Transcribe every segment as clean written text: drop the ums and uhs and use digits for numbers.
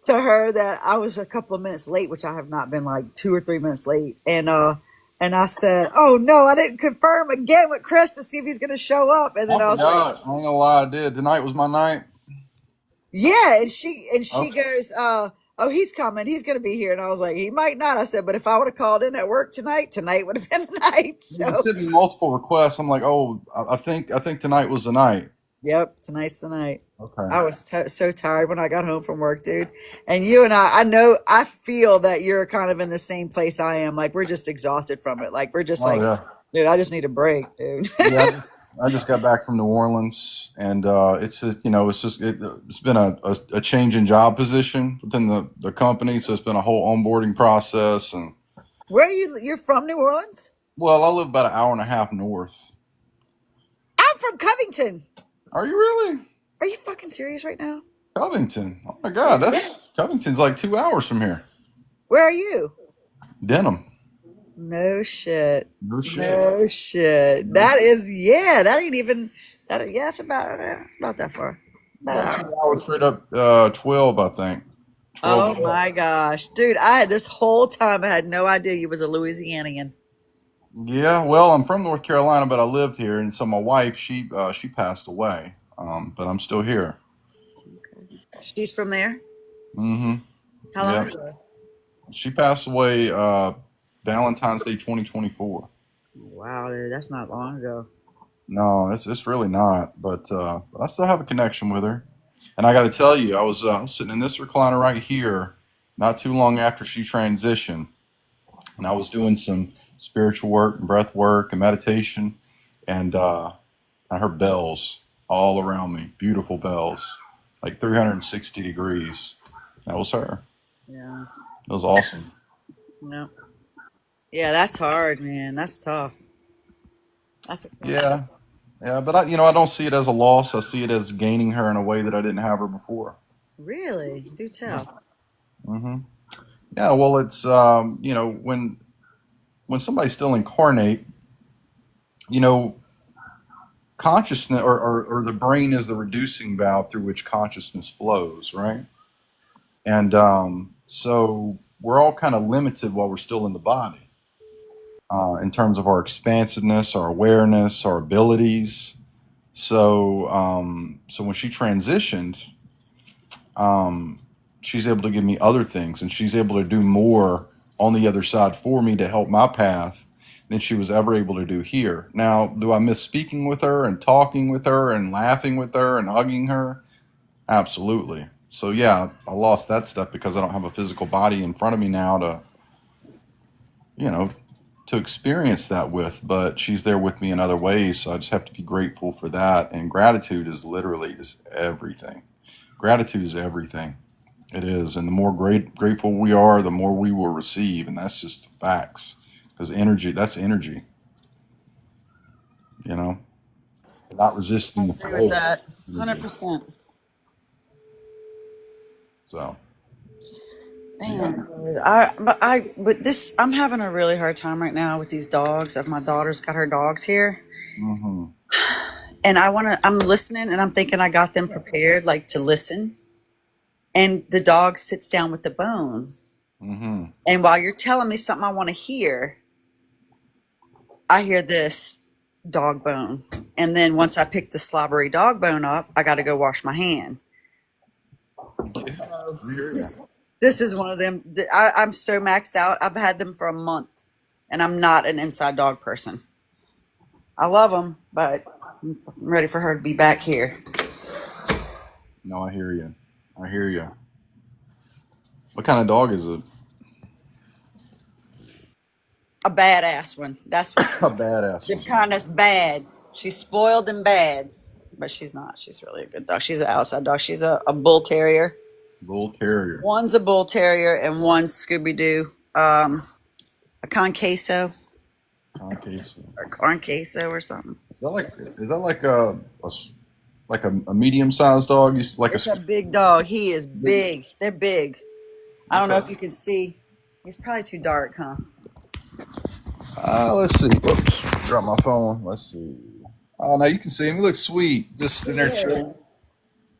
to her that I was a couple of minutes late, which I have not been, like 2 or 3 minutes late. And I said, "Oh no, I didn't confirm again with Chris to see if he's going to show up." And then I I was like, forgot. I ain't gonna lie, I did. Tonight was my night. "Yeah," and she Okay. goes, "Oh, he's coming. He's going to be here." And I was like, "He might not." I said, "But if I would have called in at work tonight would have been the night." You So, sent me multiple requests. I'm like, oh, I think tonight was the night. yep, tonight's the night. Okay. I was so tired when I got home from work, dude. And you and I know, I feel that you're kind of in the same place I am. Like, we're just exhausted from it. Like, we're just Oh like, yeah. dude, I just need a break, dude. Yeah. I just got back from New Orleans, and it's just, it's been a change in job position within the company, so it's been a whole onboarding process. And Where are you? You're from New Orleans? well, I live about an hour and a half north. I'm from Covington. Are you really? Are you fucking serious right now? Covington? Oh my God, that's Covington's like 2 hours from here. Where are you? Denham. No shit. No shit. No shit. That is, yeah, that ain't even, that, yeah, it's about that far. About About an two hour. hours straight up. 12, I think. 12. Oh my gosh. Dude, I had this whole time, I had no idea you was a Louisianian. Yeah, well, I'm from North Carolina, but I lived here, and so my wife, she passed away, but I'm still here. She's from there? Mm-hmm. How long Yeah, ago? she passed away Valentine's Day 2024. Wow, dude, that's not long ago. No, it's really not, but I still have a connection with her. And I got to tell you, I was sitting in this recliner right here, not too long after she transitioned, and I was doing some spiritual work and breath work and meditation, and I heard bells all around me, beautiful bells, like 360 degrees. That was her. Yeah. It was awesome. No. Yeah, that's hard, man. That's tough. That's Yeah, yeah, but I don't see it as a loss. I see it as gaining her in a way that I didn't have her before. really, do tell. Hmm. Yeah, well, it's when somebody's still incarnate, you know, consciousness or the brain is the reducing valve through which consciousness flows, right? And so we're all kind of limited while we're still in the body, in terms of our expansiveness, our awareness, our abilities. So when she transitioned, um, she's able to give me other things, and she's able to do more on the other side for me to help my path than she was ever able to do here. Now, do I miss speaking with her and talking with her and laughing with her and hugging her? Absolutely. So yeah, I lost that stuff because I don't have a physical body in front of me now you know, to experience that with, but she's there with me in other ways. So I just have to be grateful for that. And gratitude is literally just everything. Gratitude is everything. It is. And the more grateful we are, the more we will receive. And that's just facts. Because energy, that's energy, you know, not resisting the Agree with flow. that. Energy. 100%. So, yeah. Damn. Dude. But this, I'm having a really hard time right now with these dogs. My daughter's got her dogs here. Mm-hmm. And I'm listening and I'm thinking I got them prepared, like to listen. And the dog sits down with the bone. Mm-hmm. And while you're telling me something I want to hear, I hear this dog bone. And then once I pick the slobbery dog bone up, I got to go wash my hand. Yeah. So I hear this, you. this is one of them. I'm so maxed out. I've had them for a month and I'm not an inside dog person. I love them, but I'm ready for her to be back here. No, I hear you. I hear you. What kind of dog is it? A badass one. That's what A badass the one. kind that's bad. She's spoiled and bad, but she's not. She's really a good dog. She's an outside dog. She's a bull terrier. Bull terrier. One's a bull terrier and one's Scooby Doo. A conqueso Caucasian. or corn queso or something. Is that like a medium sized dog? You like a It's a big dog. He is big. big. They're big. I don't know Okay. if you can see. He's probably too dark, huh? Let's see. Whoops, drop my phone. Let's see. Oh, now you can see him. He looks sweet, just in there Yeah. chilling.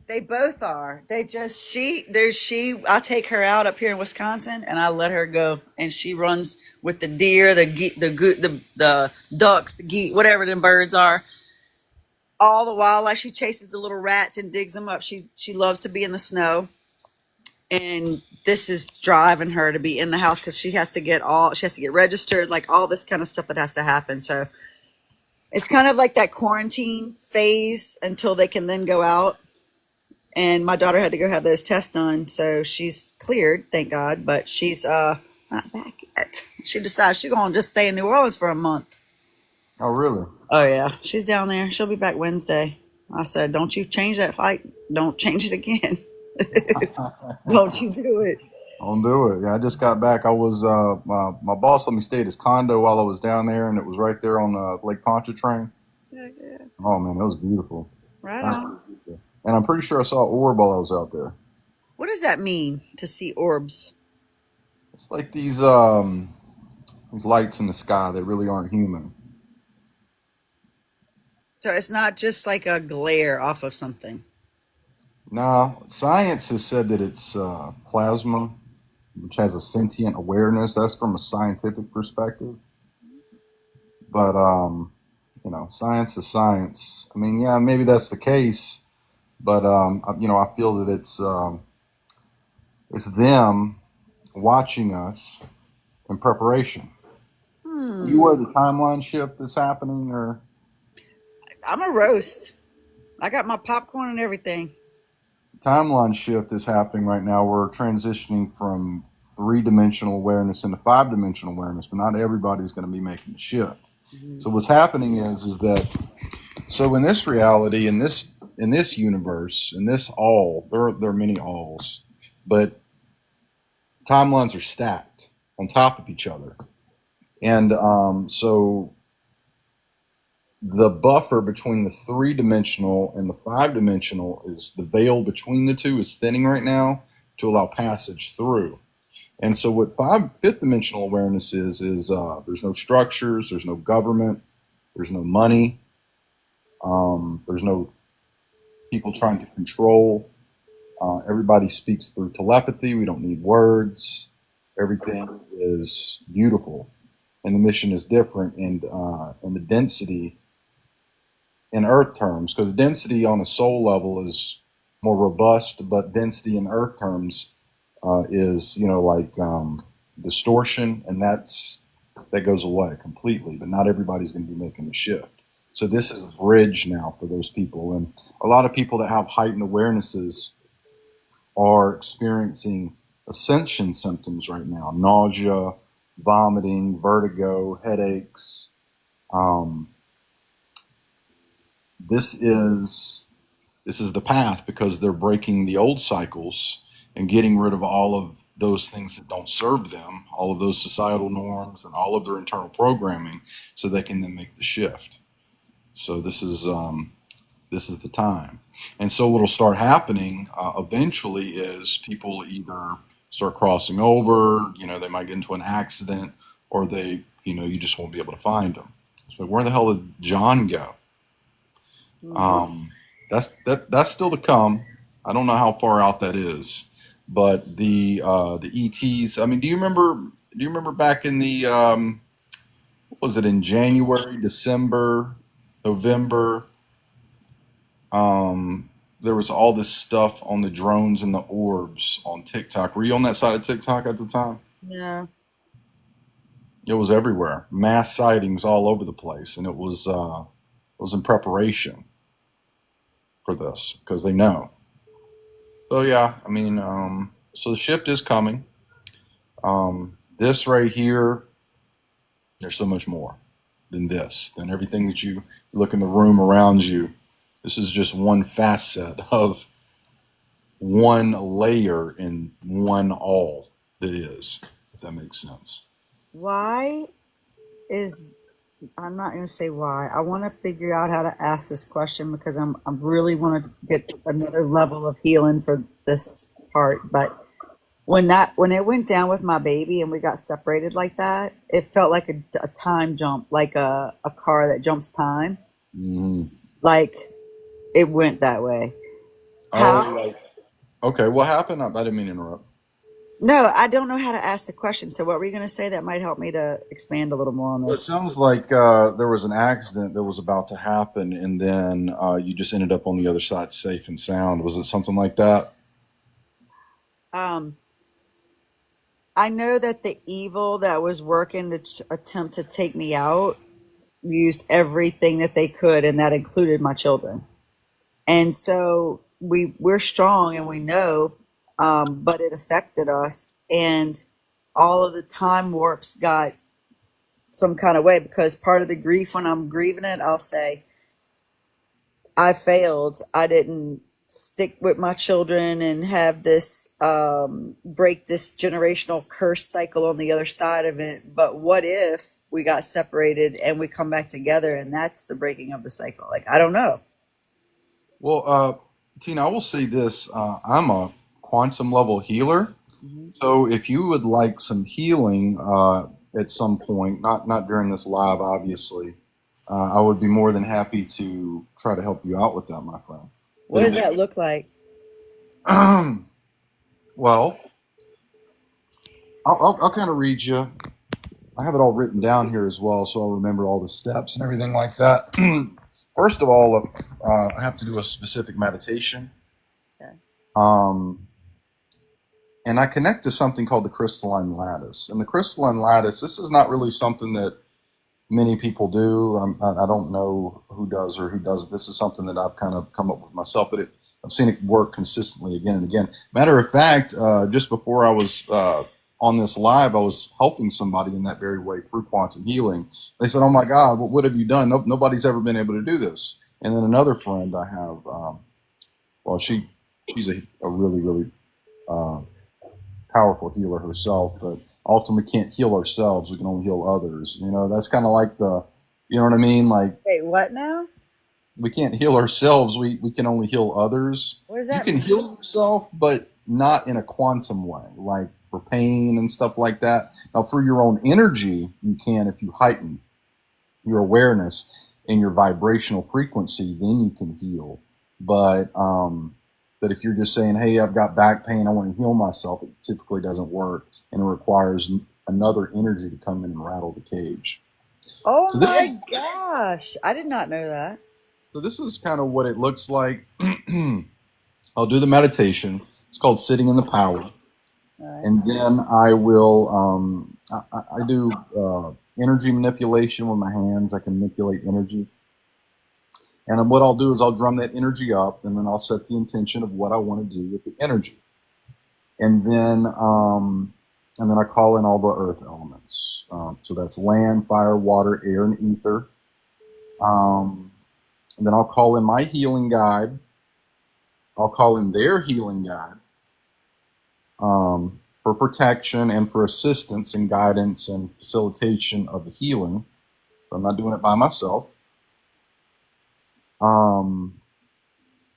They both are. They just I take her out up here in Wisconsin and I let her go and she runs with the deer, the ducks, the geese, whatever them birds are. All the while like she chases the little rats and digs them up. She loves to be in the snow. And this is driving her to be in the house cuz she has to get registered, like all this kind of stuff that has to happen. So it's kind of like that quarantine phase until they can then go out. And my daughter had to go have those tests done, so she's cleared, thank God. But she's not back yet. She decided she's gonna just stay in New Orleans for a month. Oh, really? Oh yeah, she's down there. She'll be back Wednesday. I said, "Don't you change that flight? Don't change it again. Don't you do it." Don't do it. Yeah, I just got back. I was my boss let me stay at his condo while I was down there, and it was right there on the Lake Pontchartrain. Yeah, yeah. Oh man, it was beautiful. Right on. And I'm pretty sure I saw an orb while I was out there. What does that mean to see orbs? It's like these lights in the sky that really aren't human. So it's not just like a glare off of something. Now, science has said that it's plasma, which has a sentient awareness. That's from a scientific perspective. But science is science. I mean, yeah, maybe that's the case. But I feel that it's them watching us in preparation. You aware of the timeline shift that's happening, or I'm a roast. I got my popcorn and everything. timeline shift is happening right now? We're transitioning from three-dimensional awareness into five-dimensional awareness, but not everybody's going to be making the shift. So what's happening is that so in this reality, in this universe, in this all, there are many alls, but timelines are stacked on top of each other, and so the buffer between the three-dimensional and the five-dimensional is the veil between the two is thinning right now to allow passage through. And so what fifth dimensional awareness is there's no structures, there's no government, there's no money, there's no people trying to control. Everybody speaks through telepathy. We don't need words. Everything is beautiful, and the mission is different, and the density in Earth terms, because density on a soul level is more robust, but density in Earth terms is like distortion, and that goes away completely. But not everybody's going to be making the shift. So this is a bridge now for those people, and a lot of people that have heightened awarenesses are experiencing ascension symptoms right now: nausea, vomiting, vertigo, headaches. This is the path, because they're breaking the old cycles and getting rid of all of those things that don't serve them, all of those societal norms and all of their internal programming, so they can then make the shift. So this is the time. And so what'll start happening eventually is people either start crossing over, they might get into an accident, or you just won't be able to find them. So where the hell did John go? That's still to come. I don't know how far out that is, but the ETs. I mean, do you remember back in the what was it, in January, December, November? There was all this stuff on the drones and the orbs on TikTok. Were you on that side of TikTok at the time? Yeah. It was everywhere. Mass sightings all over the place, and it was in preparation for this, because they know. So yeah, I mean, so the shift is coming. This right here, there's so much more than this, than everything that you look in the room around you. This is just one facet of one layer in one all that is, if that makes sense. Why is I'm not going to say why. I want to figure out how to ask this question because I really want to get another level of healing for this part. But when it went down with my baby and we got separated like that, it felt like a time jump, like a car that jumps time. Mm-hmm. Like it went that way. Oh, How? like, okay. What happened? I didn't mean to interrupt. No, I don't know how to ask the question. So what were you going to say that might help me to expand a little more on Well, it this? sounds like there was an accident that was about to happen, and then you just ended up on the other side safe and sound. Was it something like that? Um, I know that the evil that was working to attempt to take me out used everything that they could, and that included my children. And so we're strong and we know, but it affected us, and all of the time warps got some kind of way because part of the grief when I'm grieving it, I'll say I failed. I didn't stick with my children and have this break this generational curse cycle on the other side of it. But what if we got separated and we come back together and that's the breaking of the cycle? Like, I don't know. Well, Tina, I will say this. I'm a quantum level healer. Mhm. So if you would like some healing at some point, not during this live, obviously, I would be more than happy to try to help you out with that, my friend. What It'll does be that look like? well. I'll kind of read you. I have it all written down here as well, so I'll remember all the steps and everything like that. First of all, I have to do a specific meditation. Okay. Um, and I connect to something called the crystalline lattice. And the crystalline lattice, this is not really something that many people do. I don't know who does or who doesn't. This is something that I've kind of come up with myself, but I've seen it work consistently again and again. Matter of fact, just before I was on this live, I was helping somebody in that very way through quantum healing. They said, "Oh my God, what have you done? Nobody's ever been able to do this." And then another friend I have, well, she's a really really uh, powerful healer herself, but often we can't heal ourselves. We can only heal others. You know, that's kind of like you know what I mean? Like Wait, what now? we can't heal ourselves. We can only heal others. What does You that can mean? heal yourself, but not in a quantum way, like for pain and stuff like that. Now, through your own energy, you can if you heighten your awareness and your vibrational frequency, then you can heal. But if you're just saying, "Hey, I've got back pain, I want to heal myself," it typically doesn't work, and it requires another energy to come in and rattle the cage. Oh So this my gosh. I did not know that. so this is kind of what it looks like. I'll do the meditation. It's called sitting in the power, All right. and then I will. I do energy manipulation with my hands. I can manipulate energy. And what I'll do is I'll drum that energy up, and then I'll set the intention of what I want to do with the energy, and then I call in all the earth elements. So that's land, fire, water, air, and ether. And then I'll call in my healing guide. I'll call in their healing guide for protection and for assistance and guidance and facilitation of the healing. So I'm not doing it by myself. Um,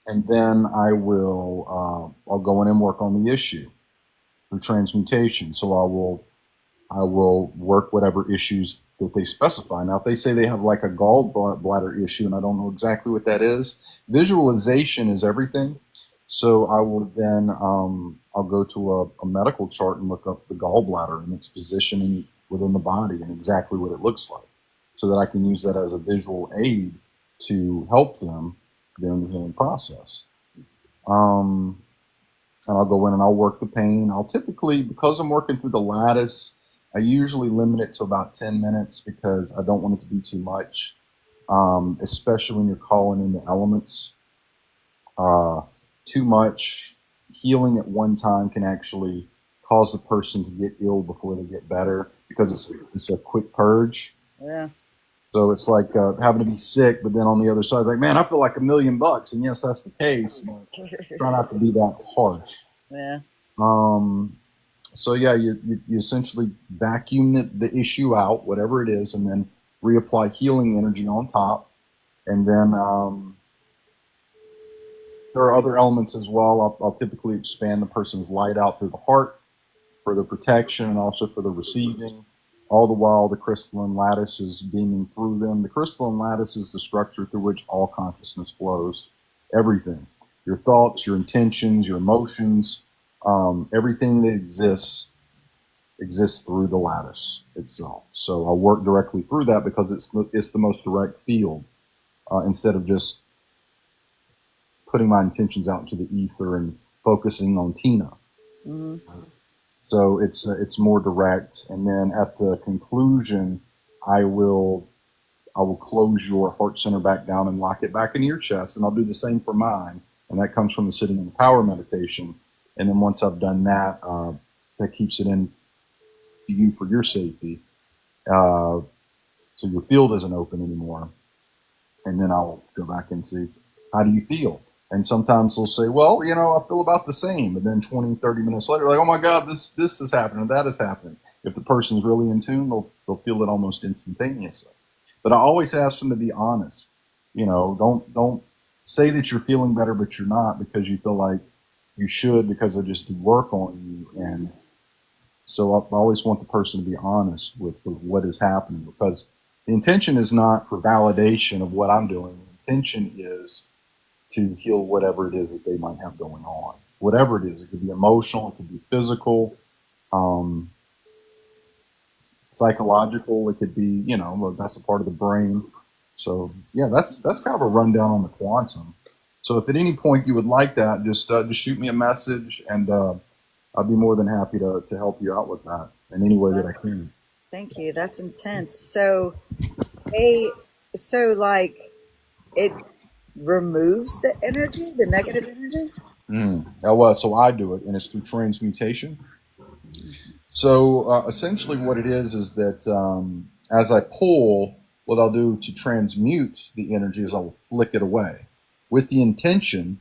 and then I'll go in and work on the issue through transmutation. So I will work whatever issues that they specify. Now, if they say they have like a gallbladder issue, and I don't know exactly what that is, visualization is everything. So I will then I'll go to a medical chart and look up the gallbladder and its positioning within the body and exactly what it looks like, so that I can use that as a visual aid to help them during the healing process. And I'll go in and I'll work the pain. I'll typically, because I'm working through the lattice, I usually limit it to about 10 minutes because I don't want it to be too much, especially when you're calling in the elements. Too much healing at one time can actually cause the person to get ill before they get better because it's a quick purge. Yeah. So it's like having to be sick, but then on the other side, like, man, I feel like $1,000,000. And yes, that's the case, but try not to be that harsh. Yeah. So yeah, you essentially vacuum the issue out, whatever it is, and then reapply healing energy on top. And then there are other elements as well. I'll typically expand the person's light out through the heart for the protection and also for the receiving. All the while, the crystalline lattice is beaming through them. The crystalline lattice is the structure through which all consciousness flows, everything. your thoughts, your intentions, your emotions, everything that exists through the lattice itself. So I work directly through that because it's the most direct field, instead of just putting my intentions out into the ether and focusing on Tina. Mm-hmm. So it's more direct, and then at the conclusion, I will close your heart center back down and lock it back into your chest, and I'll do the same for mine, and that comes from the sitting in the power meditation. And then once I've done that, that keeps it in you for your safety, so your field isn't open anymore. And then I'll go back and see, how do you feel? And sometimes they'll say, well, I feel about the same. And then 20, 30 minutes later, like, oh my God, this is happening, that is happening. If the person's really in tune, they'll feel it almost instantaneously. But I always ask them to be honest. Don't say that you're feeling better, but you're not, because you feel like you should, because I just do work on you. And so I always want the person to be honest with what is happening, because the intention is not for validation of what I'm doing. The intention is to heal whatever it is that they might have going on. Whatever it is, it could be emotional, it could be physical, psychological. It could be, that's a part of the brain. So yeah, that's kind of a rundown on the quantum. So if at any point you would like that, just shoot me a message, and I'll be more than happy to help you out with that in any way that I can. Thank you. That's intense. So, like it removes the energy, the negative energy. Well, so I do it, and it's through transmutation. So essentially, what it is that as I pull, what I'll do to transmute the energy is I'll flick it away, with the intention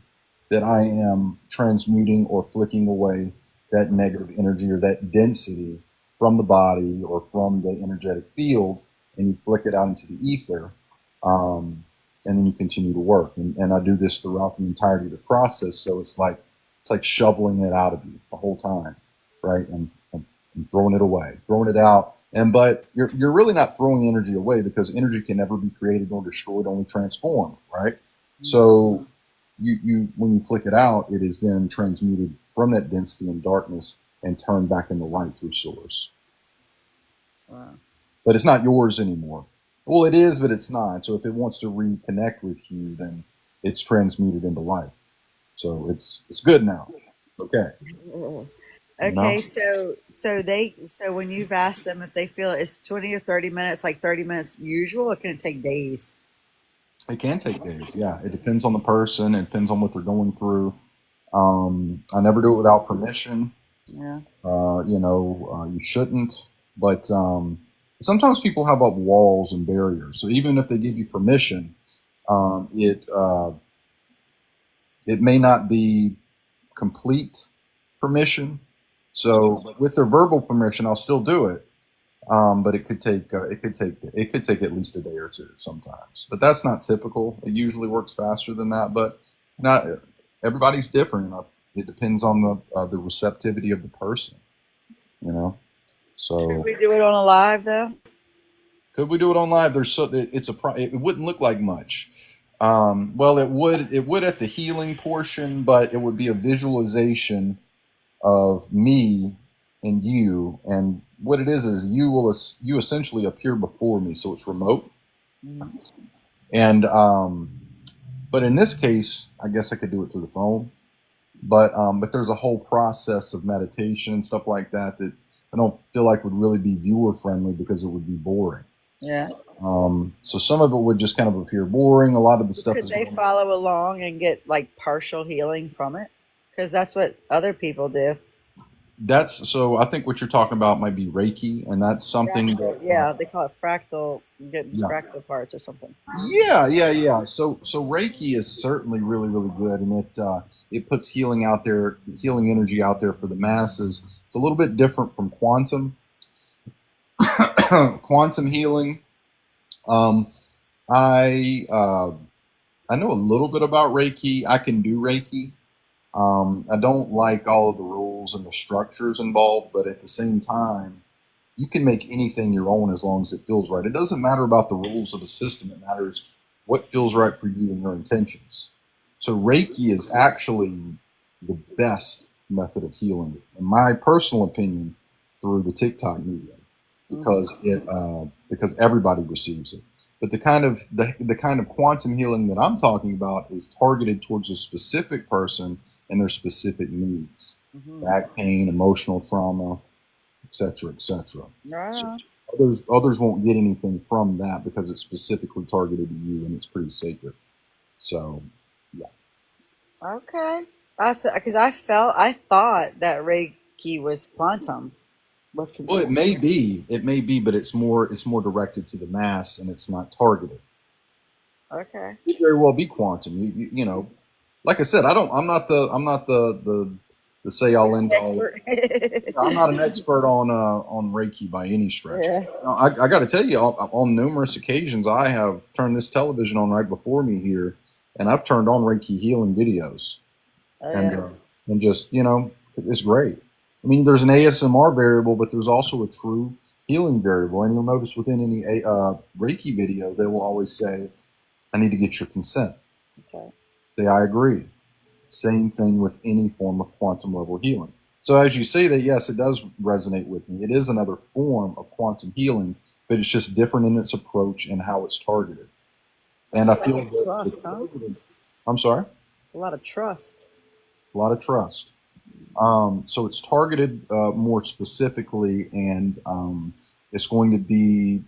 that I am transmuting or flicking away that negative energy or that density from the body or from the energetic field, and you flick it out into the ether, and then you continue to work. And I do this throughout the entirety of the process, so it's like shoveling it out of you the whole time, right? And throwing it away, throwing it out. But you're really not throwing energy away, because energy can never be created nor destroyed, only transformed, right? So you when you flick it out, it is then transmuted from that density and darkness and turned back into light through source. Wow. But it's not yours anymore. Well, it is, but it's not. So if it wants to reconnect with you, then it's transmuted into light. So it's good now. Okay. Okay, so when you've asked them if they feel it's 20 or 30 minutes, like 30 minutes usual, or can it take days? It can take days. Yeah, it depends on the person. It depends on what they're going through. I never do it without permission. Yeah. You shouldn't. But sometimes people have up walls and barriers. So even if they give you permission, it may not be complete permission. So with their verbal permission, I'll still do it. But it could take at least a day or two sometimes. But that's not typical. It usually works faster than that. But not everybody's different. It depends on the receptivity of the person. So Could we do it on a live though? could we do it on live? It wouldn't look like much. Well, it would at the healing portion, but it would be a visualization of me and you, and what it is you essentially appear before me, so it's remote. And but in this case, I guess I could do it through the phone, but there's a whole process of meditation and stuff like that I don't feel like would really be viewer friendly, because it would be boring. Yeah. So some of it would just kind of appear boring. A lot of the stuff Could they follow along and get like partial healing from it? Because that's what other people do. So I think what you're talking about might be Reiki, and that's something that Yeah, they call it fractal, getting fractal parts or something. Yeah. So Reiki is certainly really, really good, and it puts healing energy out there for the masses. It's a little bit different from quantum healing. I know a little bit about Reiki. I can do Reiki. I don't like all of the rules and the structures involved, but at the same time, you can make anything your own as long as it feels right. It doesn't matter about the rules of the system. It matters what feels right for you and your intentions. So Reiki is actually the best method of healing, in my personal opinion, through the TikTok medium, because because everybody receives it. But the kind of quantum healing that I'm talking about is targeted towards a specific person and their specific needs, back pain, emotional trauma, etc., etc. So Right. others won't get anything from that because it's specifically targeted to you and it's pretty sacred. So yeah. Okay. Because I thought that Reiki was quantum, was Well, considered. it may be, but it's more directed to the mass and it's not targeted. Okay. It very well be quantum. You know, like I said, I'm not the say all end all. Expert. I'm not an expert on Reiki by any stretch. Yeah. I got to tell you, on numerous occasions, I have turned this television on right before me here, and I've turned on Reiki healing videos, Oh, and yeah. just it's great. I mean, there's an ASMR variable, but there's also a true healing variable, and you'll notice within any Reiki video, they will always say, "I need to get your consent." That's right. Say, "I agree." Same thing with any form of quantum level healing. So as you say that, yes, it does resonate with me. It is another form of quantum healing, but it's just different in its approach and how it's targeted. That's And I a lot feel of that trust, it's huh? targeted. I'm sorry, A lot of trust. a lot of trust. So it's targeted more specifically, and it's going to be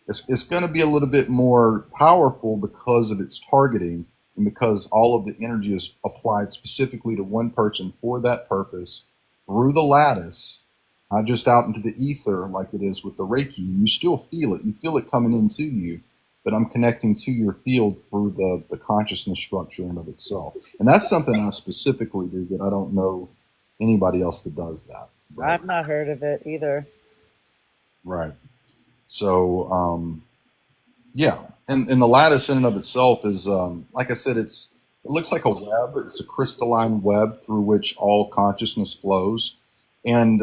it's going to be a little bit more powerful because of its targeting and because all of the energy is applied specifically to one person for that purpose through the lattice, not just out into the ether like it is with the Reiki. You still feel it. You feel it coming into you, but I'm connecting to your field through the consciousness structure in of itself. And that's something I specifically do that I don't know anybody else that does that. But, I've not heard of it either. right. So, yeah, and the lattice in and of itself is, like I said, it looks like a web. It's a crystalline web through which all consciousness flows, and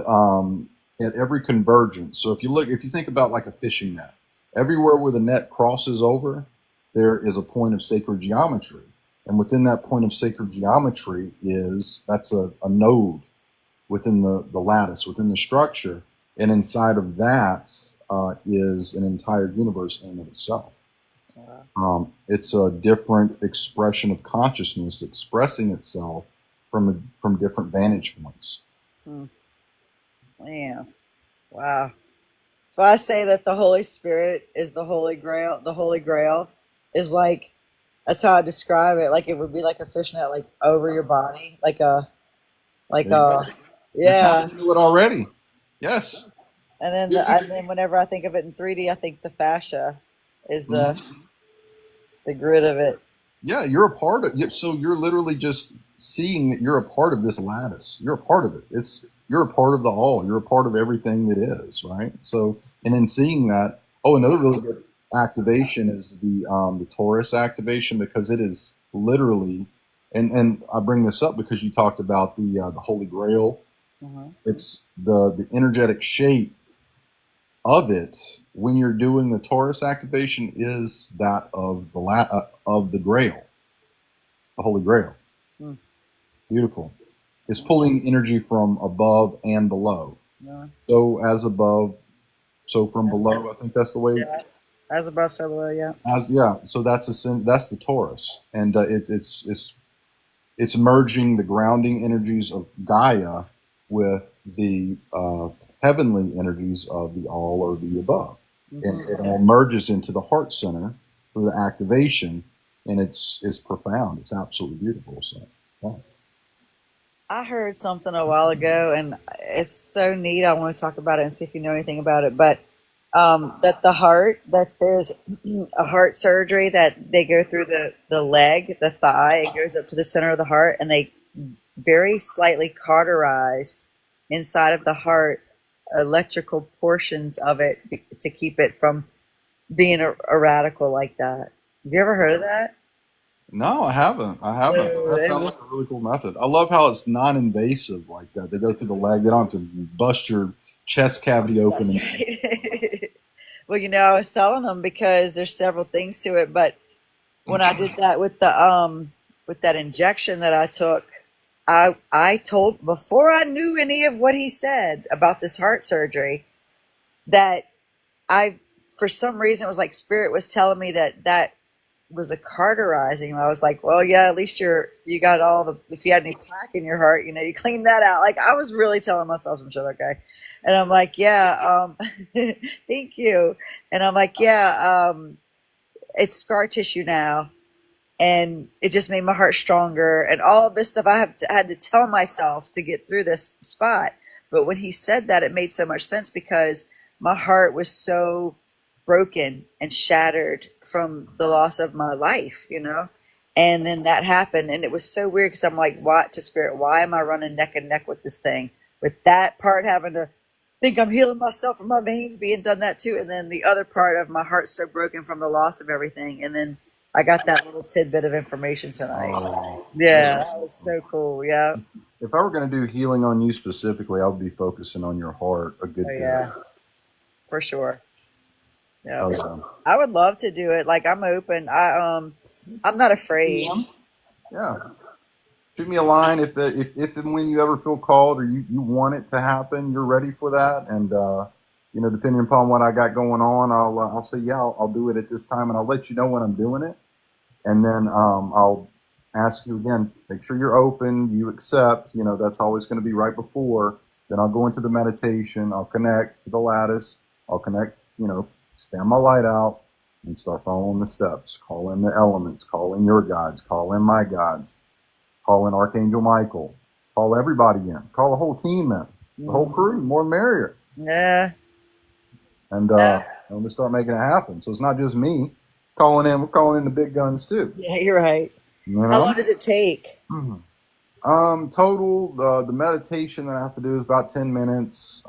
at every convergence. So if you think about like a fishing net, everywhere where the net crosses over, there is a point of sacred geometry, and within that point of sacred geometry that's a node within the lattice, within the structure, and inside of that is an entire universe in and of itself. It's a different expression of consciousness expressing itself from different vantage points. Hmm. Yeah. Wow. So I say that the Holy Spirit is the Holy Grail. The Holy Grail is like, that's how I describe it. Like it would be like a fishnet, like over your body, like There you go. a, You're yeah. tapping into it already. Yes. And then whenever I think of it in 3D, I think the fascia is Mhm. the grid of it. Yeah, you're a part of it. So you're literally just seeing that you're a part of this lattice. You're a part of it. You're a part of the all. You're a part of everything that is, right? So, and in seeing that, oh, another really good activation is the Taurus activation, because it is literally, and I bring this up because you talked about the Holy Grail. Mhm. It's the energetic shape of it when you're doing the Taurus activation is that of of the Grail, the Holy Grail. Hmm. Beautiful. It's pulling energy from above and below. Yeah. So as above, so from below. I think that's the way. Yeah. As above, so below. Yeah. Yeah. So that's the Taurus, and it's merging the grounding energies of Gaia with the heavenly energies of the all or the above, and it all merges into the heart center through the activation, and it's profound. It's absolutely beautiful. So, yeah. I heard something a while ago, and it's so neat. I want to talk about it and see if you know anything about it. But that that there's a heart surgery that they go through the leg, the thigh, it goes up to the center of the heart, and they very slightly cauterize inside of the heart electrical portions of it to keep it from being a radical like that. Have you ever heard of that? No, I haven't. I So haven't. That it sounds was like a really cool method. I love how it's non-invasive like that. They go through the leg. They don't have to bust your chest cavity open. That's And right. Well, I was telling them because there's several things to it, but when I did that with the with that injection that I took, I told before I knew any of what he said about this heart surgery that I, for some reason, it was like spirit was telling me that that was a cauterizing. I was like, well, yeah, at least you got all the, if you had any plaque in your heart, you know, you cleaned that out. Like I was really telling myself some shit, okay? And I'm like, yeah, thank you. And I'm like, yeah, it's scar tissue now, and it just made my heart stronger and all of this stuff I had to tell myself to get through this spot. But when he said that, it made so much sense because my heart was so broken and shattered from the loss of my life, you know. And then that happened, and it was so weird because I'm like, what to spirit, why am I running neck and neck with this thing, with that part having to think I'm healing myself from my veins being done that too, and then the other part of my heart so broken from the loss of everything. And then I got that little tidbit of information tonight. Oh, that's Yeah, that was awesome. so cool. Yeah. If I were going to do healing on you specifically, I would be focusing on your heart a Oh good bit. yeah, for sure. Yeah. Oh yeah. I would love to do it. Like I'm open. I'm not afraid. Yeah. Shoot me a line if and when you ever feel called or you want it to happen, you're ready for that. And you know, depending upon what I got going on, I'll say yeah, I'll do it at this time, and I'll let you know when I'm doing it. And then I'll ask you again, make sure you're open, you accept. You know, that's always going to be right before. Then I'll go into the meditation. I'll connect to the lattice. I'll connect. You know, stand my light out and start following the steps. Call in the elements. Call in your gods. Call in my gods. Call in Archangel Michael. Call everybody in. Call the whole team in. The whole crew. More the merrier. Yeah. And Yeah. we start making it happen. So it's not just me calling in. We're calling in the big guns too. Yeah, you're right. You How long know. does it take? Total the meditation that I have to do is about 10 minutes.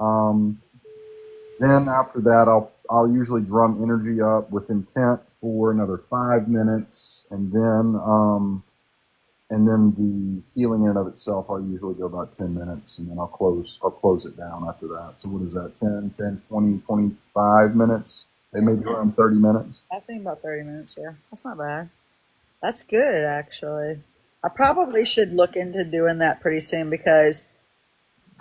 Then after that, I'll usually drum energy up with intent for another 5 minutes, and then the healing in and of itself, I'll usually go about 10 minutes, and then I'll close it down after that. So what is that, 10, 20, 25 minutes? They may be around 30 minutes. I think about 30 minutes. Yeah, that's not bad. That's good, actually. I probably should look into doing that pretty soon because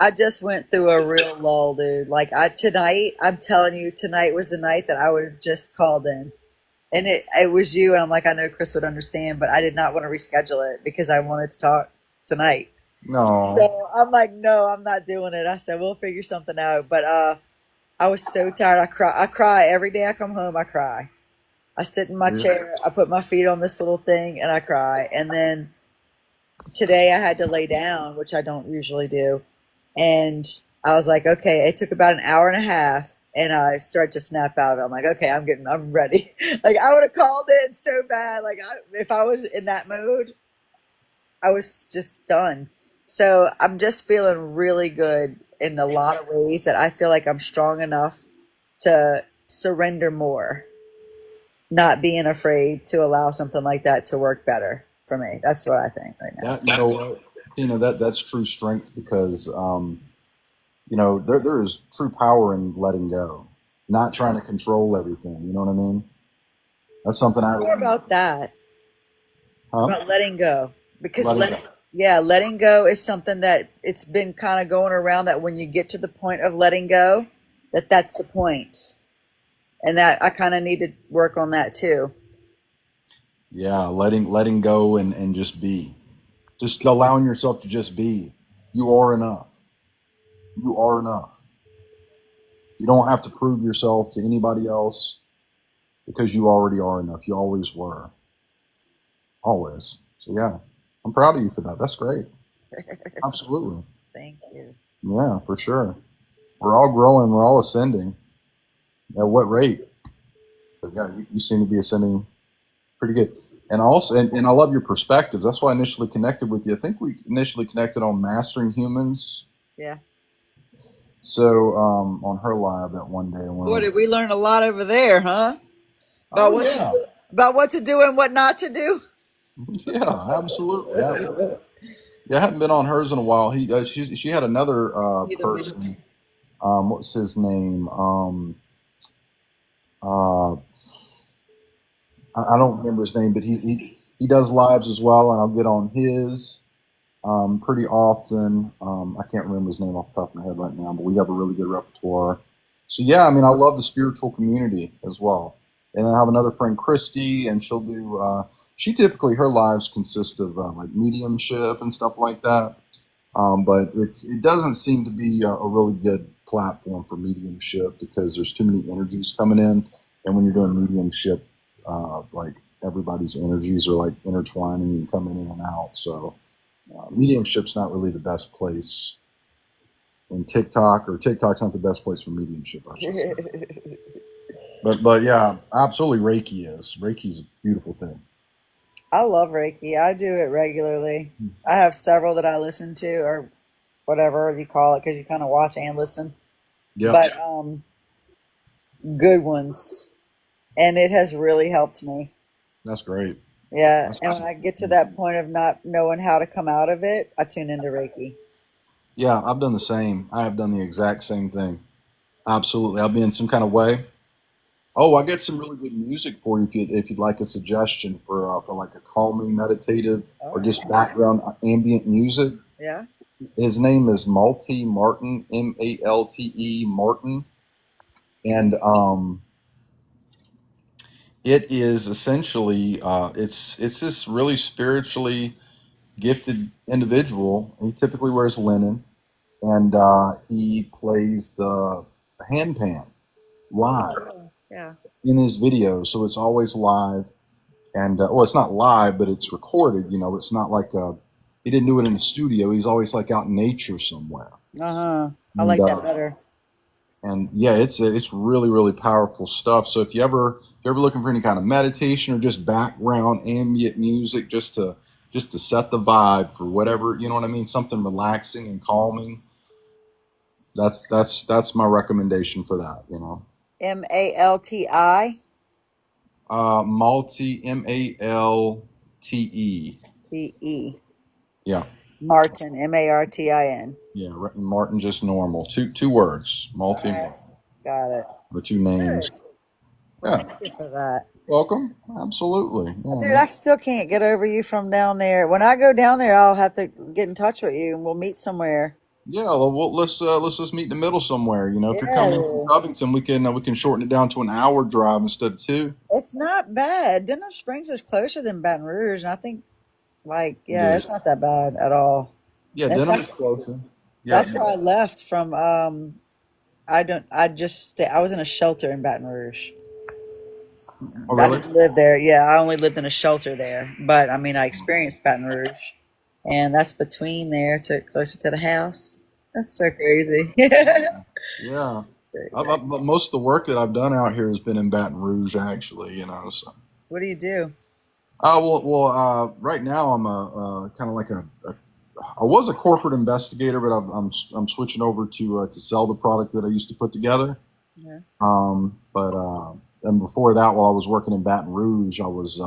I just went through a real lull, dude. Like tonight, I'm telling you, tonight was the night that I would have just called in. And it was you, and I'm like, I know Chris would understand, but I did not want to reschedule it because I wanted to talk tonight. No. So I'm like, no, I'm not doing it. I said, we'll figure something out. But I was so tired. I cry every day I come home. I cry. I sit in my Yeah. chair. I put my feet on this little thing, and I cry. And then today I had to lay down, which I don't usually do. And I was like, okay, it took about an hour and a half. And I started to snap out. I'm like, okay, I'm ready. Like I would have called in so bad. Like if I was in that mode, I was just done. So I'm just feeling really good in a lot of ways that I feel like I'm strong enough to surrender more, not being afraid to allow something like that to work better for me. That's what I think right now. That you know what, that's true strength because there is true power in letting go, not trying to control everything. You know what I mean? That's something I More learned. about that, Huh? about letting go, because Letting go. yeah, letting go is something that it's been kind of going around that when you get to the point of letting go, that's the point, and that I kind of need to work on that too. Yeah, letting go and just be, just allowing yourself to just be. You are enough. You are enough. You don't have to prove yourself to anybody else because you already are enough. You always were. Always. So yeah, I'm proud of you for that. That's great. Absolutely. Thank you. Yeah, for sure. We're all growing. We're all ascending. At what rate? But yeah, you seem to be ascending pretty good. And also, and I love your perspectives. That's why I initially connected with you. I think we initially connected on Mastering Humans. Yeah. So on her live that one day. Boy, did we learn a lot over there, huh? Oh About what to yeah, do, about what to do and what not to do. yeah, absolutely. Yeah, I hadn't been on hers in a while. She had another Either me. person. What's his name? Uh, I don't remember his name, but he does lives as well, and I'll get on his pretty often. I can't remember his name off the top of my head right now, but we have a really good repertoire. So yeah, I mean, I love the spiritual community as well. And then I have another friend, Christy, and she'll do. She typically her lives consist of like mediumship and stuff like that. But it doesn't seem to be a really good platform for mediumship because there's too many energies coming in, and when you're doing mediumship, like everybody's energies are like intertwining and coming in and out. So mediumship's not really the best place in TikTok, or TikTok's not the best place for mediumship, I should say. But yeah, absolutely, Reiki's a beautiful thing. I love Reiki. I do it regularly. I have several that I listen to, or whatever you call it, because you kind of watch and listen. Yep, But good ones, and it has really helped me. that's great. Yeah, That's and when great. I get to that point of not knowing how to come out of it, I tune into Reiki. Yeah, I've done the same. I have done the exact same thing. Absolutely, I'll be in some kind of way. Oh, I got some really good music for you if you'd like a suggestion for like a calming, meditative, or Oh, just background ambient music. yeah. His name is Malte Martin, Malte Martin, and it is essentially it's this really spiritually gifted individual. He typically wears linen, and he plays the handpan Oh, live cool. Yeah. in his videos. So it's always live, and well, it's not live, but it's recorded. You know, it's not like he didn't do it in the studio. He's always like out in nature somewhere, Uh-huh. I and like that better. yeah, it's really really powerful stuff. So if you're ever looking for any kind of meditation or just background ambient music, just to set the vibe for whatever, you know what I mean, something relaxing and calming. That's my recommendation for that. You know, Malti. Malte Malte. Te. Yeah, Martin, Martin. yeah. Martin, just normal. Two words. All Malte right. Martin. Got it. The two names. Good. Well, Yeah. thank you for that. Welcome. Absolutely. Yeah, Dude, man. I still can't get over you from down there. When I go down there, I'll have to get in touch with you and we'll meet somewhere. Yeah, well, let's just meet in the middle somewhere. You know, if you're Yeah, coming from dude. Covington, we can shorten it down to an hour drive instead of two. It's not bad. Denham Springs is closer than Baton Rouge, and I think, like, It yeah, is. it's not that bad at all. Yeah, In Denham is fact, closer. Yeah. that's where I left from. I don't. I just stay. I was in a shelter in Baton Rouge. Oh, I really? didn't live there. Yeah, I only lived in a shelter there. But I mean, I experienced Baton Rouge, and that's between there to closer to the house. That's so crazy. Yeah. But most of the work that I've done out here has been in Baton Rouge, actually. You know, so. What do you do? Right now I'm a kind of like I was a corporate investigator, but I'm switching over to sell the product that I used to put together. Yeah. But and before that, while I was working in Baton Rouge, I was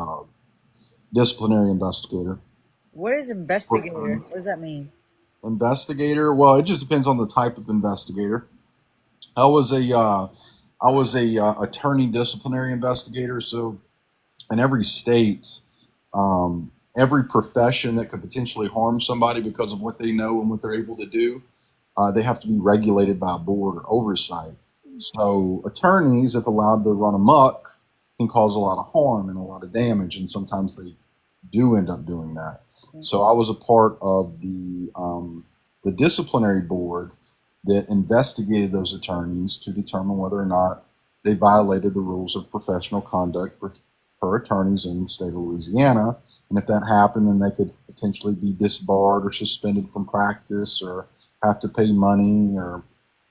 disciplinary investigator. What is investigator? What does that mean? Investigator. Well, it just depends on the type of investigator. I was a attorney disciplinary investigator. So in every state, every profession that could potentially harm somebody because of what they know and what they're able to do, they have to be regulated by a board or oversight. So attorneys, if allowed to run amok, can cause a lot of harm and a lot of damage, and sometimes they do end up doing that. So I was a part of the disciplinary board that investigated those attorneys to determine whether or not they violated the rules of professional conduct for attorneys in the state of Louisiana. And if that happened, then they could potentially be disbarred or suspended from practice or have to pay money or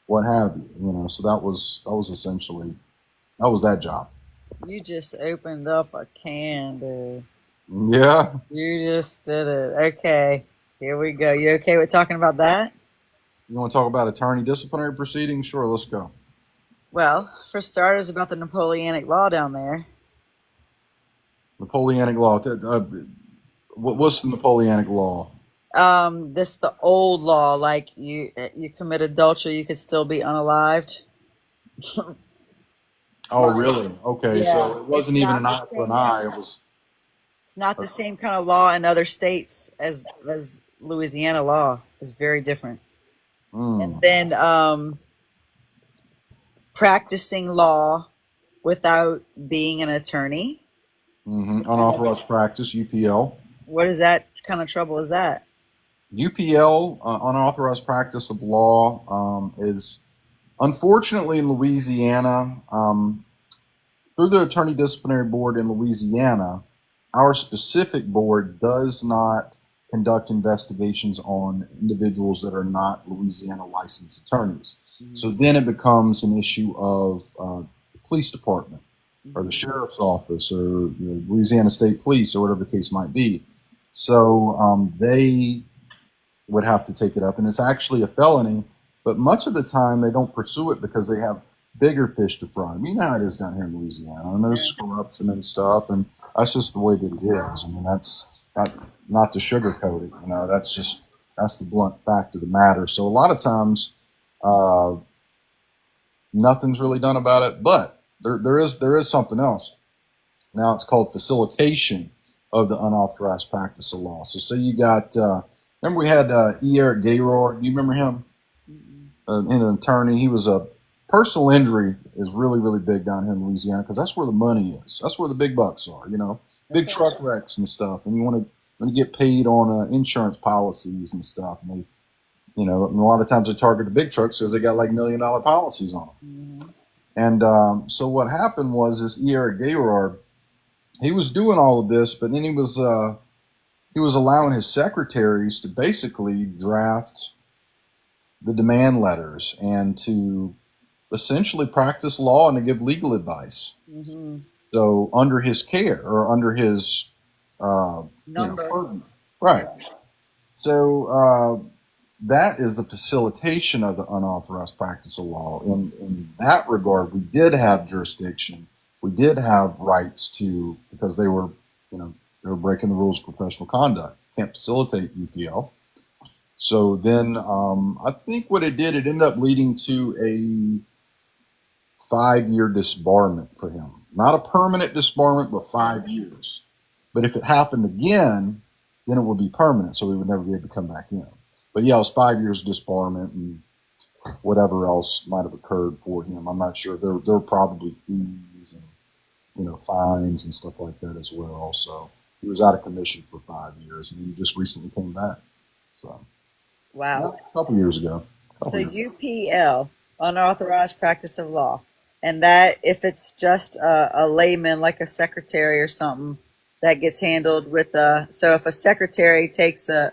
what have you. You know, so that was essentially that was that job. You just opened up a can, dude. Yeah. You just did it. Okay, here we go. You okay with talking about that? You want to talk about attorney disciplinary proceedings? Sure, let's go. Well, for starters, about the Napoleonic Law down there. Napoleonic law. What's the Napoleonic law? This the old law. Like you commit adultery, you could still be unalived. Oh, really? Okay, Yeah, so it it's wasn't even not an the eye for an same eye. now. It was. It's not the same kind of law in other states as Louisiana law. It's very different. And Mm. then practicing law without being an attorney. Unauthorized practice, UPL. What is that kind of trouble? Is that? UPL, unauthorized practice of law, is unfortunately in Louisiana, through the Attorney Disciplinary Board in Louisiana, our specific board does not conduct investigations on individuals that are not Louisiana licensed attorneys. So then it becomes an issue of the police department or the sheriff's office or Louisiana State Police or whatever the case might be. So they would have to take it up, and it's actually a felony. But much of the time, they don't pursue it because they have bigger fish to fry. I mean, you know how it is down here in Louisiana, and there's corruption and stuff, and that's just the way that it is. I mean, that's not to sugarcoat it. That's the blunt fact of the matter. So a lot of times, uh, nothing's really done about it. But there is something else. Now it's called facilitation of the unauthorized practice of law. So say you got, remember we had E. Eric Gaylord. Do you remember him? An attorney. He was a personal injury is really, really big down here in Louisiana because that's where the money is. That's where the big bucks are, big truck wrecks and stuff. And you want to get paid on insurance policies and stuff. And they, and a lot of times they target the big trucks because they got like $1 million policies on them. And so what happened was this E. Eric Gaylord, he was doing all of this, but then he was allowing his secretaries to basically draft the demand letters and to essentially practice law and to give legal advice. So under his care or under his right. So that is the facilitation of the unauthorized practice of law. In that regard, we did have jurisdiction. We did have rights to, because they were breaking the rules of professional conduct. Can't facilitate UPL. So then I think what it did, it ended up leading to a 5-year disbarment for him. Not a permanent disbarment, but 5 years. But if it happened again, then it would be permanent, so we would never be able to come back in. But yeah, it was 5 years disbarment and whatever else might have occurred for him. I'm not sure. There were probably fees and fines and stuff like that as well. So he was out of commission for 5 years, and he just recently came back. So Wow. a couple years ago. So UPL, unauthorized practice of law, and that if it's just a layman like a secretary or something, that gets handled with so if a secretary takes the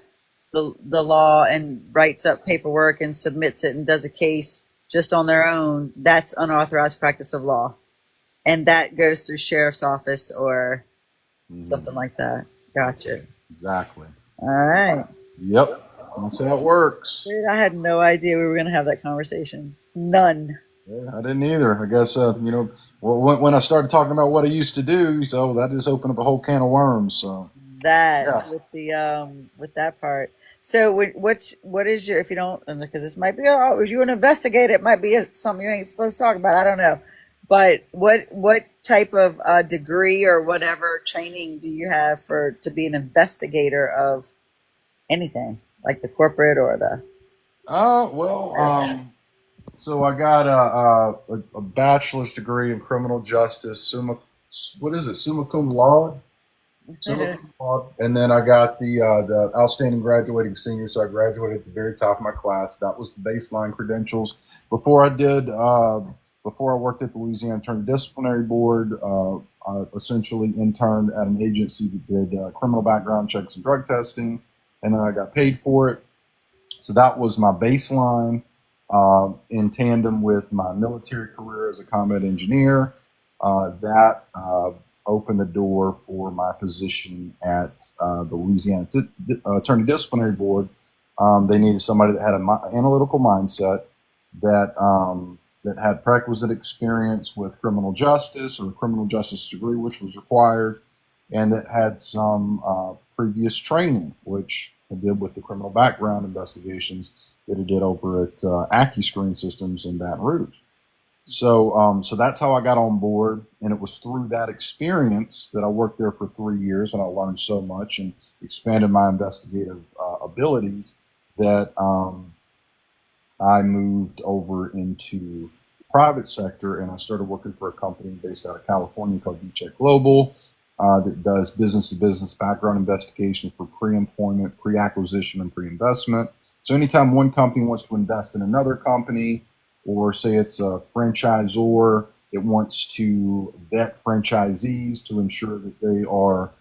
law and writes up paperwork and submits it and does a case just on their own, that's unauthorized practice of law, and that goes through sheriff's office or something like that. Gotcha. Exactly. All right. Yep. That's how it works. Dude, I had no idea we were going to have that conversation. None. Yeah, I didn't either. I guess, well, when I started talking about what I used to do, so that just opened up a whole can of worms. So with the with that part. So what is your, if you don't, because this might be, if you an investigator, it might be something you ain't supposed to talk about. I don't know. But what type of degree or whatever training do you have to be an investigator of anything, like the corporate or the? So I got a bachelor's degree in criminal justice, summa cum laude? Summa cum laude. And then I got the outstanding graduating senior, so I graduated at the very top of my class. That was the baseline credentials. Before I worked at the Louisiana Attorney Disciplinary Board, I essentially interned at an agency that did criminal background checks and drug testing, and then I got paid for it. So that was my baseline. In tandem with my military career as a combat engineer, that opened the door for my position at the Louisiana Attorney Disciplinary Board. They needed somebody that had an analytical mindset, that had prerequisite experience with criminal justice or a criminal justice degree, which was required, and that had some previous training, which I did with the criminal background investigations that I did over at AccuScreen Systems in Baton Rouge. So that's how I got on board, and it was through that experience that I worked there for 3 years, and I learned so much and expanded my investigative abilities that I moved over into the private sector, and I started working for a company based out of California called VCheck Global that does business-to-business background investigation for pre-employment, pre-acquisition, and pre-investment. So anytime one company wants to invest in another company, or say it's a franchisor that wants to vet franchisees to ensure that they are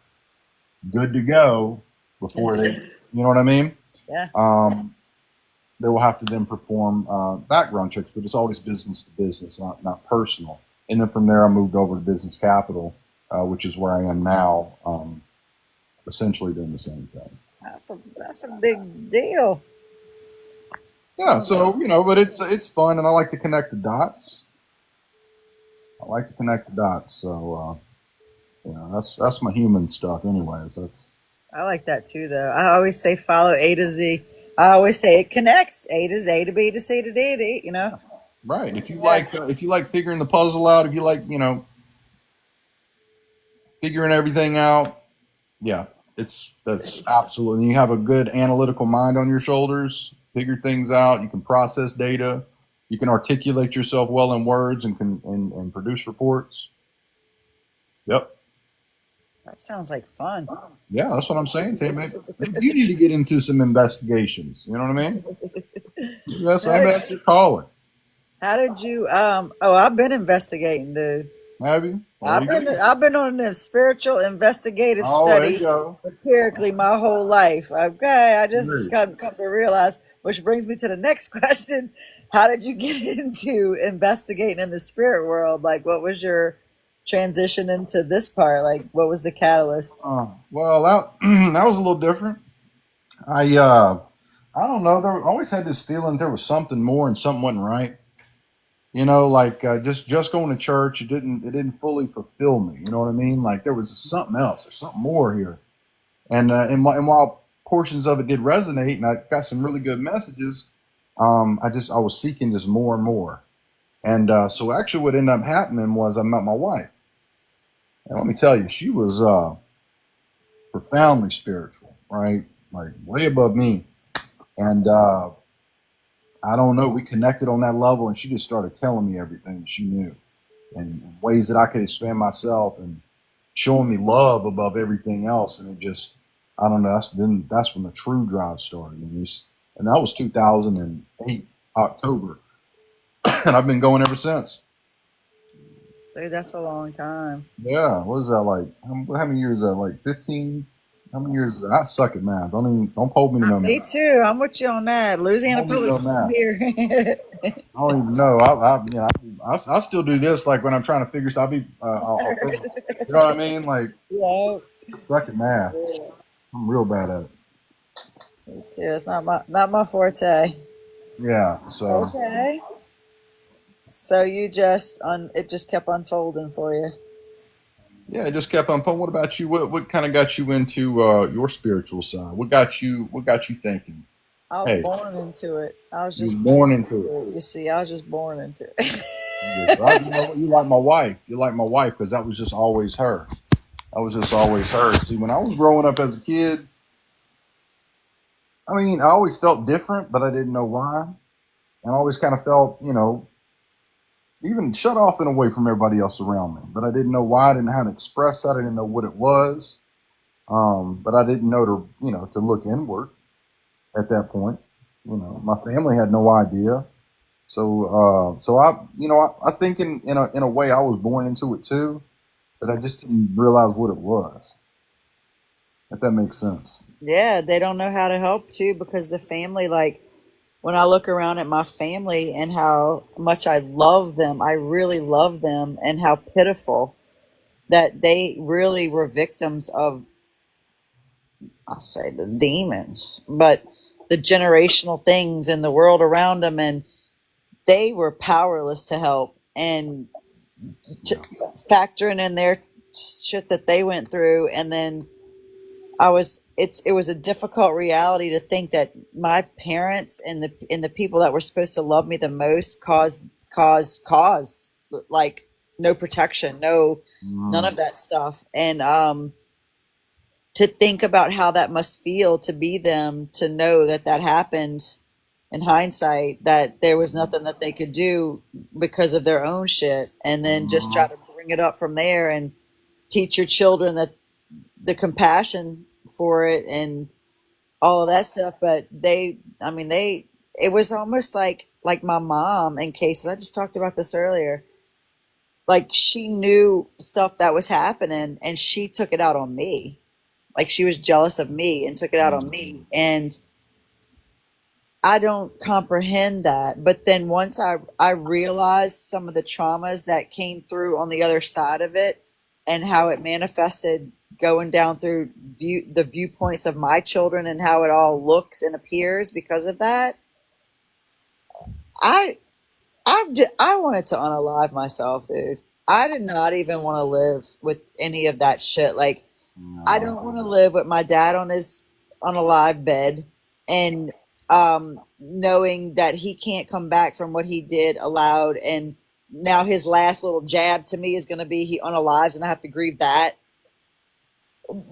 good to go before they, you know what I mean? Yeah. They will have to then perform background checks, but it's always business to business, not personal. And then from there, I moved over to business capital, which is where I am now, essentially doing the same thing. That's a big deal. Yeah, so but it's fun, and I like to connect the dots. So that's my human stuff, anyways. That's I like that too, though. I always say follow A to Z. I always say it connects A to Z to B to C to D to E, you know? right. Yeah. If you like figuring the puzzle out, if you like figuring everything out, yeah, that's absolutely. You have a good analytical mind on your shoulders. Figure things out. You can process data. You can articulate yourself well in words and and produce reports. Yep. That sounds like fun. Yeah, that's what I'm saying, Tim. Maybe you need to get into some investigations. You know what I mean? Yes, How maybe did, that's your calling. how did you oh, I've been investigating, dude. Have you? Very good. I've been on a spiritual investigative Oh, there you study go. empirically my whole life. Okay, I just Great. come to realize, which brings me to the next question. How did you get into investigating in the spirit world? Like, what was your transition into this part? Like, what was the catalyst? Well, that that was a little different. I don't know. I always had this feeling there was something more and something wasn't right. Like just going to church, it didn't fully fulfill me. You know what I mean? Like there was something else. There's something more here. And while portions of it did resonate, and I got some really good messages, I was seeking just more and more. And so actually, what ended up happening was I met my wife, and let me tell you, she was profoundly spiritual, right? Like way above me. And I don't know, we connected on that level, and she just started telling me everything she knew, and ways that I could expand myself, and showing me love above everything else. And it just, I don't know. That's when the true drive started, and that was 2008 October, and I've been going ever since. Dude, that's a long time. Yeah, what is that like? How many years is that? Like 15? How many years is that? I suck at math. Don't hold me to no Me math. too. I'm with you on that. Don't Louisiana hold me to Public no School math. here. I don't even know. I still do this like when I'm trying to figure stuff. I'll you know what I mean? Like Yeah, suck at math. I'm real bad at it. me too. It's not my forte. Yeah. So Okay. So you just it just kept unfolding for you. yeah, it just kept on fun. What about you? What kind of got you into your spiritual side? What got you thinking? I was Hey, born into it. I was you just was born born into it. into it. You see, I was just born into it. You know what? You like my wife. You like my wife because that was just always her. That was just always her. See, when I was growing up as a kid, I mean, I always felt different, but I didn't know why. And I always kind of felt, even shut off in a way from everybody else around me. But I didn't know why. I didn't know how to express that. I didn't know what it was. But I didn't know to look inward at that point. My family had no idea. So I think in a way I was born into it too, but I just didn't realize what it was. If that makes sense. Yeah, they don't know how to help too because the family, like when I look around at my family and how much I love them, I really love them, and how pitiful that they really were victims of, I'll say the demons, but the generational things in the world around them, and they were powerless to help. And Yeah. factoring in their shit that they went through, and then it was a difficult reality to think that my parents and the people that were supposed to love me the most cause like no protection, no, none Mm, of that stuff. And to think about how that must feel to be them, to know that that happened in hindsight, that there was nothing that they could do because of their own shit, and then just try mhm. to bring it up from there and teach your children that the compassion for it and all of that stuff. But they, I mean, they, it was almost like my mom in cases. I just talked about this earlier. Like she knew stuff that was happening and she took it out on me. Like she was jealous of me and took it out on me. And I don't comprehend that. But then once I realized some of the traumas that came through on the other side of it and how it manifested going down through the viewpoints of my children and how it all looks and appears because of that, I I wanted to unalive myself, dude. I did not even want to live with any of that shit. Like I No. don't want to live with my dad on his on a live bed and knowing that he can't come back from what he did aloud, and now his last little jab to me is going to be he unalives and I have to grieve that,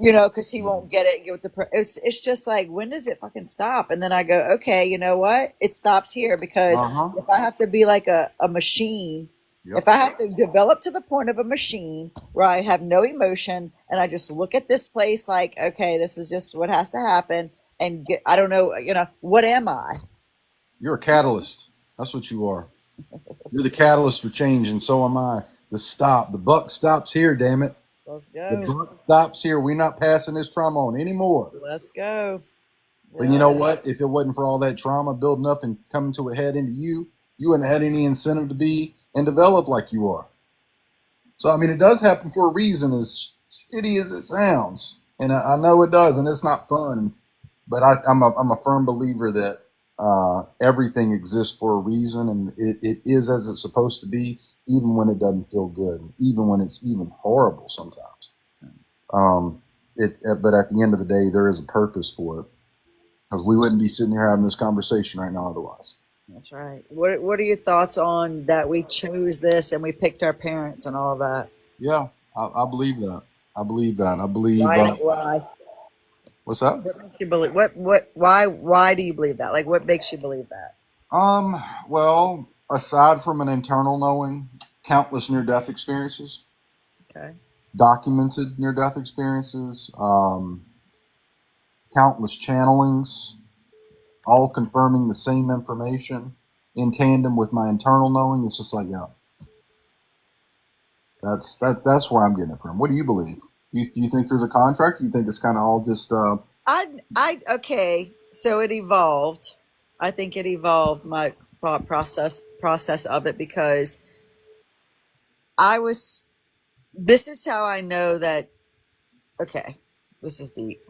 you know, because he won't get it and get with the it's just like, when does it fucking stop? And then I go, okay, you know what, it stops here, because Uh-huh. if I have to be like a machine, if Yep. I have to develop to the point of a machine where I have no emotion and I just look at this place like, okay, this is just what has to happen, and get, I don't know, you know, what am I? You're a catalyst. That's what you are. You're the catalyst for change, and so am I. The buck stops here, damn it. Let's The go. buck stops here. We're not passing this trauma on anymore. Let's go. But you Yeah. know what? If it wasn't for all that trauma building up and coming to a head into you, you wouldn't have had any incentive to be and develop like you are. So, I mean, it does happen for a reason, as shitty as it sounds. And I know it does, and it's not fun. But I'm a firm believer that everything exists for a reason, and it is as it's supposed to be, even when it doesn't feel good, even when it's even horrible sometimes. Um, but at the end of the day, there is a purpose for it, because we wouldn't be sitting here having this conversation right now otherwise. That's right. What are your thoughts on that we chose this and we picked our parents and all of that? Yeah, I believe that. I believe that. I believe. Why? What's that? What makes you believe? Why do you believe that? Like, what makes you believe that? Well, aside from an internal knowing, countless near-death experiences, Okay. documented near-death experiences, countless channelings, all confirming the same information in tandem with my internal knowing. It's just like, yeah, that's where I'm getting it from. What do you believe? You think there's a contract? You think it's kind of all just Okay. So it evolved. I think it evolved my thought process of it, because I was. This is how I know that. Okay, this is deep.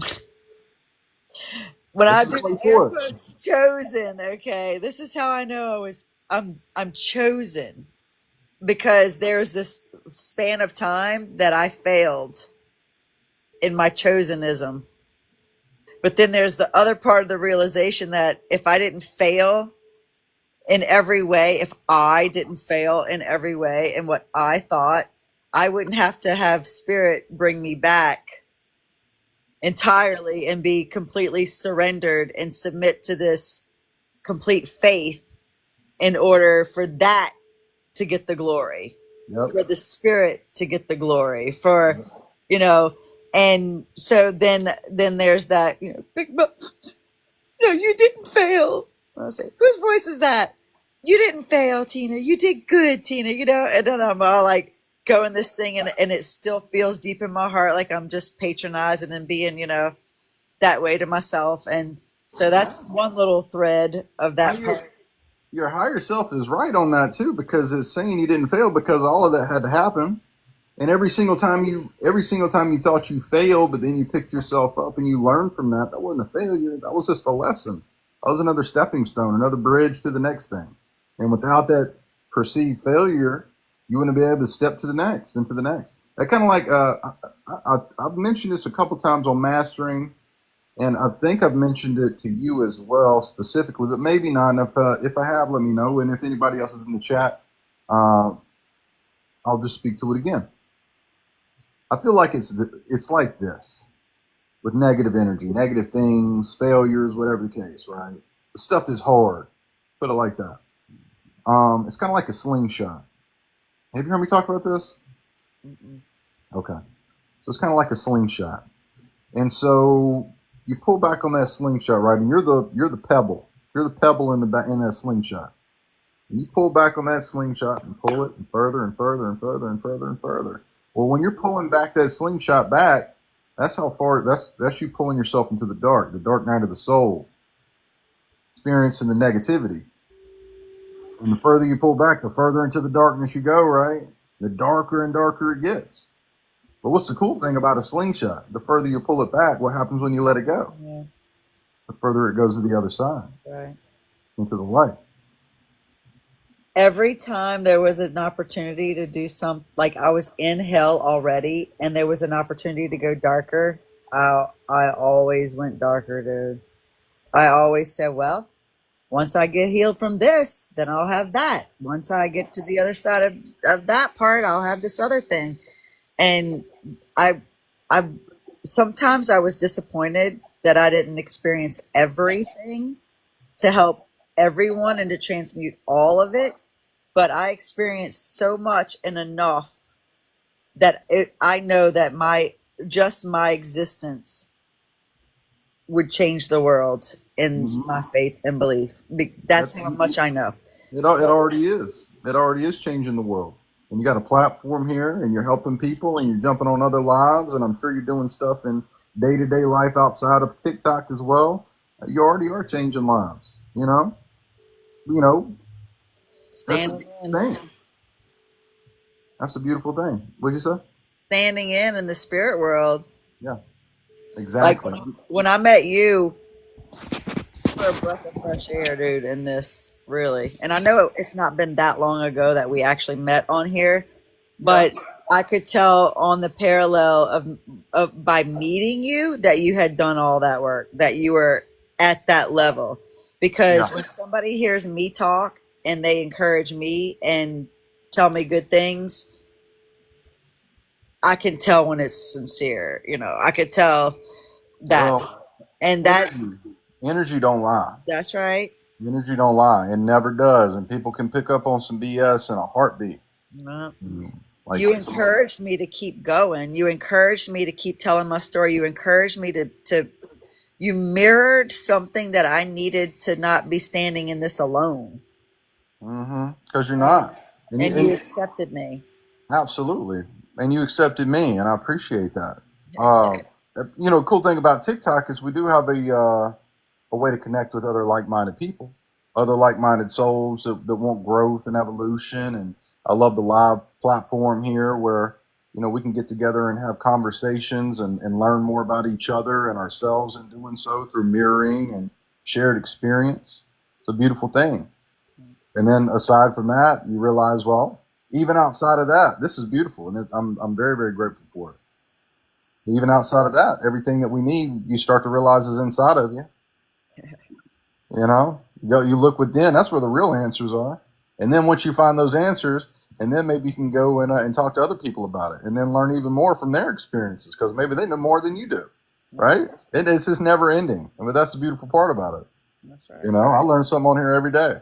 When this I is do the way the air for it? quotes chosen, okay, this is how I know I'm chosen, because there's this span of time that I failed in my chosenism. But then there's the other part of the realization that if I didn't fail in every way, if I didn't fail in every way in what I thought, I wouldn't have to have spirit bring me back entirely and be completely surrendered and submit to this complete faith in order for that to get the glory, Yep. for the spirit to get the glory, for, you know. And so then there's that, you know, big no, you didn't fail. I say, whose voice is that? You didn't fail, Tina. You did good, Tina. You know. And then I'm all like going this thing, and it still feels deep in my heart like I'm just patronizing and being, you know, that way to myself. And so that's one little thread of Now that part. your higher self is right on that too, because it's saying you didn't fail because all of that had to happen. And every single time you thought you failed, but then you picked yourself up and you learned from that, that wasn't a failure. That was just a lesson. That was another stepping stone, another bridge to the next thing. And without that perceived failure, you wouldn't be able to step to the next and to the next. That kind of like I've mentioned this a couple times on mastering, and I think I've mentioned it to you as well specifically, but maybe not. And if I have, let me know. And if anybody else is in the chat, Uh, I'll just speak to it again. I feel like it's like this with negative energy, negative things, failures, whatever the case, right? The stuff that's hard. Put it like that. It's kind of like a slingshot. Have you heard me talk about this? Mm-mm. Okay. So it's kind of like a slingshot. And so you pull back on that slingshot, right? And you're the pebble. You're the pebble in that slingshot. And you pull back on that slingshot and pull it and further and further and further and further and further. Well, when you're pulling back that slingshot back, that's how far that's you pulling yourself into the dark night of the soul, experiencing the negativity. And the further you pull back, the further into the darkness you go, right? The darker and darker it gets. But what's the cool thing about a slingshot? The further you pull it back, what happens when you let it go? Yeah, The further it goes to the other side, right. into the light. Every time there was an opportunity to do some, like I was in hell already, and there was an opportunity to go darker, I always went darker, dude. I always said, well, once I get healed from this, then I'll have that. Once I get to the other side of that part, I'll have this other thing. And I, I, sometimes I was disappointed that I didn't experience everything to help everyone and to transmute all of it. But I experienced so much and enough that I know that my existence would change the world in Mm-hmm. my faith and belief. That's That's how much I know. it. It already is. It already is changing the world. And you got a platform here, and you're helping people, and you're jumping on other lives, and I'm sure you're doing stuff in day-to-day life outside of TikTok as well. You already are changing lives. You know that's a Standing beautiful in, thing. That's a beautiful thing. What'd you say? standing in the spirit world. Yeah, Like exactly. when I met you, for a breath of fresh air, dude, in this really. And I know it's not been that long ago that we actually met on here, Yeah. but I could tell on the parallel of by meeting you that you had done all that work, that you were at that level. Yeah. Because when somebody hears me talk and they encourage me and tell me good things, I can tell when it's sincere. I could tell that, Well, and energy, energy don't lie. that's right. Energy don't lie. It never does, and people can pick up on some BS in a heartbeat. No. Like, You encouraged me to keep going. You encouraged me to keep telling my story. You encouraged me to you mirrored something that I needed to not be standing in this alone. because you're not, And you and accepted me. absolutely, and you accepted me, and I appreciate that. Uh, cool thing about TikTok is we do have a way to connect with other like-minded people, other like-minded souls that want growth and evolution. And I love the live platform here where we can get together and have conversations and learn more about each other and ourselves in doing so through mirroring and shared experience. It's a beautiful thing. And then aside from that, you realize, well, even outside of that, this is beautiful, and I'm very very grateful for it. Even outside of that, everything that we need, you start to realize is inside of you. You look within. That's where the real answers are. And then once you find those answers, and then maybe you can go and talk to other people about it, and then learn even more from their experiences because maybe they know more than you do, right? It's just never ending. I mean, that's the beautiful part about it. That's right. I learn something on here every day.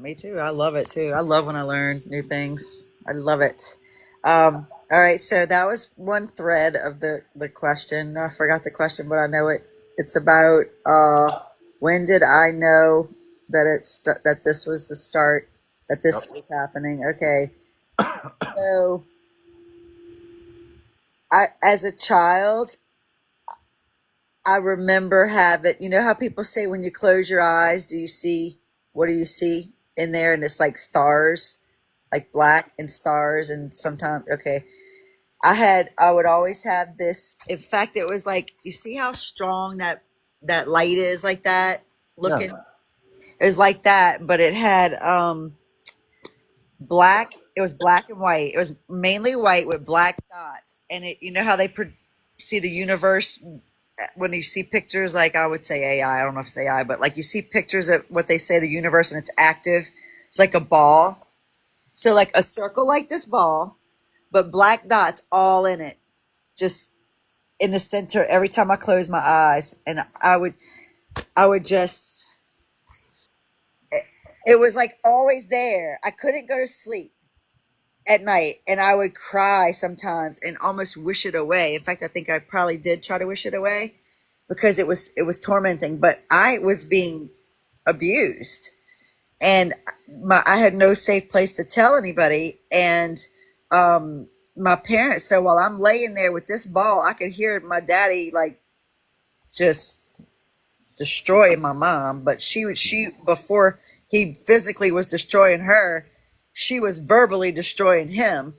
Me too. I love it too. I love when I learn new things. I love it. All right, so that was one thread of the question. I forgot the question, but I know it. It's about when did I know that this was the start, that Yep. this was happening? Okay, so as a child, I remember having. You know how people say when you close your eyes, what do you see in there? And it's like stars, like black and stars, and sometimes okay. I would always have this. In fact, it was like, you see how strong that light is, like that Yeah. looking. It was like that, but it had black. It was black and white. It was mainly white with black dots. And you know how they see the universe when you see pictures, like I would say AI. I don't know if it's AI, but like you see pictures of what they say the universe and it's active. It's like a ball. So like a circle like this ball, but black dots all in it, just in the center every time I close my eyes. And I would just, it was like always there. I couldn't go to sleep at night, and I would cry sometimes and almost wish it away. In fact, I think I probably did try to wish it away because it was tormenting, but I was being abused, and I had no safe place to tell anybody. And my parents, so while I'm laying there with this ball, I could hear my daddy like just destroying my mom, but she before he physically was destroying her, she was verbally destroying him.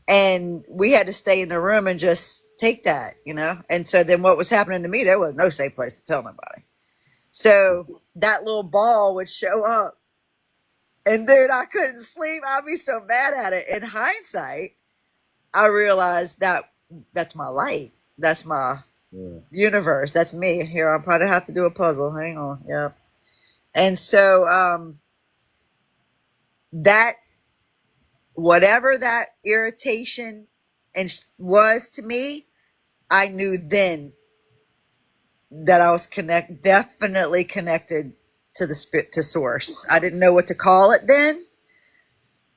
And we had to stay in the room and just take that. And so then what was happening to me, there was no safe place to tell nobody. So that little ball would show up, and dude, I couldn't sleep. I'd be so mad at it. In hindsight, I realized that that's my light. That's my universe. That's me. Here, I'll probably have to do a puzzle. Hang on. Yeah. And so that, whatever that irritation and was to me, I knew then that I was definitely connected to the spirit, to source. I didn't know what to call it then.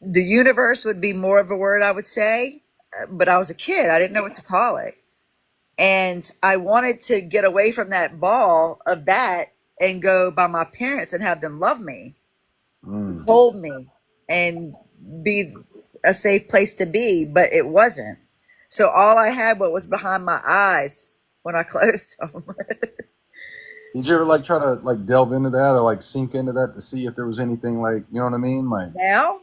The universe would be more of a word, I would say, but I was a kid. I didn't know what to call it. And I wanted to get away from that ball of that and go by my parents and have them love me, hold me, and be a safe place to be, but it wasn't. So all I had what was behind my eyes when I closed them. Did you ever like try to like delve into that or like sink into that to see if there was anything like, you know what I mean? Like, Now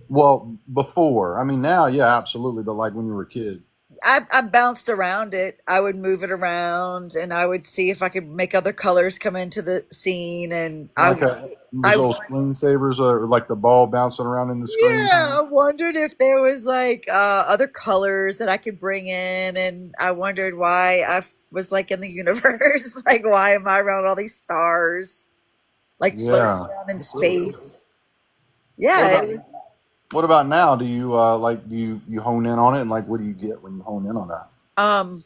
well, before. I mean, now, yeah, absolutely. But like when you were a kid. I bounced around it. I would move it around, and I would see if I could make other colors come into the scene. And Like those old screensavers or like the ball bouncing around in the screen. yeah, I wondered if there was like other colors that I could bring in, and I wondered why was like in the universe. Like, why am I around all these stars, like floating Yeah. around in What space? Yeah, about what about now? Do you like do you hone in on it and like what do you get when you hone in on that? um,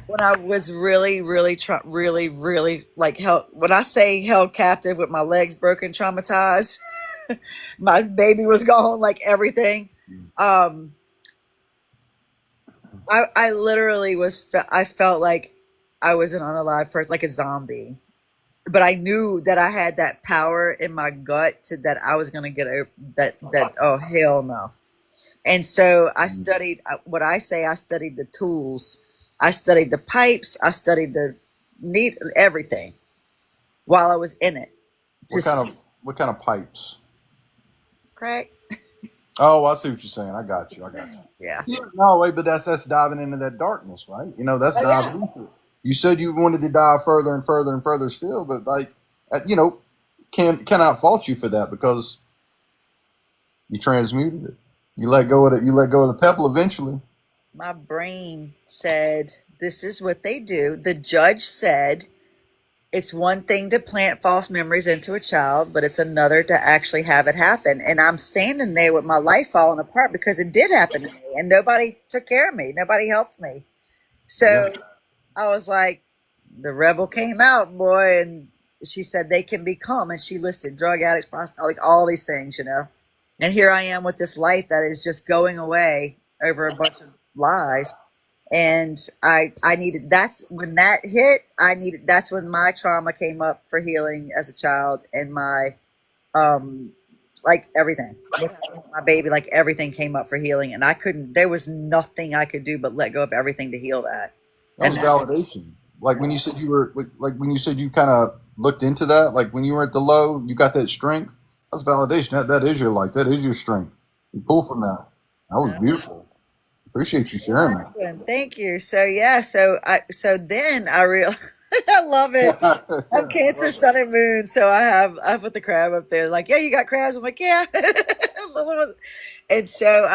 when I was really, really, really, really like held. When I say held captive with my legs broken, traumatized, my baby was gone, like everything. Um, I literally I felt like I was an unalive person, like a zombie. But I knew that I had that power in my gut that I was gonna get over that. Oh hell no! And so I studied what I say. I studied the tools. I studied the pipes. I studied the neat everything while I was in it. To see, What kind of pipes? crack. Oh, I see what you're saying. I got you. I got you. Yeah. Yeah, no, wait, but that's diving into that darkness, right? You know, that's Oh yeah. diving into it. You said you wanted to dive further and further and further still, but like, you know, cannot fault you for that because you transmuted it. You let go of it. You let go of the pebble eventually. My brain said, "This is what they do." The judge said, it's one thing to plant false memories into a child, but it's another to actually have it happen. And I'm standing there with my life falling apart because it did happen to me, and nobody took care of me. Nobody helped me. Yeah. So I was like, the rebel came out, boy, and she said they can become, and she listed drug addicts, like all these things. And here I am with this life that is just going away over a bunch of lies. And I needed, that's when that hit. That's when my trauma came up for healing as a child, and my like everything what happened with my baby, like everything came up for healing, and I couldn't, there was nothing I could do but let go of everything to heal that. That And was that's, validation. Like when you said you were like when you said you kind of looked into that, like when you were at the low, you got that strength. That's validation. That is your light. That is your strength. You pull from that. That was beautiful. Appreciate you sharing thank you. So yeah, so then I realized I love it. that. I'm Cancer, Sun, and Moon, so I put the crab up there. Like, yeah, you got crabs. I'm like, yeah. And so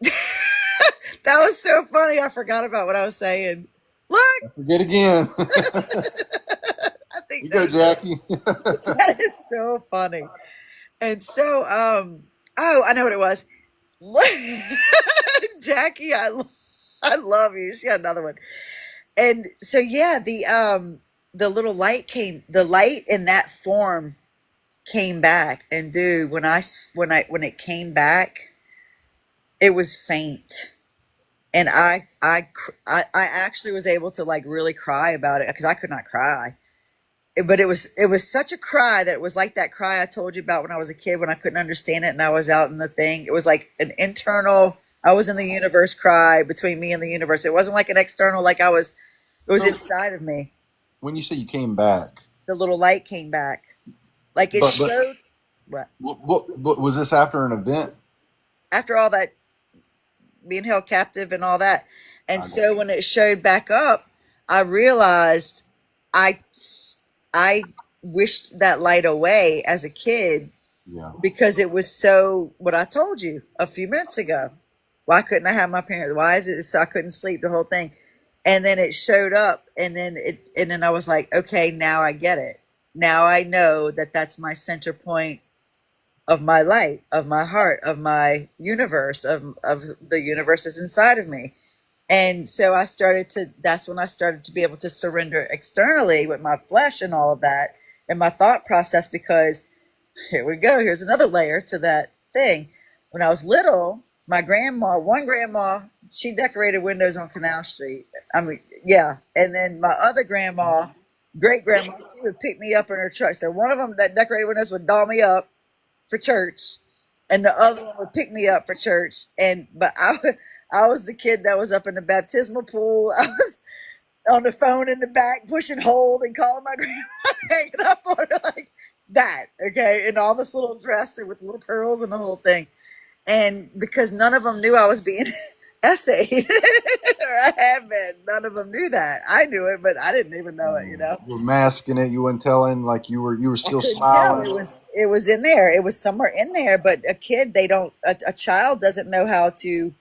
that was so funny. I forgot about what I was saying. Look, Forget again. I think You go, Jackie. that is so funny. And so, oh, I know what it was. Jackie, I love you. She had another one. And so, yeah, the little light came, the light in that form came back. And dude, when it came back, it was faint. And I actually was able to like really cry about it because I could not cry. But it was such a cry that it was like that cry I told you about when I was a kid when I couldn't understand it and I was out in the thing. It was like an internal, I was in the universe cry between me and the universe. It wasn't like an external, like it was So inside of me. when you say you came back, The little light came back. Like it but showed what what was this after an event? after all that being held captive and all that. And I got so when it showed back up, I realized I I wished that light away as a kid yeah. because it was so what I told you a few minutes ago. Why couldn't I have my parents? Why is it so I couldn't sleep the whole thing? And then it showed up and then I was like, okay, now I get it. Now I know that that's my center point of my light, of my heart, of my universe, of the universe is inside of me. And so that's when I started to be able to surrender externally with my flesh and all of that and my thought process because here we go. Here's another layer to that thing. When I was little, my grandma, one grandma, she decorated windows on Canal Street. I mean, yeah. And then my other grandma, great grandma, she would pick me up in her truck. So one of them that decorated windows would doll me up for church, and the other one would pick me up for church. I was the kid that was up in the baptismal pool. I was on the phone in the back, pushing hold and calling my grandma, hanging up on her like that. Okay, in all this little dress and with little pearls and the whole thing. And because none of them knew I was being essayed, or I have been, none of them knew that. I knew it, but I didn't even know it. You know. You were masking it. You weren't telling. Like you were I still couldn't tell. smiling. It was in there. It was somewhere in there. But a kid, they don't. A child doesn't know how to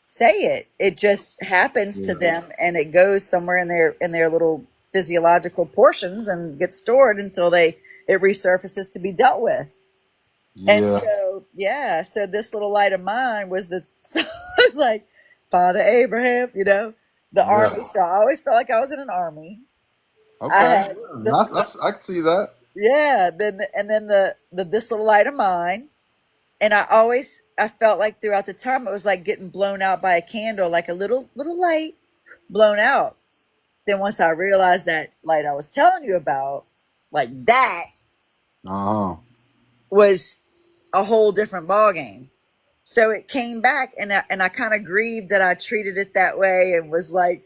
say it. It just happens to Yeah. them, and it goes somewhere in their little physiological portions and gets stored until it resurfaces to be dealt with. And Yeah. so yeah, so this little light of mine was the so it was like Father Abraham, you know, the Yeah. army. So I always felt like I was in an army. I Okay. had the I can see that. yeah, then the this little light of mine, and I felt like throughout the time it was like getting blown out by a candle, like a little light blown out. Then once I realized that light I was telling you about, like that Oh. was a whole different ball game. So it came back, and I kind of grieved that I treated it that way, and was like,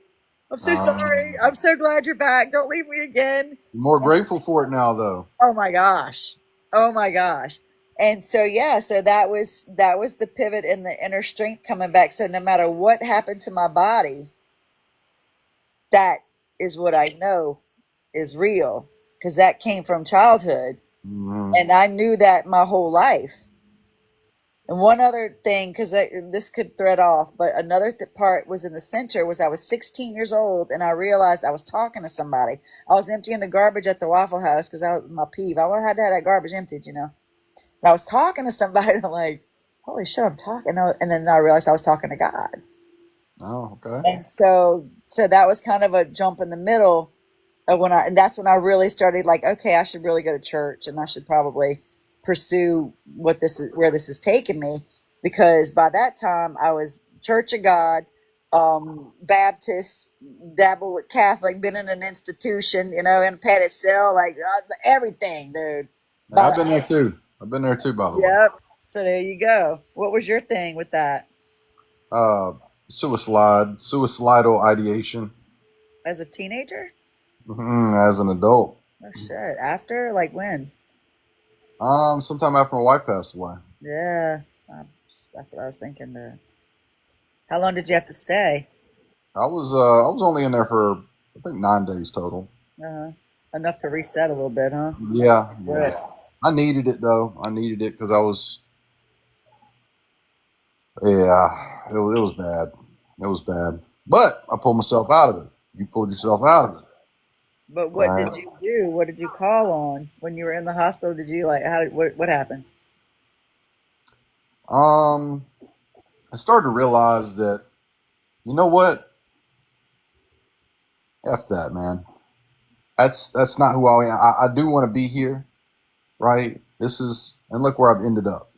"I'm so sorry. Um. I'm so glad you're back. Don't leave me again." You're more grateful for it now, though. Oh my gosh. Oh my gosh. And so yeah, so that was the pivot in the inner strength coming back. So no matter what happened to my body, that is what I know is real because that came from childhood, Hmm. and I knew that my whole life. And one other thing, because this could thread off, but another part was in the center was I was 16 years old and I realized I was talking to somebody. I was emptying the garbage at the Waffle House because I was my peeve. I had to have that garbage emptied, you know. And I was talking to somebody. And I'm like, holy shit, I'm talking. And then I realized I was talking to God. Oh, okay. And so that was kind of a jump in the middle of and that's when I really started like, okay, I should really go to church and I should probably pursue where this is taking me. Because by that time I was Church of God, Baptist, dabble with Catholic, been in an institution, you know, in a padded cell, like everything, dude. Yeah, But I've been there too. I've been there too, by the way. yep. So there you go. What was your thing with that Uh, suicidal ideation. as a teenager? As an adult. Oh shit. After like when? Sometime after my wife passed away. Yeah, that's what I was thinking. How long did you have to stay? I was only in there for I think 9 days total. Uh, enough to reset a little bit, huh? Yeah, Good. yeah. I needed it though. I needed it because I was yeah. It was bad. It was bad. But I pulled myself out of it. You pulled yourself out of it, But what right? did you do? What did you call on when you were in the hospital? Did you like what happened? Um, I started to realize that, you know what? F that, man. That's not who I am. I do want to be here, right? And look where I've ended up.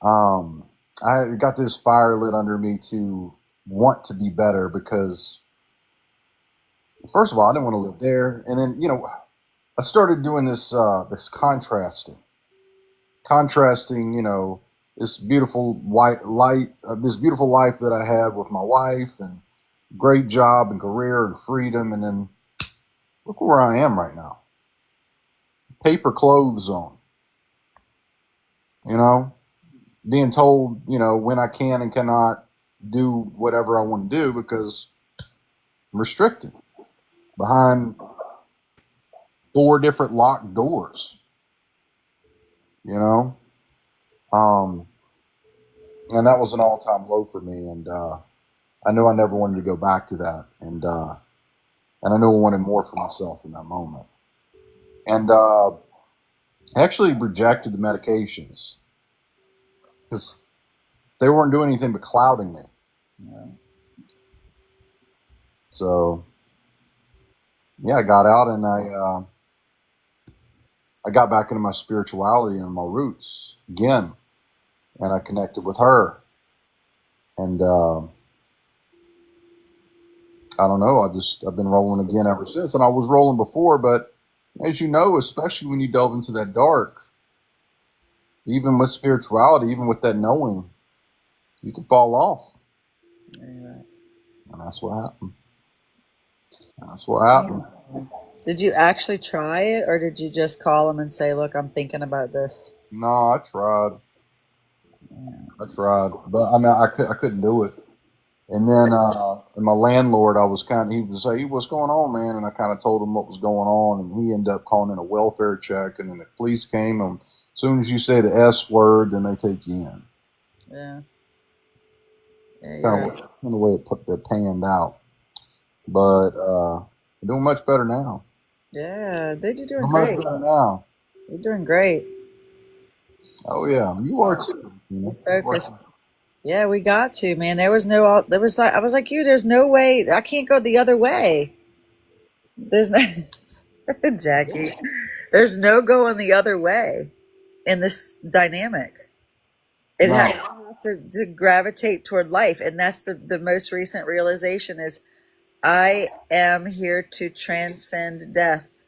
Um, I got this fire lit under me to want to be better because, first of all, I didn't want to live there, and then I started doing this contrasting, this beautiful white light, this beautiful life that I had with my wife, and great job and career and freedom, and then look where I am right now, paper clothes on, you know, being told, when I can and cannot do whatever I want to do because I'm restricted behind 4 different locked doors, you know. Um, and that was an all-time low for me, and I knew I never wanted to go back to that, and I knew I wanted more for myself in that moment. And I actually rejected the medications because they weren't doing anything but clouding me. Yeah. So yeah, I got out and I got back into my spirituality and my roots again, and I connected with her, and I don't know, I've been rolling again ever since, and I was rolling before, but as you know, especially when you delve into that dark, even with spirituality, even with that knowing, you can fall off, Yeah. and that's what happened. That's what happened. Did you actually try it, or did you just call him and say, "Look, I'm thinking about this"? No, I tried. I tried, but I mean, I couldn't do it. And then, and my landlord, he was like, "Hey, what's going on, man?" And I kind of told him what was going on, and he ended up calling in a welfare check, and then the police came, and as soon as you say the S word, then they take you in. Yeah, yeah, Kind you're of the way it panned out, but I'm doing much better now. yeah, dude, you're doing Doing much great. better now. You're doing great. Oh yeah, you are too. You You are focused. too. Yeah, we got to, man. There was no, there was like, I was like you. There's no way. I can't go the other way. There's no, Jackie. There's no going the other way in this dynamic. It has No, to gravitate toward life, and that's the most recent realization is I am here to transcend death.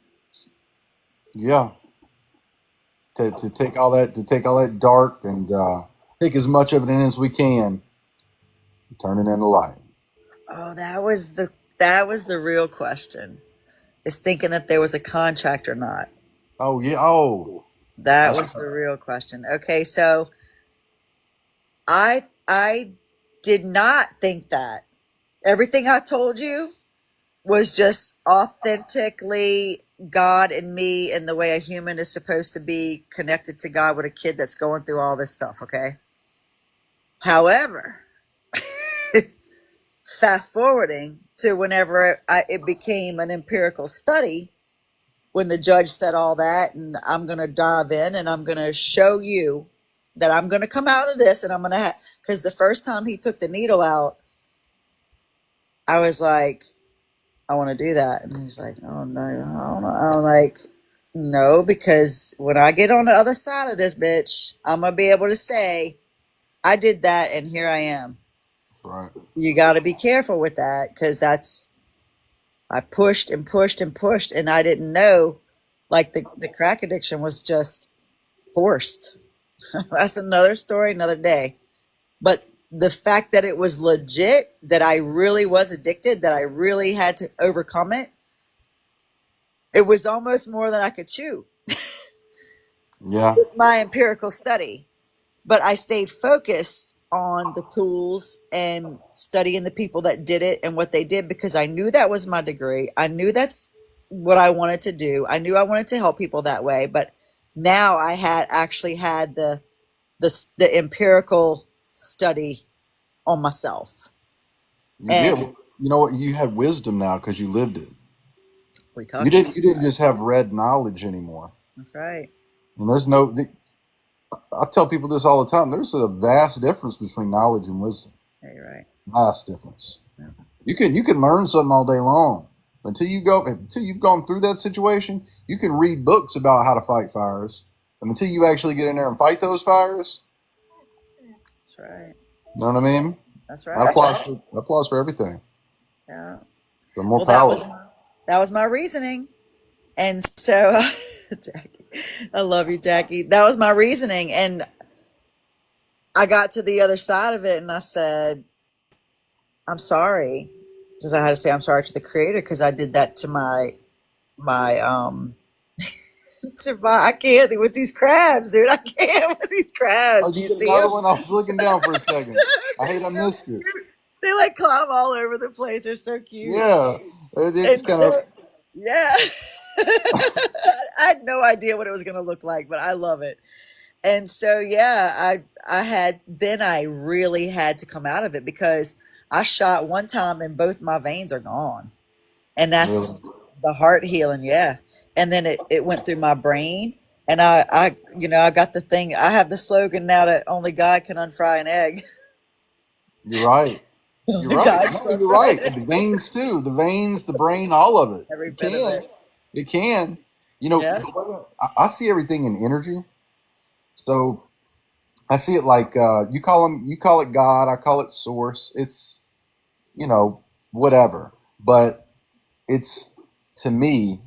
yeah. To take all that dark and take as much of it in as we can, turn it into light. Oh, that was the real question. Is thinking that there was a contract or not. Oh yeah. Oh, That that's was the real question. Okay, so I did not think that. Everything I told you was just authentically God and me and the way a human is supposed to be connected to God with a kid that's going through all this stuff, okay? However, fast forwarding to whenever it became an empirical study, when the judge said all that, and I'm going to dive in and I'm going to show you that I'm going to come out of this and I'm going to, because the first time he took the needle out, I was like, I want to do that. And he's like, oh no, I don't know. I'm like, no, because when I get on the other side of this bitch, I'm going to be able to say, I did that and here I am. right. You got to be careful with that because I pushed and pushed and pushed and I didn't know like the crack addiction was just forced. That's another story, another day. But the fact that it was legit, that I really was addicted, that I really had to overcome it, it was almost more than I could chew Yeah. with my empirical study. But I stayed focused on the tools and studying the people that did it and what they did because I knew that was my degree. I knew that's what I wanted to do. I knew I wanted to help people that way. But now I had actually had the empirical study on myself. You did. And Well, you know what? You had wisdom now because you lived it. we You talked didn't. about You didn't just have red knowledge anymore. that's right. And there's no. I tell people this all the time. There's a vast difference between knowledge and wisdom. Yeah, you're right. Vast difference. Yeah. You can learn something all day long. Until you've gone through that situation, you can read books about how to fight fires. And until you actually get in there and fight those fires, That's right. you know what I mean? That's That right. applies for everything. Yeah. The more Well, power. that was my reasoning. And so, Jackie, I love you, Jackie. That was my reasoning. And I got to the other side of it and I said, I'm sorry. Because I had to say, I'm sorry to the creator because I did that to my, I can't with these crabs, dude. I can't with these Oh, crabs. you You get see another them? one? I was looking down for a second. I They're hate I so missed it. cute. They like climb all over the place. They're so cute. Yeah. It's And kind of, so, yeah. I had no idea what it was going to look like, but I love it. And so, yeah, I really had to come out of it because I shot one time and both my veins are gone. And really. that's the heart healing. Yeah. And then it went through my brain and I got the thing. I have the slogan now that only God can unfry an egg. You're right. You're Only right. God No, can you're unfry an right. egg. The veins too. The veins, the brain, all of it. Every It bit of can. it. It can. Yeah. The way I see everything in energy. So I see it like you call it God, I call it source. It's you know whatever, but it's to me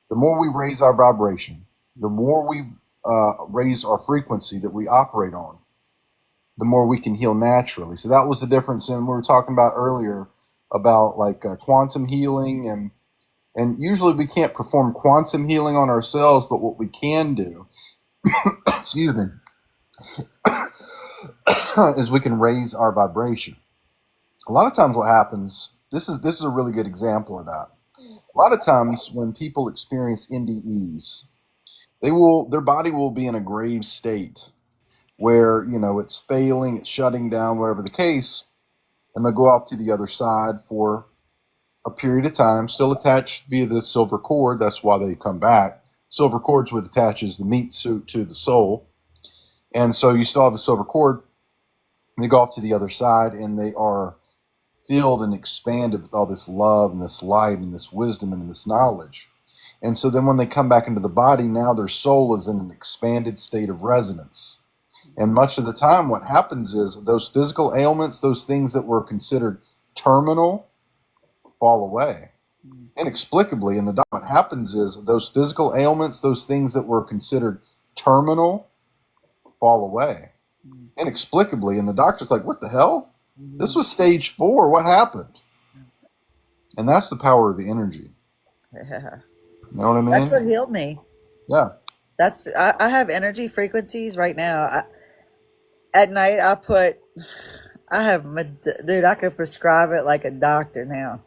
the more we raise our vibration, the more we raise our frequency that we operate on, the more we can heal naturally. So that was the difference in we were talking about earlier about like quantum healing and usually we can't perform quantum healing on ourselves, but what we can do, excuse me, is we can raise our vibration. A lot of times what happens, this is a really good example of that. A lot of times when people experience NDEs, their body will be in a grave state where, it's failing, it's shutting down, whatever the case, and they'll go off to the other side for a period of time, still attached via the silver cord. That's why they come back. Silver cord's what attaches the meat suit to the soul. And so you still have the silver cord, and they go off to the other side, and they are filled and expanded with all this love and this light and this wisdom and this knowledge. And so then when they come back into the body, now their soul is in an expanded state of resonance. And much of the time, what happens is those physical ailments, those things that were considered terminal, fall away inexplicably. And what happens is those physical ailments, those things that were considered terminal, fall away inexplicably. And the doctor's like, "What the hell? This was stage 4. What happened?" And that's the power of the energy. Yeah. You know what I That's what mean? healed me. Yeah. I have energy frequencies right now. At night, I have, dude, I could prescribe it like a doctor now.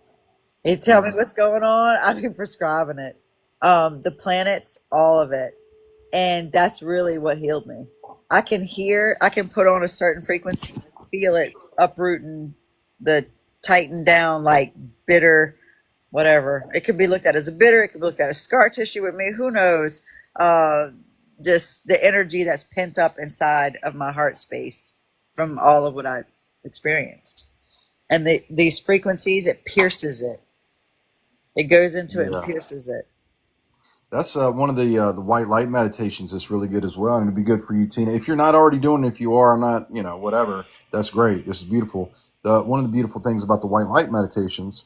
You tell me what's going on, I've been prescribing it. The planets, all of it. And that's really what healed me. I can put on a certain frequency, feel it uprooting the tighten down like bitter, whatever. It could be looked at as a bitter, it could be looked at as scar tissue with me, who knows? Uh, just the energy that's pent up inside of my heart space from all of what I've experienced. And these frequencies, it pierces it. It goes into it and Yeah. pierces it. That's one of the white light meditations that's really good as well, and it'd be good for you, Tina. If you're not already doing it, if you are, I'm not, whatever. That's great. This is beautiful. One of the beautiful things about the white light meditations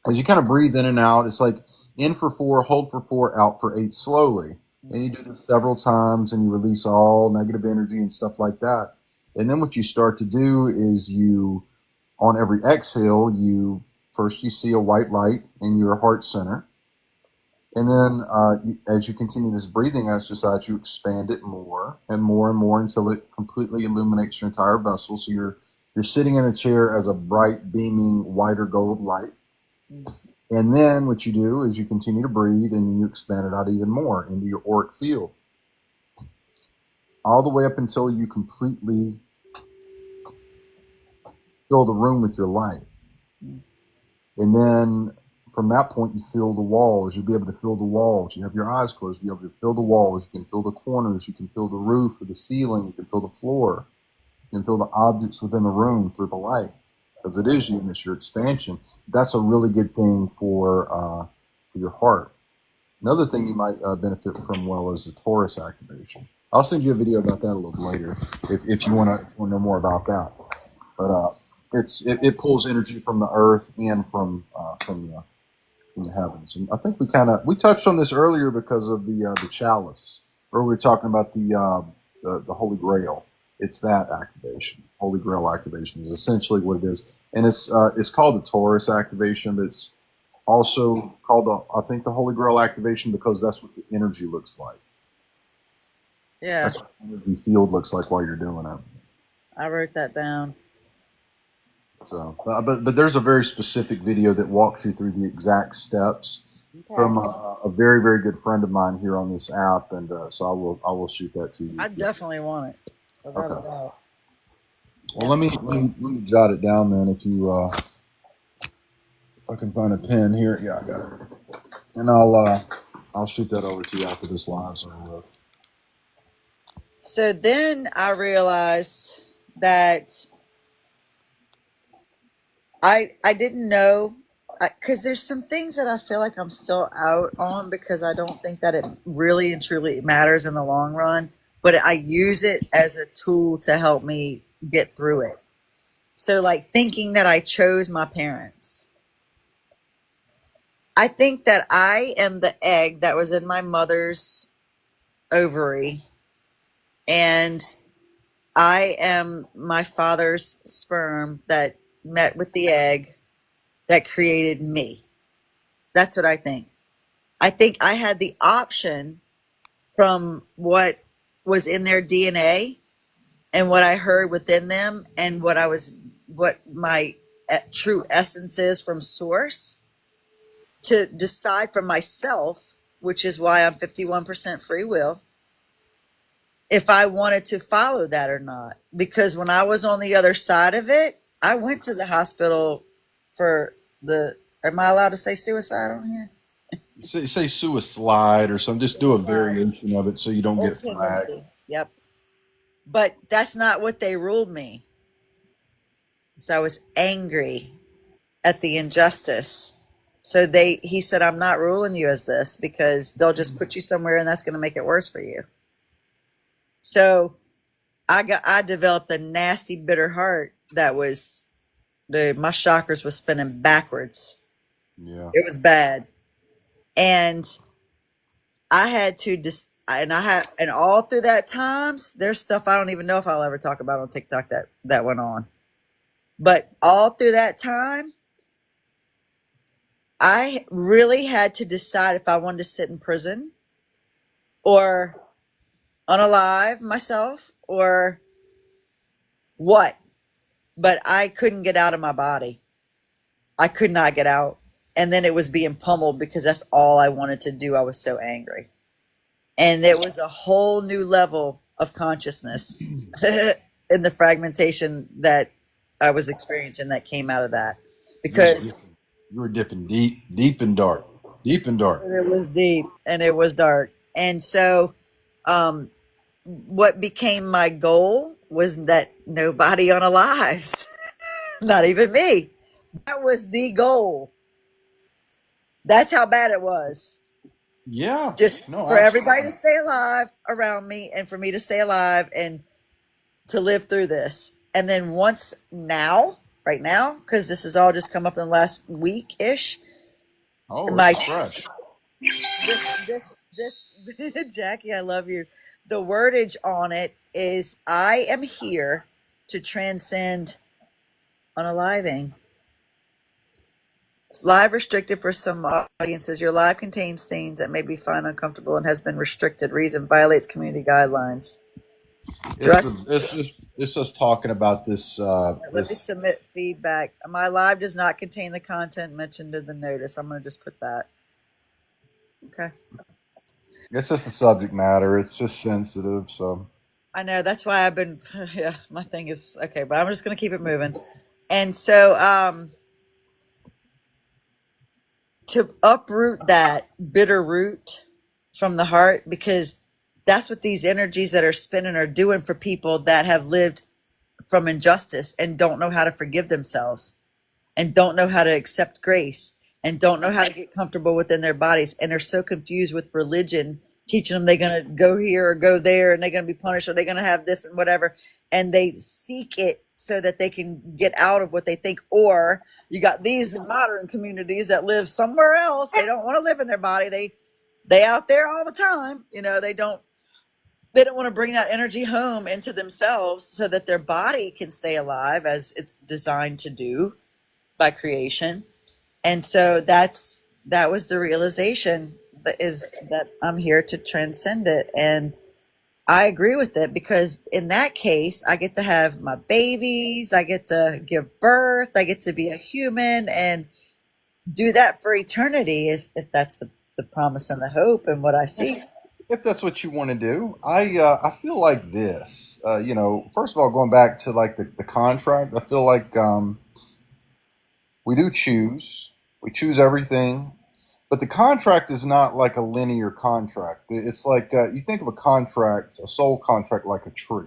is you kind of breathe in and out. It's like in for 4, hold for 4, out for 8 slowly, and you do this several times, and you release all negative energy and stuff like that. And then what you start to do is on every exhale, you see a white light in your heart center. And then as you continue this breathing exercise, you expand it more and more and more until it completely illuminates your entire vessel. So you're sitting in a chair as a bright, beaming, white or gold light. And then what you do is you continue to breathe and you expand it out even more into your auric field. All the way up until you completely fill the room with your light. And then from that point, you feel the walls. You'll be able to feel the walls. You have your eyes closed. You'll be able to feel the walls. You can feel the corners. You can feel the roof or the ceiling. You can feel the floor. You can feel the objects within the room through the light, because it is you and it's your expansion. That's a really good thing for your heart. Another thing you might benefit from well is the CHRiS activation. I'll send you a video about that a little later if you want to know more about that. But it pulls energy from the earth and from the heavens. And I think we touched on this earlier because of the CHRiS, where we were talking about the Holy Grail. It's that activation. Holy Grail activation is essentially what it is, and it's called the CHRiS activation, but it's also called I think the Holy Grail activation because that's what the energy looks like. Yeah. That's what the energy field looks like while you're doing it. I wrote that down. So, but there's a very specific video that walks you through the exact steps from a very, very good friend of mine here on this app, and so I will shoot that to you. I definitely want it. Without a doubt. Well, let me jot it down then. If I can find a pen here, yeah, I got it, and I'll shoot that over to you after this live's over. So then I realized that I didn't know, because there's some things that I feel like I'm still out on because I don't think that it really and truly matters in the long run, but I use it as a tool to help me get through it. So like thinking that I chose my parents. I think that I am the egg that was in my mother's ovary, and I am my father's sperm that met with the egg that created me. That's what I think. I think I had the option from what was in their DNA and what I heard within them and what my true essence is from source, to decide for myself, which is why I'm 51% free will, if I wanted to follow that or not. Because when I was on the other side of it, I went to the hospital for am I allowed to say suicide on here? Say suicide or something. Just do a variation of it so you don't get flagged. Yep. But that's not what they ruled me. So I was angry at the injustice. So he said, I'm not ruling you as this because they'll just put you somewhere and that's going to make it worse for you. So I developed a nasty, bitter heart that was, my chakras was spinning backwards. Yeah. It was bad. And I had to and all through that times, there's stuff I don't even know if I'll ever talk about on TikTok that went on. But all through that time, I really had to decide if I wanted to sit in prison or unalive myself or what. But I couldn't get out of my body. I could not get out. And then it was being pummeled because that's all I wanted to do. I was so angry. And it was a whole new level of consciousness in the fragmentation that I was experiencing that came out of that. Because you were dipping deep and dark. Deep and dark. It was deep and it was dark. And so what became my goal was that nobody unalives, not even me. That was the goal. That's how bad it was. Yeah. Just for everybody to stay alive around me and for me to stay alive and to live through this. And then right now, because this has all just come up in the last week-ish. Oh, it's fresh. This Jackie, I love you. The wordage on it is, I am here to transcend unaliving. Live restricted for some audiences. Your live contains things that may be fun, uncomfortable, and has been restricted. Reason violates community guidelines. It's us talking about this. Let me submit feedback. My live does not contain the content mentioned in the notice. I'm going to just put that. Okay. It's just the subject matter. It's just sensitive. So I know, that's why I've been. Yeah, my thing is okay, but I'm just going to keep it moving. And so, to uproot that bitter root from the heart, because that's what these energies that are spinning are doing for people that have lived from injustice and don't know how to forgive themselves and don't know how to accept grace and don't know how to get comfortable within their bodies and are so confused with religion teaching them they're going to go here or go there and they're going to be punished or they're going to have this and whatever, and they seek it so that they can get out of what they think. Or you got these modern communities that live somewhere else. They don't want to live in their body. They out there all the time. They don't want to bring that energy home into themselves so that their body can stay alive as it's designed to do by creation. And so that was the realization that I'm here to transcend it. And I agree with it, because in that case, I get to have my babies, I get to give birth, I get to be a human and do that for eternity, if that's the promise and the hope and what I see. If that's what you want to do, I feel like this. First of all, going back to like the contract, I feel like we do choose. We choose everything, but the contract is not like a linear contract. It's like you think of a contract, a soul contract, like a tree,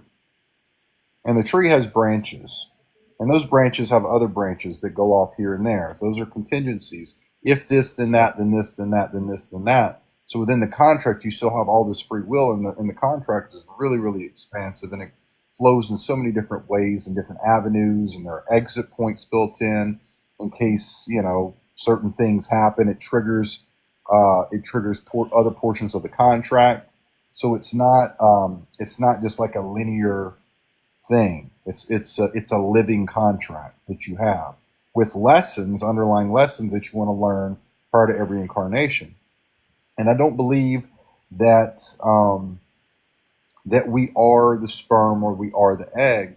and the tree has branches, and those branches have other branches that go off here and there. Those are contingencies. If this, then that, then this, then that, then this, then that. So within the contract, you still have all this free will, and the contract is really, really expansive, and it flows in so many different ways and different avenues, and there are exit points built in case certain things happen. It triggers other portions of the contract. So it's not just like a linear thing. It's a living contract that you have with underlying lessons that you want to learn prior to every incarnation. And I don't believe that that we are the sperm or we are the egg.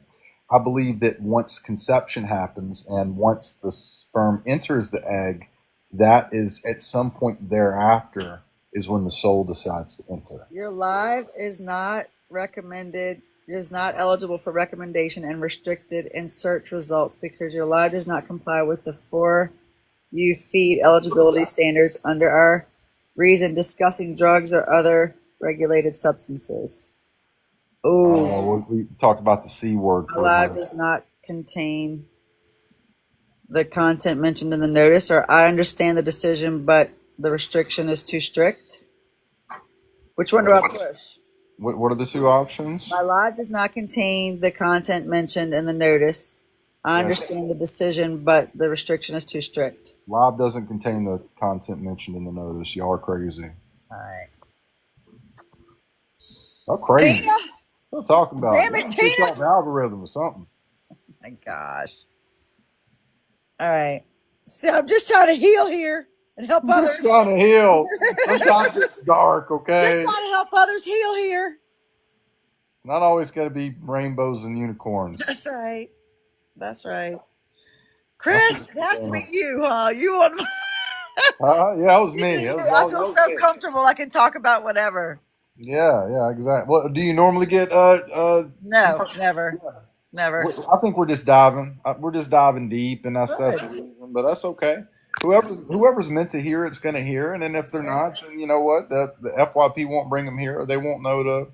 I believe that once conception happens and once the sperm enters the egg, that is at some point thereafter is when the soul decides to enter. Your live is not recommended. It is not eligible for recommendation and restricted in search results because your live does not comply with the 4U feed eligibility standards under our reason discussing drugs or other regulated substances. Oh, We talked about the C word. our live does not contain the content mentioned in the notice, or I understand the decision, but the restriction is too strict. Which one do I push? What are the two options? My live does not contain the content mentioned in the notice. I understand the decision, but the restriction is too strict. Live doesn't contain the content mentioned in the notice. Y'all are crazy. All right. Y'all crazy. Tina! What are you talking about? Damn it, Just Tina! off the algorithm or something. Oh my gosh. All right. So I'm just trying to heal here and help I'm others. just trying to heal. Sometimes it's dark, okay? Just trying to help others heal here. It's not always got to be rainbows and unicorns. That's right. That's right. Chris, it has to be you, huh? You on my... Yeah, that was me. I feel so comfortable. I can talk about whatever. Yeah, exactly. Well, do you normally get No, never. Yeah. Never. I think we're just diving. We're just diving deep, and that's the reason. But that's okay. Whoever's meant to hear it's going to hear, and then if they're not, then you know what? The FYP won't bring them here, or they won't know to.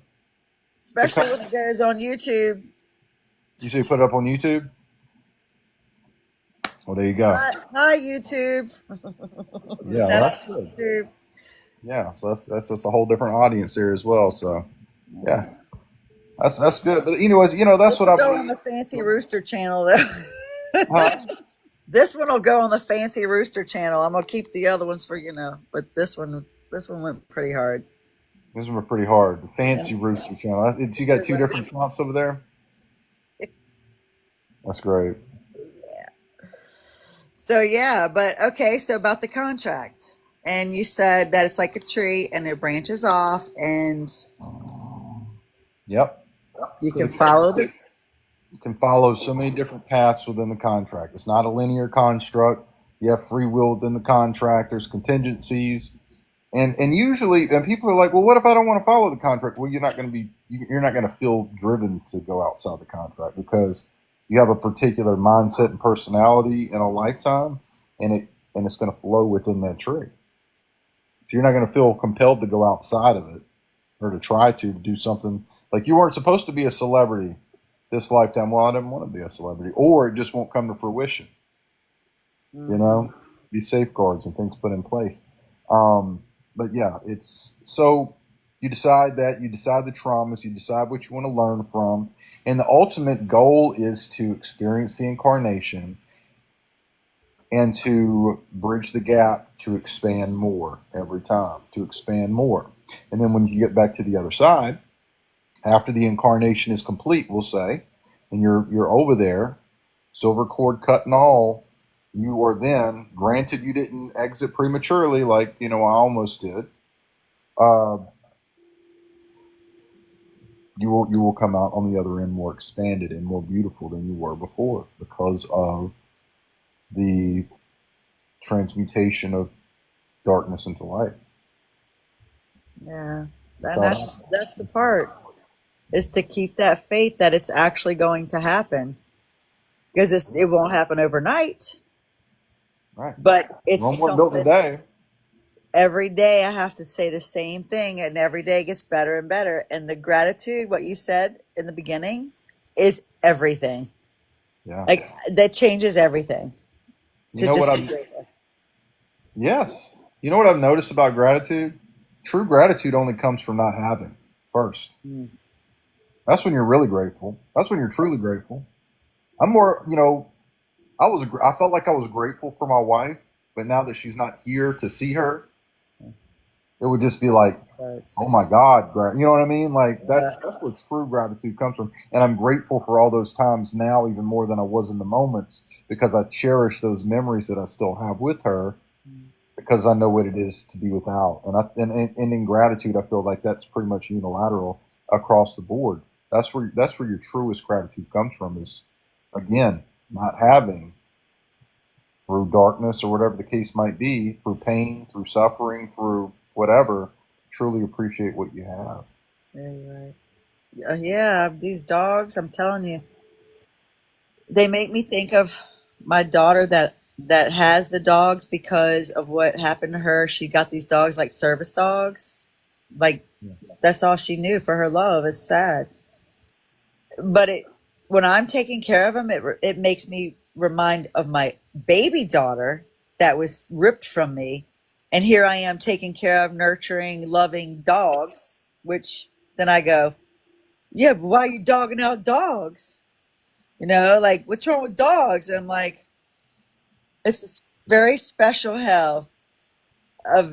Especially when it goes on YouTube. You say put it up on YouTube. Well, there you go. Hi YouTube. Yeah, Shout that's out to good. YouTube. Yeah, so that's just a whole different audience there as well. So, yeah, that's good. But anyways, that's what I Go on believe. the Fancy Rooster channel though. Huh? This one will go on the Fancy Rooster channel. I'm gonna keep the other ones for but this one went pretty hard. This one pretty hard. The Fancy Rooster channel. You got two different accounts over there. That's great. So yeah, but okay. So about the contract, and you said that it's like a tree and it branches off, and Yep. you can follow the. You can follow so many different paths within the contract. It's not a linear construct. You have free will within the contract. There's contingencies, and usually, and people are like, well, what if I don't want to follow the contract? Well, you're not going to feel driven to go outside the contract because you have a particular mindset and personality in a lifetime, and and it's going to flow within that tree. So you're not going to feel compelled to go outside of it or to try to do something. Like, you weren't supposed to be a celebrity this lifetime. Well, I didn't want to be a celebrity, or it just won't come to fruition. You know, be safeguards and things put in place. But yeah, it's so you decide the traumas, you decide what you want to learn from, and the ultimate goal is to experience the incarnation and to bridge the gap to expand more every time, to expand more. And then when you get back to the other side, after the incarnation is complete, we'll say, and you're over there, silver cord cut and all, you are then, granted you didn't exit prematurely like, I almost did, uh, you will come out on the other end more expanded and more beautiful than you were before, because of the transmutation of darkness into light. Yeah. And that's the part, is to keep that faith that it's actually going to happen, because it won't happen overnight, Right. but it's One more built in a day. Every day I have to say the same thing, and every day gets better and better. And the gratitude, what you said in the beginning, is everything. Yeah. Like, that changes everything. You know what be grateful. Yes. You know what I've noticed about gratitude? True gratitude only comes from not having first. That's when you're really grateful. That's when you're truly grateful. I'm more, I felt like I was grateful for my wife, but now that she's not here to see her, it would just be like, oh my God, you know what I mean? Like, that's where true gratitude comes from. And I'm grateful for all those times now, even more than I was in the moments, because I cherish those memories that I still have with her, because I know what it is to be without. And in gratitude, I feel like that's pretty much unilateral across the board. That's where your truest gratitude comes from, is, again, not having, through darkness or whatever the case might be, through pain, through suffering, through whatever, truly appreciate what you have. Yeah, right. Yeah, these dogs, I'm telling you, they make me think of my daughter that has the dogs because of what happened to her. She got these dogs like service dogs. Like, that's all she knew for her love. It's sad. But when I'm taking care of them, it makes me remind of my baby daughter that was ripped from me. And here I am taking care of, nurturing, loving dogs, which then I go, yeah, but why are you dogging out dogs? Like, what's wrong with dogs? And I'm like, it's this very special hell of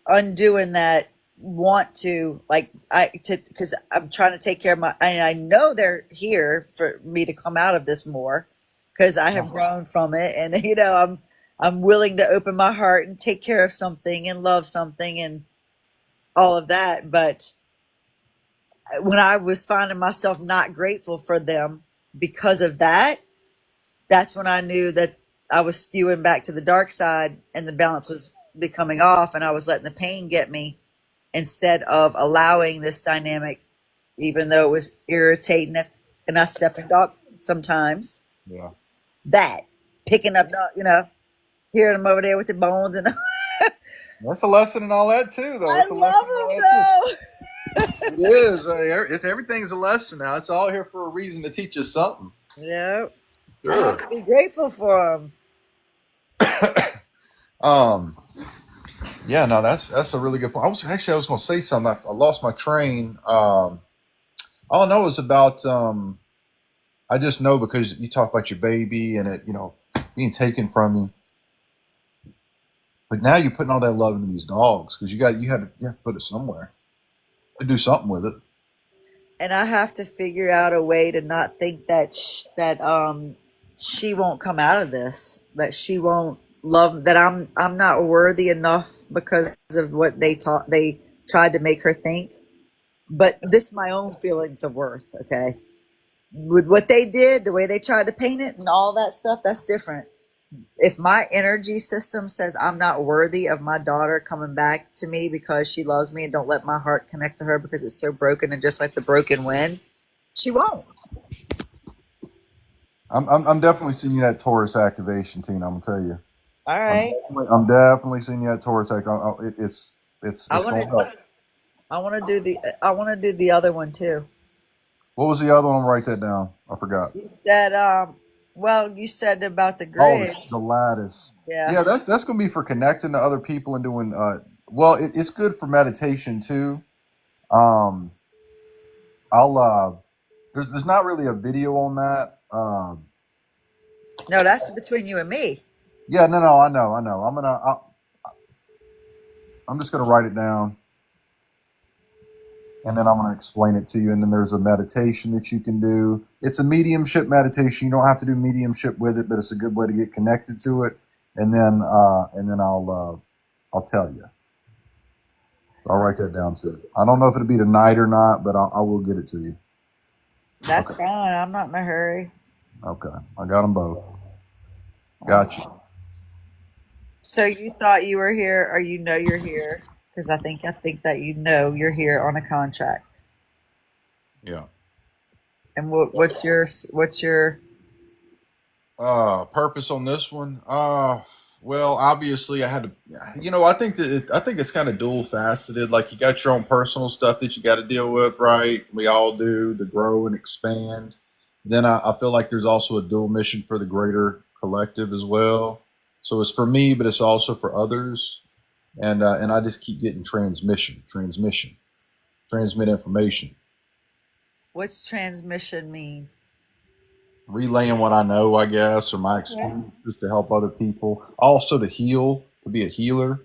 undoing that want to, like, because I'm trying to take care of and I know they're here for me to come out of this more, because I have grown from it. And, I'm willing to open my heart and take care of something and love something and all of that. But when I was finding myself not grateful for them because of that, that's when I knew that I was skewing back to the dark side, and the balance was becoming off, and I was letting the pain get me instead of allowing this dynamic, even though it was irritating. And I step in dog sometimes. Yeah. That picking up, hearing them over there with the bones and That's a lesson in all that too, though. I love them though. It is. It's everything's a lesson now. It's all here for a reason, to teach us something. Yeah, Sure. I have to be grateful for them. Yeah, no, that's a really good point. I was going to say something. I lost my train. All I know is about. I just know because you talk about your baby and it, being taken from you. But now you're putting all that love into these dogs, because you had to put it somewhere, to do something with it. And I have to figure out a way to not think that she won't come out of this, that she won't love, that I'm not worthy enough because of what they tried to make her think. But this is my own feelings of worth, okay? With what they did, the way they tried to paint it and all that stuff, that's different. If my energy system says I'm not worthy of my daughter coming back to me because she loves me, and don't let my heart connect to her because it's so broken and just like the broken wind, she won't. I'm definitely seeing you that Taurus activation, Tina. I'm gonna tell you. All right. I'm definitely seeing you at Taurus. I It's want going to. up. I want to do the. I want to do the other one too. What was the other one? Write that down. I forgot. You said. Well, you said about the Oh, grid. the lattice. Yeah. Yeah, that's going to be for connecting to other people and doing. Well, it's good for meditation too. Um, I'll. There's not really a video on that. No, that's between you and me. Yeah, no, I know. I'm just gonna write it down, and then I'm gonna explain it to you. And then there's a meditation that you can do. It's a mediumship meditation. You don't have to do mediumship with it, but it's a good way to get connected to it. And then I'll tell you. I'll write that down too. I don't know if it'll be tonight or not, but I will get it to you. That's Okay. fine. I'm not in a hurry. Okay. I got them both. Got you. So you thought you were here, or you know you're here? Because I think that you know you're here on a contract. Yeah. And what's your Purpose on this one. Well, obviously I had to. I think it's kind of dual faceted. Like you got your own personal stuff that you got to deal with, right? We all do to grow and expand. Then I feel like there's also a dual mission for the greater collective as well. So it's for me, but it's also for others. And I just keep getting transmit information, what's transmission mean? relaying what I know, I guess, or my Yeah. experiences to help other people. Also to heal, to be a healer.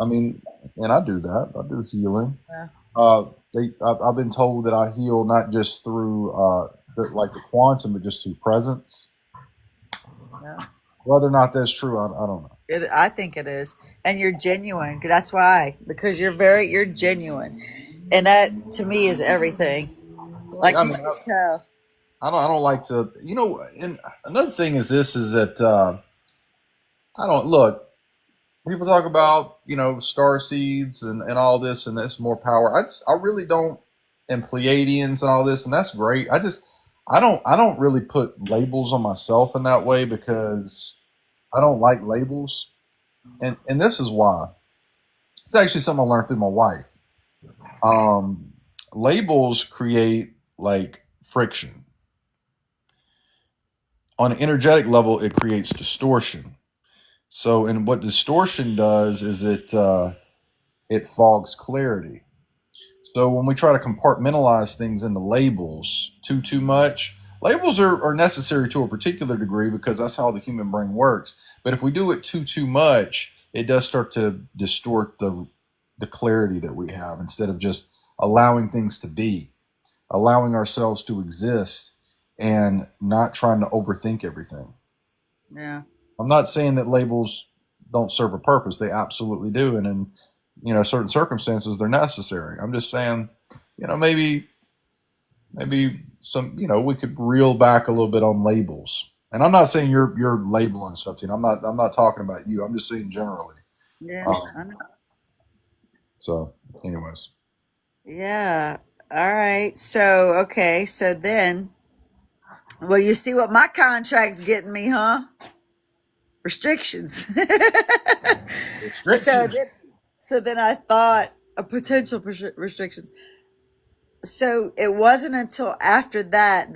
I mean, and I do that. I do healing. Yeah. I've been told that I heal not just through like the quantum, but just through presence. Yeah. Whether or not that's true, I don't know. I think it is, and you're genuine. That's why, because you're genuine, and that to me is everything. Yeah, Like I you mean, can tell. I don't like to, and another thing is this is that I don't look. People talk about star seeds and all this and this more power. I really don't, and Pleiadians and all this, and that's great. I don't really put labels on myself in that way because I don't like labels, and this is why. It's actually something I learned through my wife. Um, Labels create like friction on an energetic level. It creates distortion. So, and what distortion does is it fogs clarity. So when we try to compartmentalize things into labels too much, labels are necessary to a particular degree because that's how the human brain works. But if we do it too much, it does start to distort the clarity that we have instead of just allowing things to be, allowing ourselves to exist and not trying to overthink everything. Yeah. I'm not saying that labels don't serve a purpose. They absolutely do. And in certain circumstances they're necessary. I'm just saying, maybe some we could reel back a little bit on labels. And I'm not saying you're labeling stuff. I'm not talking about you. I'm just saying generally. Yeah. Um, I know. so, anyways, Yeah. All right. So okay. So then, well, you see what my contract's getting me, huh? Restrictions. so restrictions. then, so then I thought a potential restrictions. So it wasn't until after that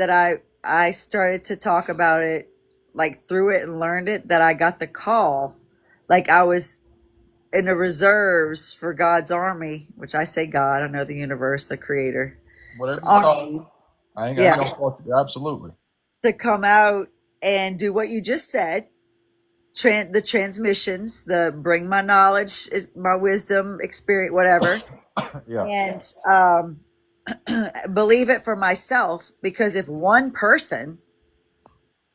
I started to talk about it, like through it and learned it, that I got the call. Like I was in the reserves for God's army, which I say God, I know the universe, the creator. It's Whatever you call army. it. I ain't Yeah. gonna fault you. Absolutely. To come out and do what you just said. The transmissions, the bring my knowledge, my wisdom, experience, whatever, Yeah. and believe it for myself. Because if one person,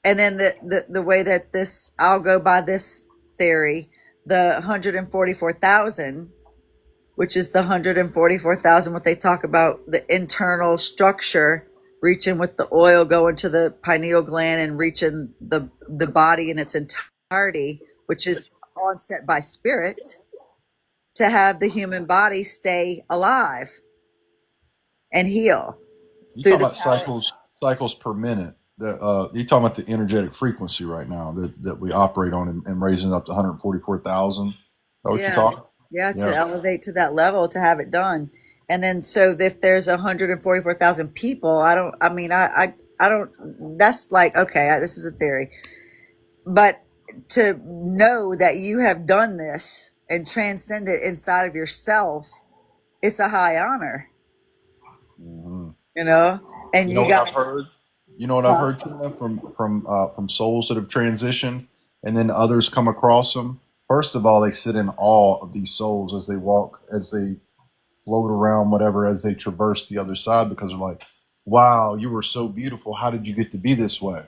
and then the way that this, I'll go by this theory, the 144,000, which is the 144,000, what they talk about, the internal structure, reaching with the oil, going to the pineal gland and reaching the body in its entirety, which is onset by spirit, to have the human body stay alive and heal You through talking the about power. cycles per minute. You're talking about the energetic frequency right now that we operate on and raising up to 144,000. Is that what you're Yeah. talking? Yeah. To Yeah. elevate to that level to have it done. And then, so if there's 144,000 people, I don't, that's like, okay, this is a theory, but to know that you have done this and transcend it inside of yourself, it's a high honor, Hmm. you know, and You know you what I've got, heard? You know what I've huh? heard, Tina, from souls that have transitioned, and then others come across them. First of all, they sit in awe of these souls as they walk, as they float around, whatever, as they traverse the other side, because they're like, "Wow, you were so beautiful. How did you get to be this way?"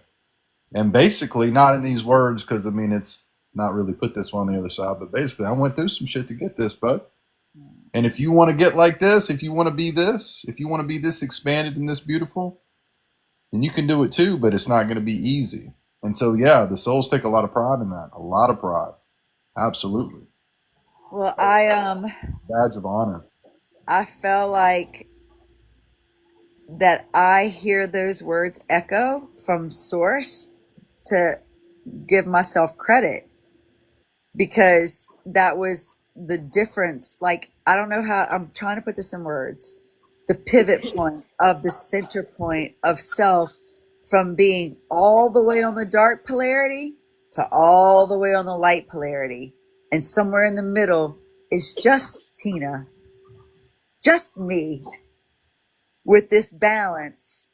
And basically, not in these words, because I mean, it's not really put this one on the other side, but basically, I went through some shit to get this, bud. And if you want to get like this, if you want to be this, if you want to be this expanded and this beautiful, then you can do it too, but it's not going to be easy. And so, yeah, the souls take a lot of pride in that, a lot of pride. Absolutely. Well, Badge of honor. I felt like that I hear those words echo from source to give myself credit, because that was the difference. Like, I don't know how, I'm trying to put this in words. The pivot point of the center point of self, from being all the way on the dark polarity to all the way on the light polarity. And somewhere in the middle is just Tina, just me, with this balance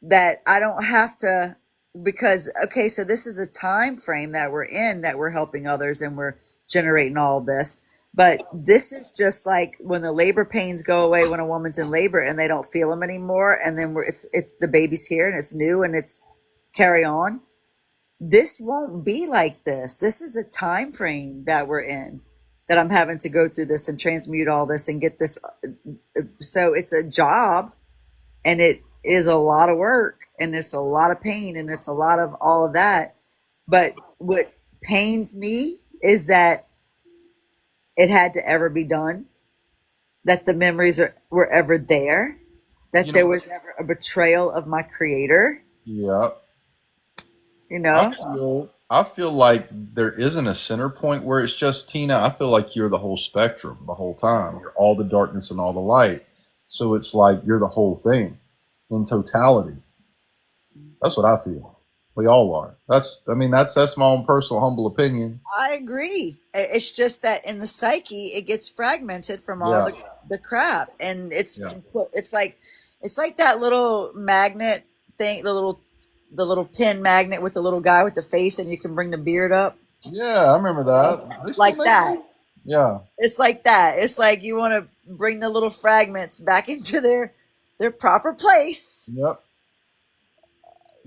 that I don't have to, because okay, so this is a time frame that we're in, that we're helping others and we're generating all of this. But this is just like when the labor pains go away, when a woman's in labor and they don't feel them anymore, and then it's the baby's here and it's new and it's carry on. This won't be like this. This is a time frame that we're in, that I'm having to go through this and transmute all this and get this. So it's a job, and it is a lot of work, and it's a lot of pain, and it's a lot of all of that. But what pains me is that it had to ever be done, that the memories were ever there, that You there know, was ever a betrayal of my creator, yeah, you I know? feel I feel like there isn't a center point where it's just Tina. I feel like you're the whole spectrum the whole time. You're all the darkness and all the light. So it's like you're the whole thing in totality. That's what I feel. We all are. That's my own personal humble opinion. I agree. It's just that in the psyche, it gets fragmented from all Yeah. the crap, and Yeah. it's like that little magnet thing, the little pin magnet with the little guy with the face, and you can bring the beard up, Yeah, I remember that. They still like make that. those? Yeah. It's like that. It's like you want to bring the little fragments back into their proper place. Yep.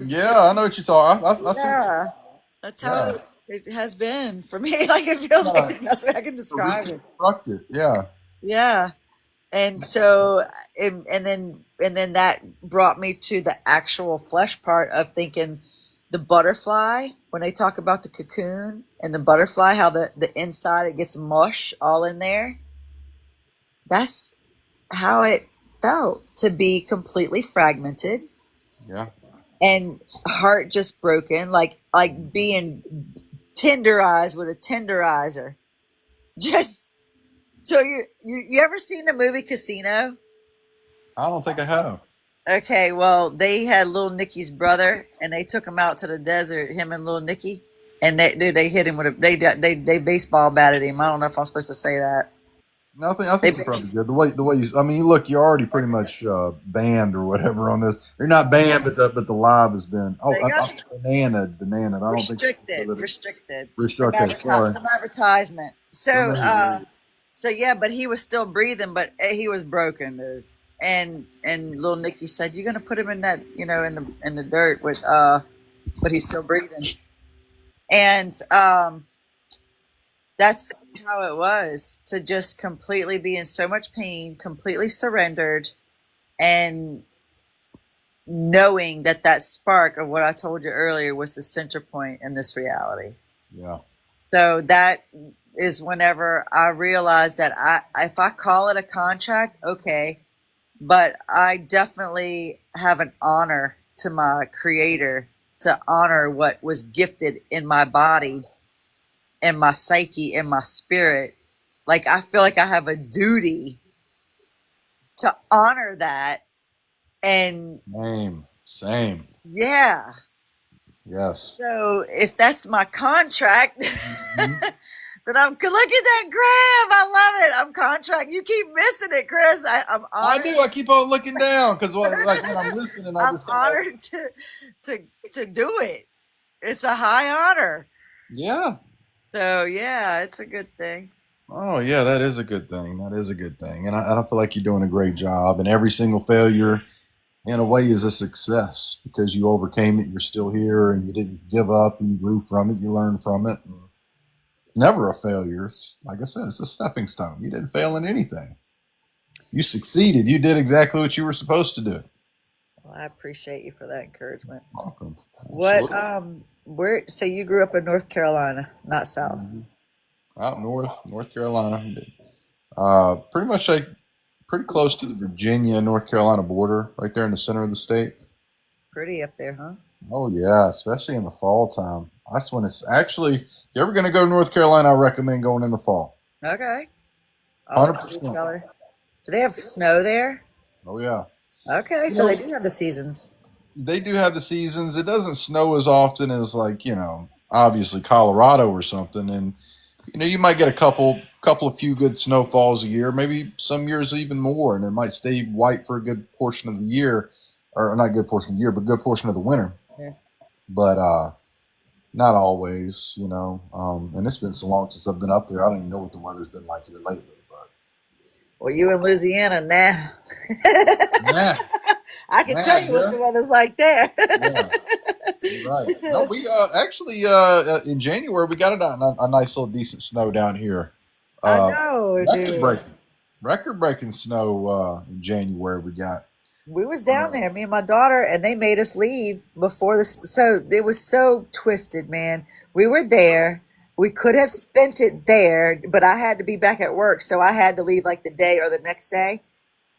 Yeah, I know what you're talking. I see what Yeah, that's you're, how yeah. it has been for me. Like, it feels like Yeah. the best way I can To describe it. reconstruct it. Yeah. Yeah. And so, and then that brought me to the actual flesh part of thinking, the butterfly, when they talk about the cocoon and the butterfly, how the inside, it gets mush all in there. That's how it felt to be completely fragmented Yeah. and heart just broken, like being tenderized with a tenderizer. Just, so you ever seen the movie Casino? I don't think I have. Okay, well, they had little Nicky's brother, and they took him out to the desert, him and little Nicky, and they hit him with a they baseball batted him. I don't know if I'm supposed to say that. No, I They think you're probably good. The way you, I mean, you look, you're already pretty much banned or whatever on this. You're not banned, but the live has been. Oh, they I got banaed. I don't think restricted restructured. Sorry. from advertisement. So Banaed. so yeah, but he was still breathing, but he was broken, dude. And little Nicky said, "You're gonna put him in that, in the dirt with but he's still breathing." And that's how it was, to just completely be in so much pain, completely surrendered, and knowing that that spark of what I told you earlier was the center point in this reality. Yeah. So that is whenever I realized that if I call it a contract, okay, but I definitely have an honor to my creator to honor what was gifted in my body and my psyche and my spirit. Like I feel like I have a duty to honor that. And Same. yeah, Yes. so if that's my contract, Mhm. then I'm look at that grab. I love it. I'm contract. You keep missing it, Chris. I'm I honored. do. I keep on looking down because, like, when I'm listening, I I'm just kind of, honored to to do it. It's a high honor. yeah. So yeah, it's a good thing. Oh, yeah, that is a good thing. That is a good thing. And I feel like you're doing a great job. And every single failure, in a way, is a success because you overcame it. You're still here and you didn't give up. And you grew from it. You learned from it. And it's never a failure. It's, like I said, it's a stepping stone. You didn't fail in anything. You succeeded. You did exactly what you were supposed to do. Well, I appreciate you for that encouragement. Welcome. What Absolutely. where so you grew up in North Carolina, not South. Mhm. Out north, North Carolina. Pretty much like pretty close to the Virginia, North Carolina border, right there in the center of the state. Pretty up there, huh? Oh yeah, especially in the fall time. That's when it's actually. If you're ever gonna go to North Carolina, I recommend going in the fall. Okay. I'll Hundred look at this percent. color. Do they have snow there? Oh yeah. Okay, You so they know, do have the seasons. they do have the seasons. It doesn't snow as often as, like, obviously Colorado or something, and you might get a couple of few good snowfalls a year, maybe some years even more, and it might stay white for a good portion of the year, or not a good portion of the year, but a good portion of the winter. Yeah. But not always, and it's been so long since I've been up there. I don't even know what the weather's been like here lately. But Well, you in Louisiana now. nah, I can tell nah, you what yeah, the weather's like there. yeah, you're right. No, we actually in January we got a nice little decent snow down here. I Uh, know, record dude. breaking, record breaking snow in January we got. We was down Uh, there, me and my daughter, and they made us leave before this. So it was so twisted, man. We were there. We could have spent it there, but I had to be back at work, so I had to leave like the day or the next day.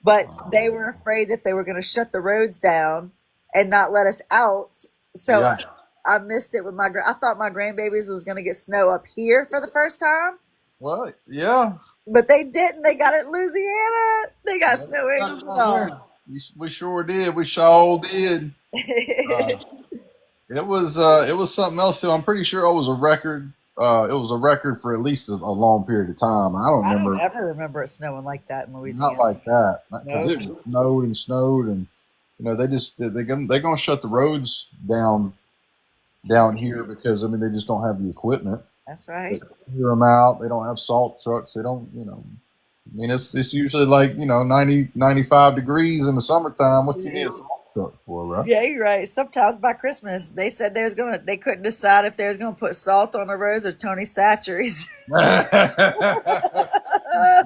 But they were afraid that they were going to shut the roads down and not let us out. So yeah. I missed it with I thought my grandbabies was going to get snow up here for the first time, Well, yeah. but they didn't. They got it in Louisiana. They got Yeah, we snow got it angels and down here. all. We sure did. We sure did. Uh, it was something else too. I'm pretty sure it was a record. It was a record for at least a long period of time. I don't I don't remember. ever remember it snowing like that in Not Louisiana. like that because No. it snowed, and they're gonna shut the roads down here because, I mean, they just don't have the equipment. That's They right. clear them out. They don't have salt trucks. They don't. I mean, it's usually like 90, 95 degrees in the summertime. What you need a salt truck for, right? Yeah, you're right. Sometimes by Christmas, they said they couldn't decide if they was gonna put salt on the roads or Tony Satcheries.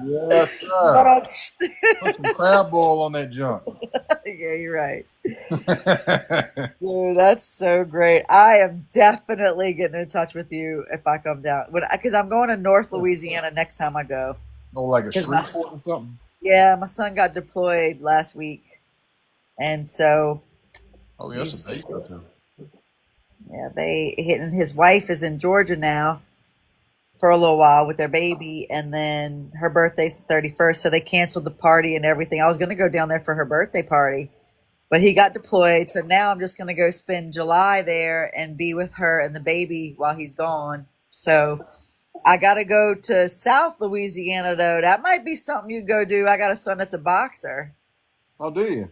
Yes, But sir. Put some crab boil on that junk. yeah, you're right. Dude, that's so great. I am definitely getting in touch with you if I come down. Because I'm going to North Louisiana next time I go. Oh, like a Because my Shreveport or something. yeah, my son got deployed last week, and so Oh, yeah, that's a he's base up there. yeah and his wife is in Georgia now for a little while with their baby, and then her birthday's the 31st, so they canceled the party and everything. I was going to go down there for her birthday party, but he got deployed, so now I'm just going to go spend July there and be with her and the baby while he's gone. So I got to go to South Louisiana though. That might be something you go do. I got a son that's a boxer, Oh, do you?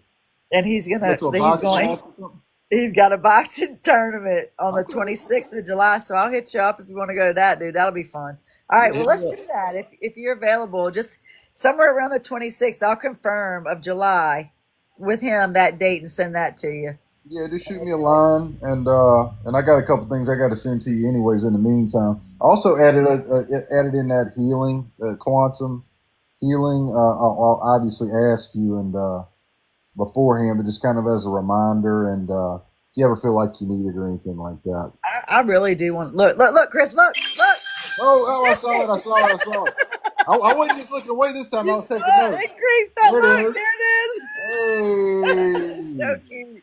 and Go to a boxing match or something? he's got a boxing tournament on the 26th of July. So I'll hit you up if you want to go to that, dude. That'll be fun. All right, Yeah, well hit me let's up. do that if you're available. Just somewhere around the 26th, I'll confirm of July with him that date and send that to you. Yeah, just shoot me a line, and I got a couple things I got to send to you anyways. In the meantime, I also added in that healing, quantum healing. I'll obviously ask you and beforehand, but just kind of as a reminder, and if you ever feel like you need it or anything like that. I really do want look, Chris, look. Oh, I Missed saw it! it. I saw it! I saw it! I wasn't just looking away this time. I You was saw taking notes. it. It creeped that There look. it There it is. is. So Hey. cute.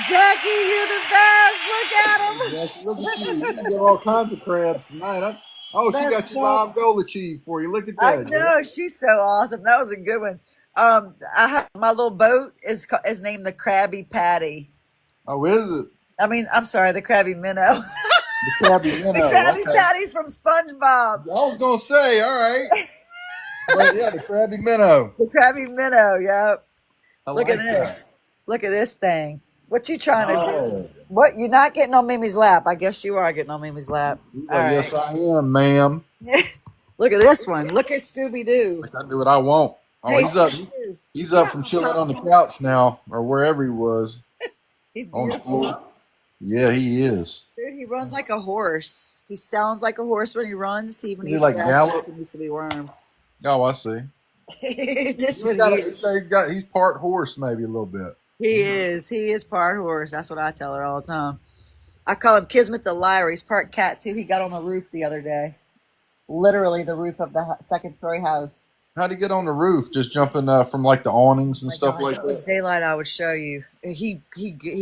Jackie, you're the best. Look at him. Jackie, look at you. You get all kinds of crabs tonight. Oh, she got That's your so. live goal achieved for you. Look at I that, Jack. know she's so awesome. That was a good one. I have my little boat is named the Krabby Patty. Oh, is it? I mean, I'm sorry, the Krabby Minnow. The crabby The minnow. Krabby Okay. Patty's from SpongeBob. I was gonna say, all right. But yeah, the crabby minnow. The Krabby Minnow. Yep. I Look like at that. this. Look at this thing. What you trying to do? Oh. What, you're not getting on Mimi's lap? I guess you are getting on Mimi's lap. All right. Yes, I am, ma'am. Look at this one. Look at Scooby Doo. I do what I want. Oh, Hey, he's up. Scooby-Doo. He's up from chilling on the couch now, or wherever he was He's on the beautiful. floor. Yeah, he is. Dude, he runs like a horse. He sounds like a horse when he runs. He even Is he eats like grass Gallop? he needs to be wormed. Oh, I see. This one, He's part horse, maybe a little bit. he is. He is part horse. That's what I tell her all the time. I call him Kismet the liar. He's part cat too. He got on the roof the other day. Literally the roof of the second story house. How'd he get on the roof? Just jumping from like the awnings and My stuff God, like if it was that. daylight, I would show you. He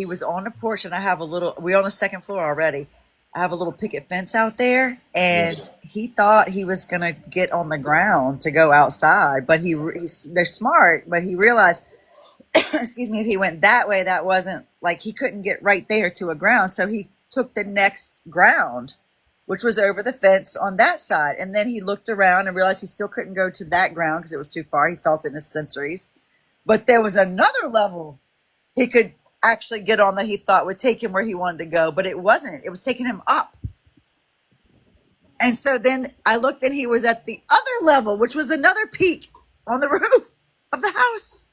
was on the porch, and I have a little. We're on the second floor already. I have a little picket fence out there, and he thought he was gonna get on the ground to go outside, but they're smart. But he realized, excuse me, if he went that way, that wasn't like he couldn't get right there to a ground, so he took the next ground, which was over the fence on that side. And then he looked around and realized he still couldn't go to that ground because it was too far. He felt it in his sensories. But there was another level he could actually get on that he thought would take him where he wanted to go, but it wasn't. It was taking him up. And so then I looked and he was at the other level, which was another peak on the roof of the house.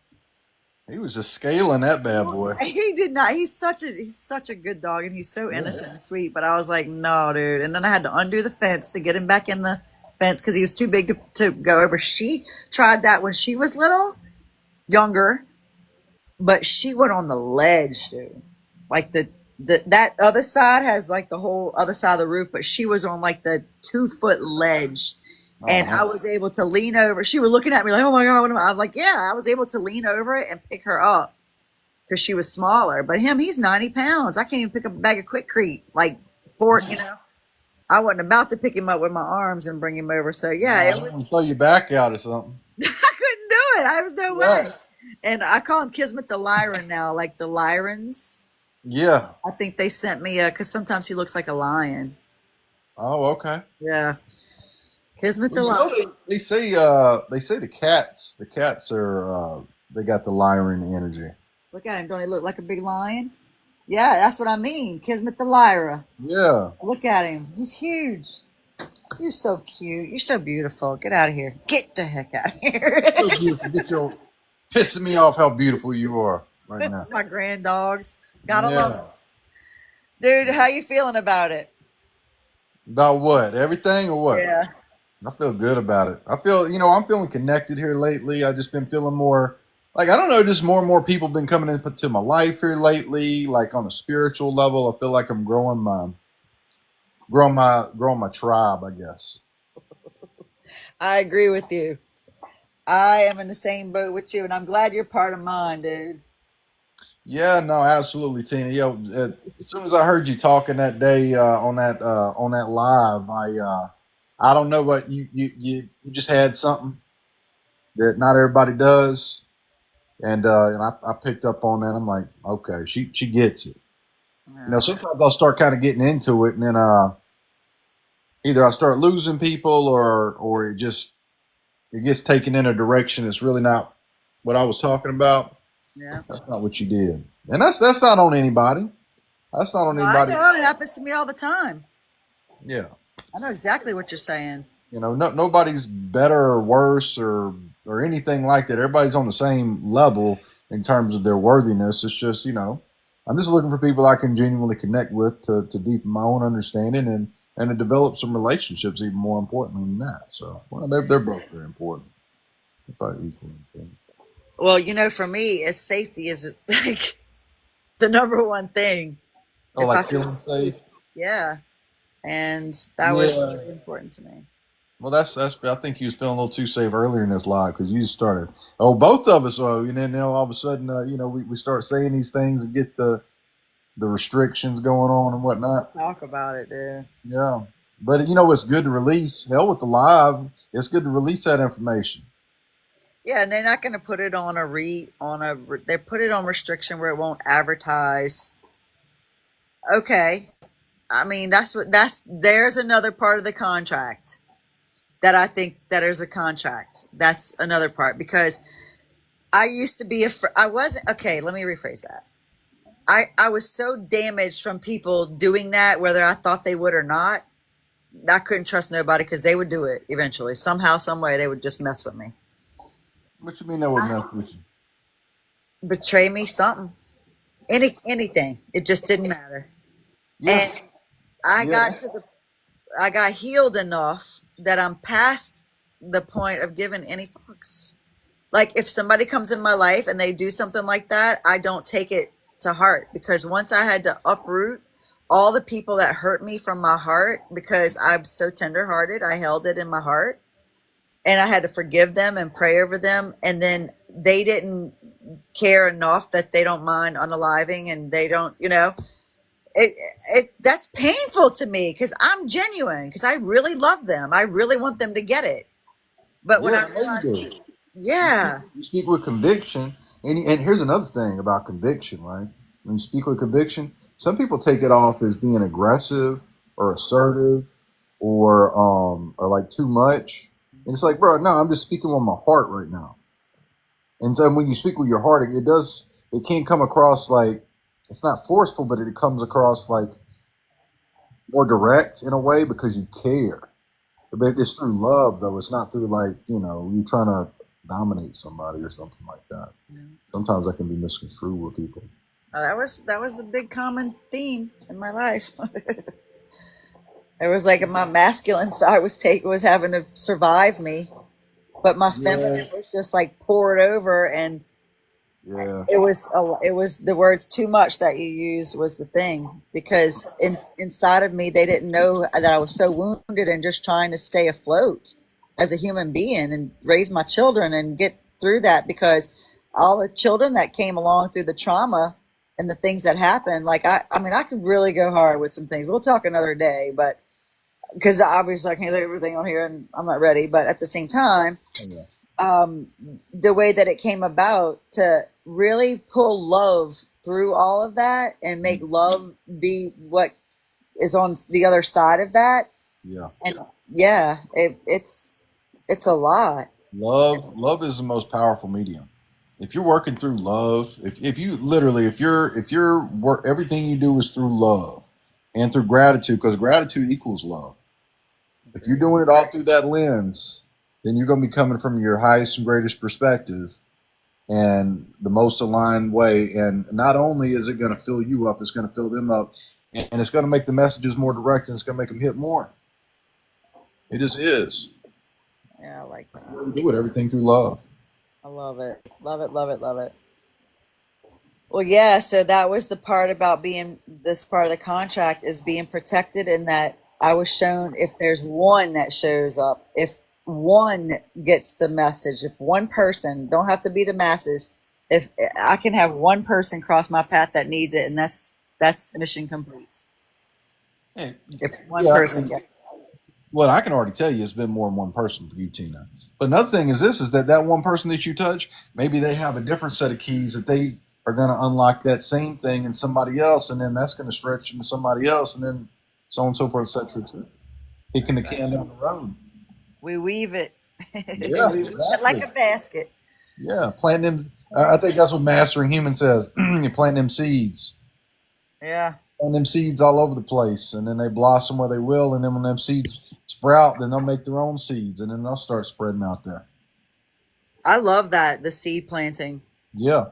He was just scaling that bad boy. He did not. He's such a good dog, and he's so innocent and sweet. But I was like, no, dude. And then I had to undo the fence to get him back in the fence because he was too big to go over. She tried that when she was little, younger, but she went on the ledge, dude. Like that other side has like the whole other side of the roof, but she was on like the 2-foot ledge. And I was able to lean over. She was looking at me like, oh my God. What am I was like, yeah, I was able to lean over it and pick her up because she was smaller. But he's 90 pounds. I can't even pick up a bag of Quick-Crete. Like, I wasn't about to pick him up with my arms and bring him over. So, yeah, it was. Throw your back out or something. I couldn't do it. I was no way. And I call him Kismet the Lyran now, like the Lyrans. Yeah. I think they sent me because sometimes he looks like a lion. Oh, okay. Yeah. Kismet the Well, Lion. they say the cats are they got the Lyran energy. Look at him. Don't he look like a big lion? Yeah, that's what I mean. Kismet the Lyra. Yeah. Look at him. He's huge. You're so cute. You're so beautiful. Get out of here. Get the heck out of here. So beautiful. Get your pissing me off how beautiful you are right now. That's my grand dogs. Gotta Yeah. love them. Dude, how you feeling about it? About what? Everything or what? Yeah. I feel good about it. I feel, I'm feeling connected here lately. I just been feeling more, like, I don't know, just more and more people been coming into my life here lately. Like on a spiritual level, I feel like I'm growing my tribe, I guess. I agree with you. I am in the same boat with you, and I'm glad you're part of mine, dude. Yeah, no, absolutely, Tina. As soon as I heard you talking that day on that live, I don't know what you just had something that not everybody does, and I picked up on that. I'm like, okay, she gets it. Sometimes I'll start kind of getting into it, and then either I start losing people, or it gets taken in a direction that's really not what I was talking about. Yeah. That's not what you did, and that's not on anybody. That's not on anybody. I know. It happens to me all the time. Yeah. I know exactly what you're saying. Nobody's better or worse or anything like that. Everybody's on the same level in terms of their worthiness. It's just, I'm just looking for people I can genuinely connect with to deepen my own understanding and to develop some relationships, even more importantly than that. So, they're both very important. They're probably equally important. Well, for me, safety is like the number one thing. Oh, If like I feel feeling safe? Yeah. And that was really important to me. Well, that's. I think you was feeling a little too safe earlier in this live because you started. Oh, both of us. And then all of a sudden, we start saying these things and get the the restrictions going on and whatnot. Talk about it, dude. Yeah. But you know, it's good to release. Hell with the live. It's good to release that information. Yeah, and they're not going to put it on they put it on restriction where it won't advertise. Okay. I mean, there's another part of the contract that I think that is a contract. That's another part because I used to be I wasn't, okay, let me rephrase that. I was so damaged from people doing that, whether I thought they would or not. I couldn't trust nobody because they would do it eventually. Somehow, some way, they would just mess with me. What you mean that would mess with you? Betray me, something. Anything. It just didn't matter. Yeah. And I Yeah. I got healed enough that I'm past the point of giving any fucks. Like if somebody comes in my life and they do something like that, I don't take it to heart because once I had to uproot all the people that hurt me from my heart because I'm so tenderhearted, I held it in my heart and I had to forgive them and pray over them. And then they didn't care enough that they don't mind unaliving and they don't, that's painful to me because I'm genuine because I really love them. I really want them to get it. But when Yeah, I I know you realized, do. yeah, You speak with conviction, and here's another thing about conviction, right? When you speak with conviction, some people take it off as being aggressive or assertive or like too much, and it's like, bro, no, I'm just speaking with my heart right now. And so when you speak with your heart, it can come across like it's not forceful, but it comes across like more direct in a way because you care. But it's through love, though. It's not through like you trying to dominate somebody or something like that. Sometimes that can be misconstrued with people. that was the big common theme in my life. It was like my masculine side was having to survive me, but my Yeah, feminine was just like poured over, and yeah, it was the words "too much" that you used was the thing because inside of me they didn't know that I was so wounded and just trying to stay afloat as a human being and raise my children and get through that because all the children that came along through the trauma and the things that happened, like I mean I could really go hard with some things. We'll talk another day, but because obviously I can't lay everything on here and I'm not ready, but at the same time yeah, the way that it came about to really pull love through all of that and make love be what is on the other side of that. yeah. And yeah, it's a lot. Love is the most powerful medium. If you're working through love, if you literally, if you're work, everything you do is through love and through gratitude, because gratitude equals love. If you're doing it all through that lens, then you're going to be coming from your highest and greatest perspective and the most aligned way. And not only is it going to fill you up, it's going to fill them up, and it's going to make the messages more direct, and it's going to make them hit more. It just is. Yeah, I like that. You do it everything through love. I love it. Love it, love it, love it. Well, yeah, so that was the part about being this part of the contract is being protected in that I was shown if there's one that shows up, if one gets the message, if one person, don't have to be the masses, if I can have one person cross my path that needs it, and that's mission complete. Hey, If one yeah, person gets it. what I can already tell you, it's been more than one person for you, Tina. But another thing is this: is that one person that you touch, maybe they have a different set of keys that they are going to unlock that same thing in somebody else, and then that's going to stretch into somebody else, and then so on and so forth, etc. Kicking the can down the road. We weave it. Yeah, We weave it like exactly. a basket. Yeah, planting them. I think that's what Mastering Human says. You plant them seeds. Yeah. And them seeds all over the place, and then they blossom where they will, and then when them seeds sprout, then they'll make their own seeds, and then they'll start spreading out there. I love that, the seed planting. Yeah,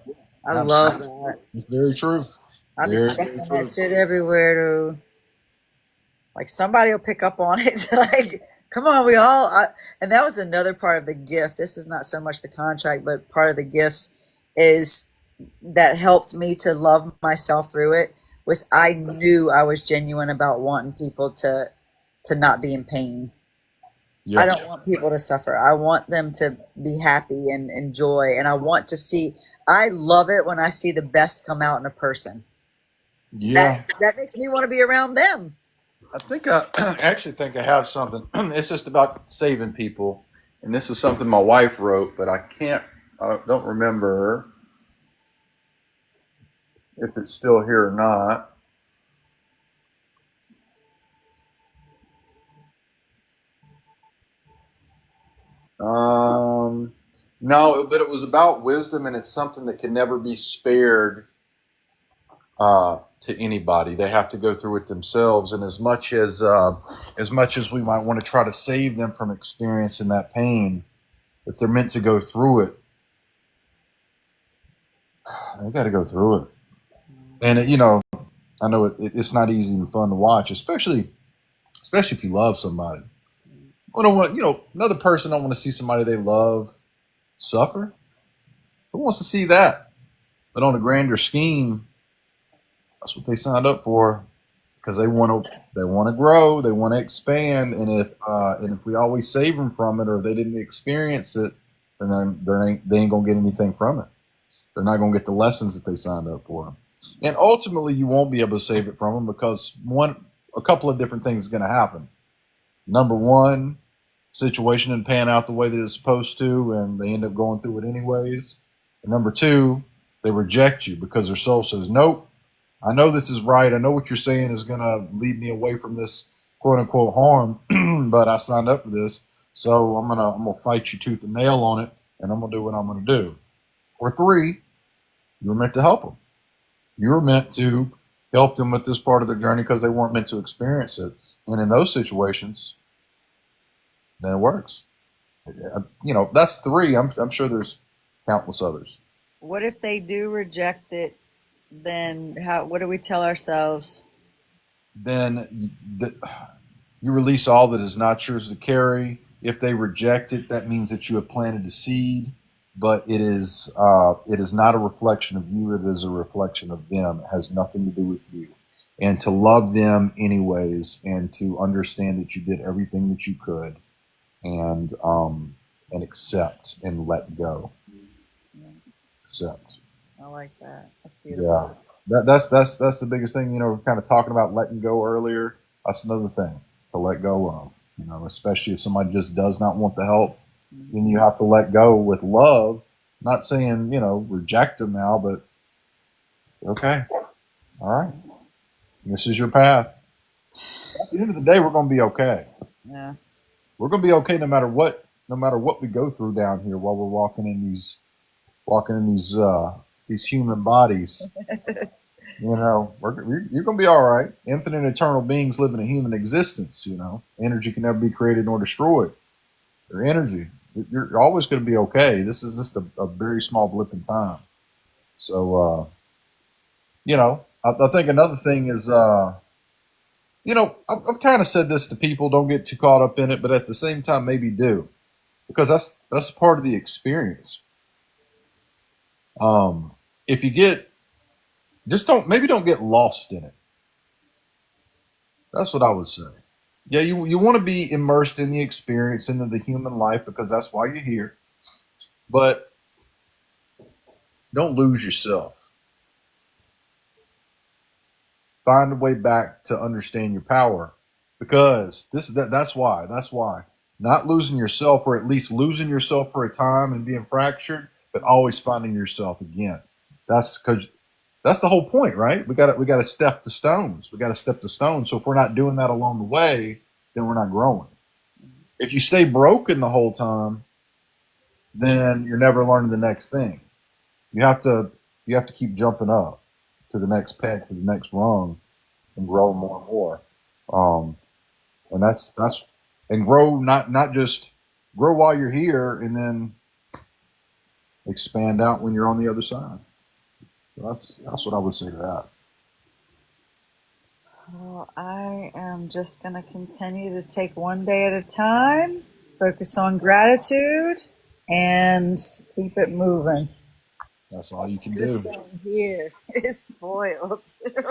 I love absolutely. that. It's very true. I'll be Very, very spreading that true. shit everywhere though. Like somebody will pick up on it. Like, come on, and that was another part of the gift. This is not so much the contract, but part of the gifts is that helped me to love myself through it was I knew I was genuine about wanting people to not be in pain. I Yep. don't want people to suffer. I want them to be happy and enjoy. And I want to see, I love it when I see the best come out in a person. Yeah. That makes me want to be around them. I think I actually think I have something. It's just about saving people, and this is something my wife wrote, but I don't remember if it's still here or not. Um, no, but it was about wisdom, and it's something that can never be spared to anybody. They have to go through it themselves, and as much as we might want to try to save them from experiencing that pain, if they're meant to go through it, they got to go through it. And I know it's not easy and fun to watch, especially if you love somebody. I don't want another person don't want to see somebody they love suffer. Who wants to see that? But on a grander scheme, that's what they signed up for because they want to grow, they want to expand, and if we always save them from it or they didn't experience it, then they ain't gonna get anything from it. They're not gonna get the lessons that they signed up for. And ultimately, you won't be able to save it from them because a couple of different things is going to happen. Number one, situation didn't pan out the way that it's supposed to, and they end up going through it anyways. And number two, they reject you because their soul says, "Nope, I know this is right. I know what you're saying is going to lead me away from this quote unquote harm, but I signed up for this, so I'm gonna fight you tooth and nail on it, and I'm gonna do what I'm gonna do." Or three, you were meant to help them. You were meant to help them with this part of their journey because they weren't meant to experience it. And in those situations, then it works. That's three. I'm sure there's countless others. What if they do reject it? Then what do we tell ourselves? Then you release all that is not yours to carry. If they reject it, that means that you have planted a seed, but it is not a reflection of you. It is a reflection of them. It has nothing to do with you. And to love them anyways, and to understand that you did everything that you could, and accept and let go. Yeah, Accept. I like that. That's Yeah. beautiful. That's the biggest thing. We're kind of talking about letting go earlier. That's another thing to let go of. Especially if somebody just does not want the help, then you have to let go with love. Not saying reject them now, but okay, all right, this is your path. At the end of the day, we're going to be okay. Yeah. We're going to be okay no matter what. No matter what we go through down here while we're walking in these human bodies. You're going to be all right. Infinite eternal beings living a human existence. Energy can never be created nor destroyed. Your energy. You're always going to be okay. This is just a very small blip in time. So, I think another thing is, I've kind of said this to people, don't get too caught up in it, but at the same time, maybe do, because that's part of the experience. If you don't get lost in it. That's what I would say. Yeah, you want to be immersed in the experience, into the human life, because that's why you're here. But don't lose yourself. Find a way back to understand your power, because that's why. That's why. Not losing yourself, or at least losing yourself for a time and being fractured, but always finding yourself again. That's the whole point, right? We got to step the stones. We got to step the stones. So if we're not doing that along the way, then we're not growing. If you stay broken the whole time, then you're never learning the next thing. You have to keep jumping up to the next peg, to the next rung, and grow more and more. Um, and that's and grow, not just grow while you're here, and then expand out when you're on the other side. So that's what I would say to that. Well, I am just going to continue to take one day at a time, focus on gratitude, and keep it moving. That's all you can This do. thing here is spoiled,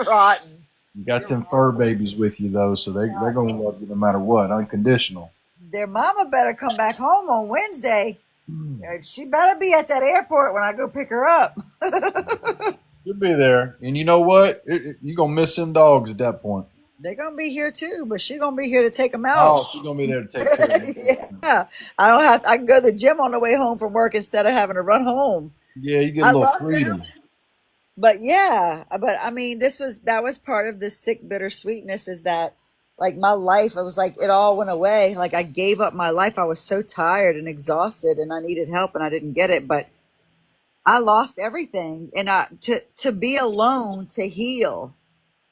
rotten. You got them fur babies with you though, so they're gonna love you no matter what, unconditional. Their mama better come back home on Wednesday. She better be at that airport when I go pick her up. She'll be there. And you know what? You're going to miss them dogs at that point. They're gonna be here too, but she's gonna be here to take them out. Oh, she's going to be there to take care of them. Yeah, I don't have. I can go to the gym on the way home from work instead of having to run home. Yeah, you get a I little love them, freedom. but yeah, but I mean, that was part of the sick bittersweetness is that like my life, it was like it all went away. Like I gave up my life. I was so tired and exhausted, and I needed help, and I didn't get it. But I lost everything, and to be alone to heal.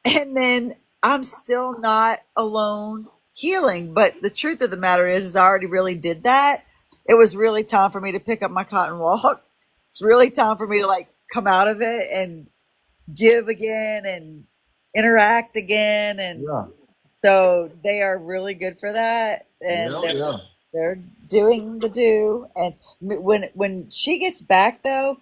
And then I'm still not alone healing. But the truth of the matter is I already really did that. It was really time for me to pick up my cotton walk. It's really time for me to like come out of it and give again and interact again. And Yeah. so they are really good for that. And Yeah, yeah. they're doing the do. And when she gets back though,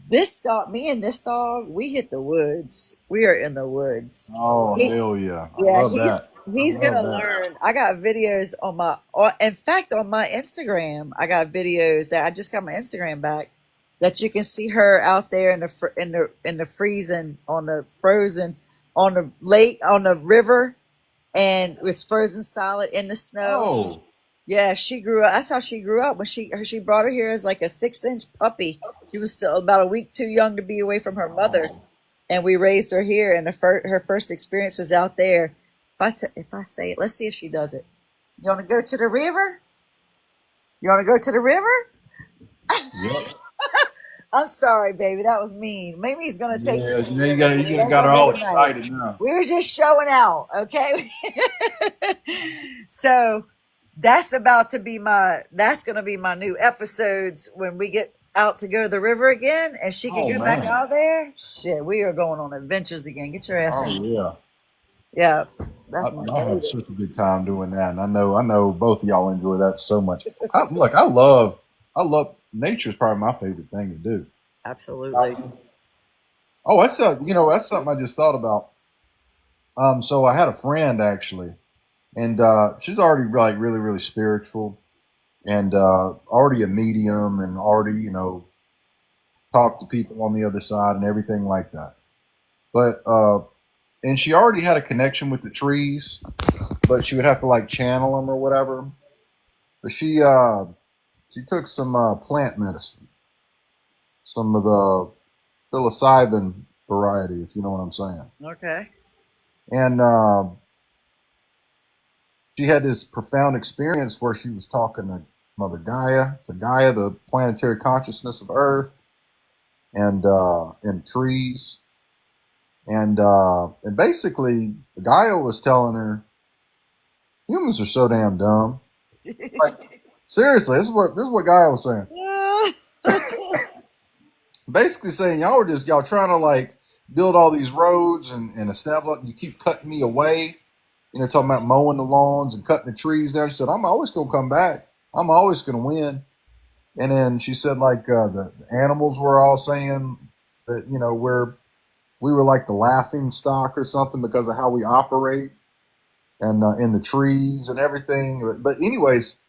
this dog, me and this dog, we hit the woods. We are in the woods. Oh, He, hell yeah. I yeah, love that. I he's love gonna that. learn. I got videos on in fact, on my Instagram, I got videos that I just got my Instagram back that you can see her out there in the freezing on the frozen on the lake on the river, and it's frozen solid in the snow. Oh, Yeah, she grew up. That's how she grew up. When she brought her here as like a 6-inch puppy. She was still about a week too young to be away from her mother, and we raised her here. And her first experience was out there. If I say it, let's see if she does it. You want to go to the river? You want to go to the river? yep. I'm sorry, baby. That was mean. Maybe he's gonna take me Yeah, to the you know, river. you That's got her gonna all be tonight. excited now. We were just showing out, okay? So that's gonna be my new episodes when we get out to go to the river again and she can Oh go back man. out there. Shit, we are going on adventures again. Get your ass Oh in. yeah. Yeah, that's my Y'all have baby. such a good time doing that, and I know both of y'all enjoy that so much. Look, I love nature's probably my favorite thing to do. Absolutely. Oh, that's something I just thought about. So I had a friend actually, and she's already like really really spiritual, and already a medium, and already talk to people on the other side and everything like that. But and she already had a connection with the trees, but she would have to like channel them or whatever. But she took some plant medicine, some of the psilocybin variety, if you know what I'm saying. Okay. And she had this profound experience where she was talking to Mother Gaia, the planetary consciousness of Earth, and trees, and basically Gaia was telling her humans are so damn dumb. Like seriously, this is what Gaia was saying. Basically saying y'all trying to like build all these roads and establish. You keep cutting me away. Talking about mowing the lawns and cutting the trees there. She said, I'm always going to come back. I'm always going to win. And then she said, like, the animals were all saying that, we were like the laughing stock or something because of how we operate and in the trees and everything. But anyways,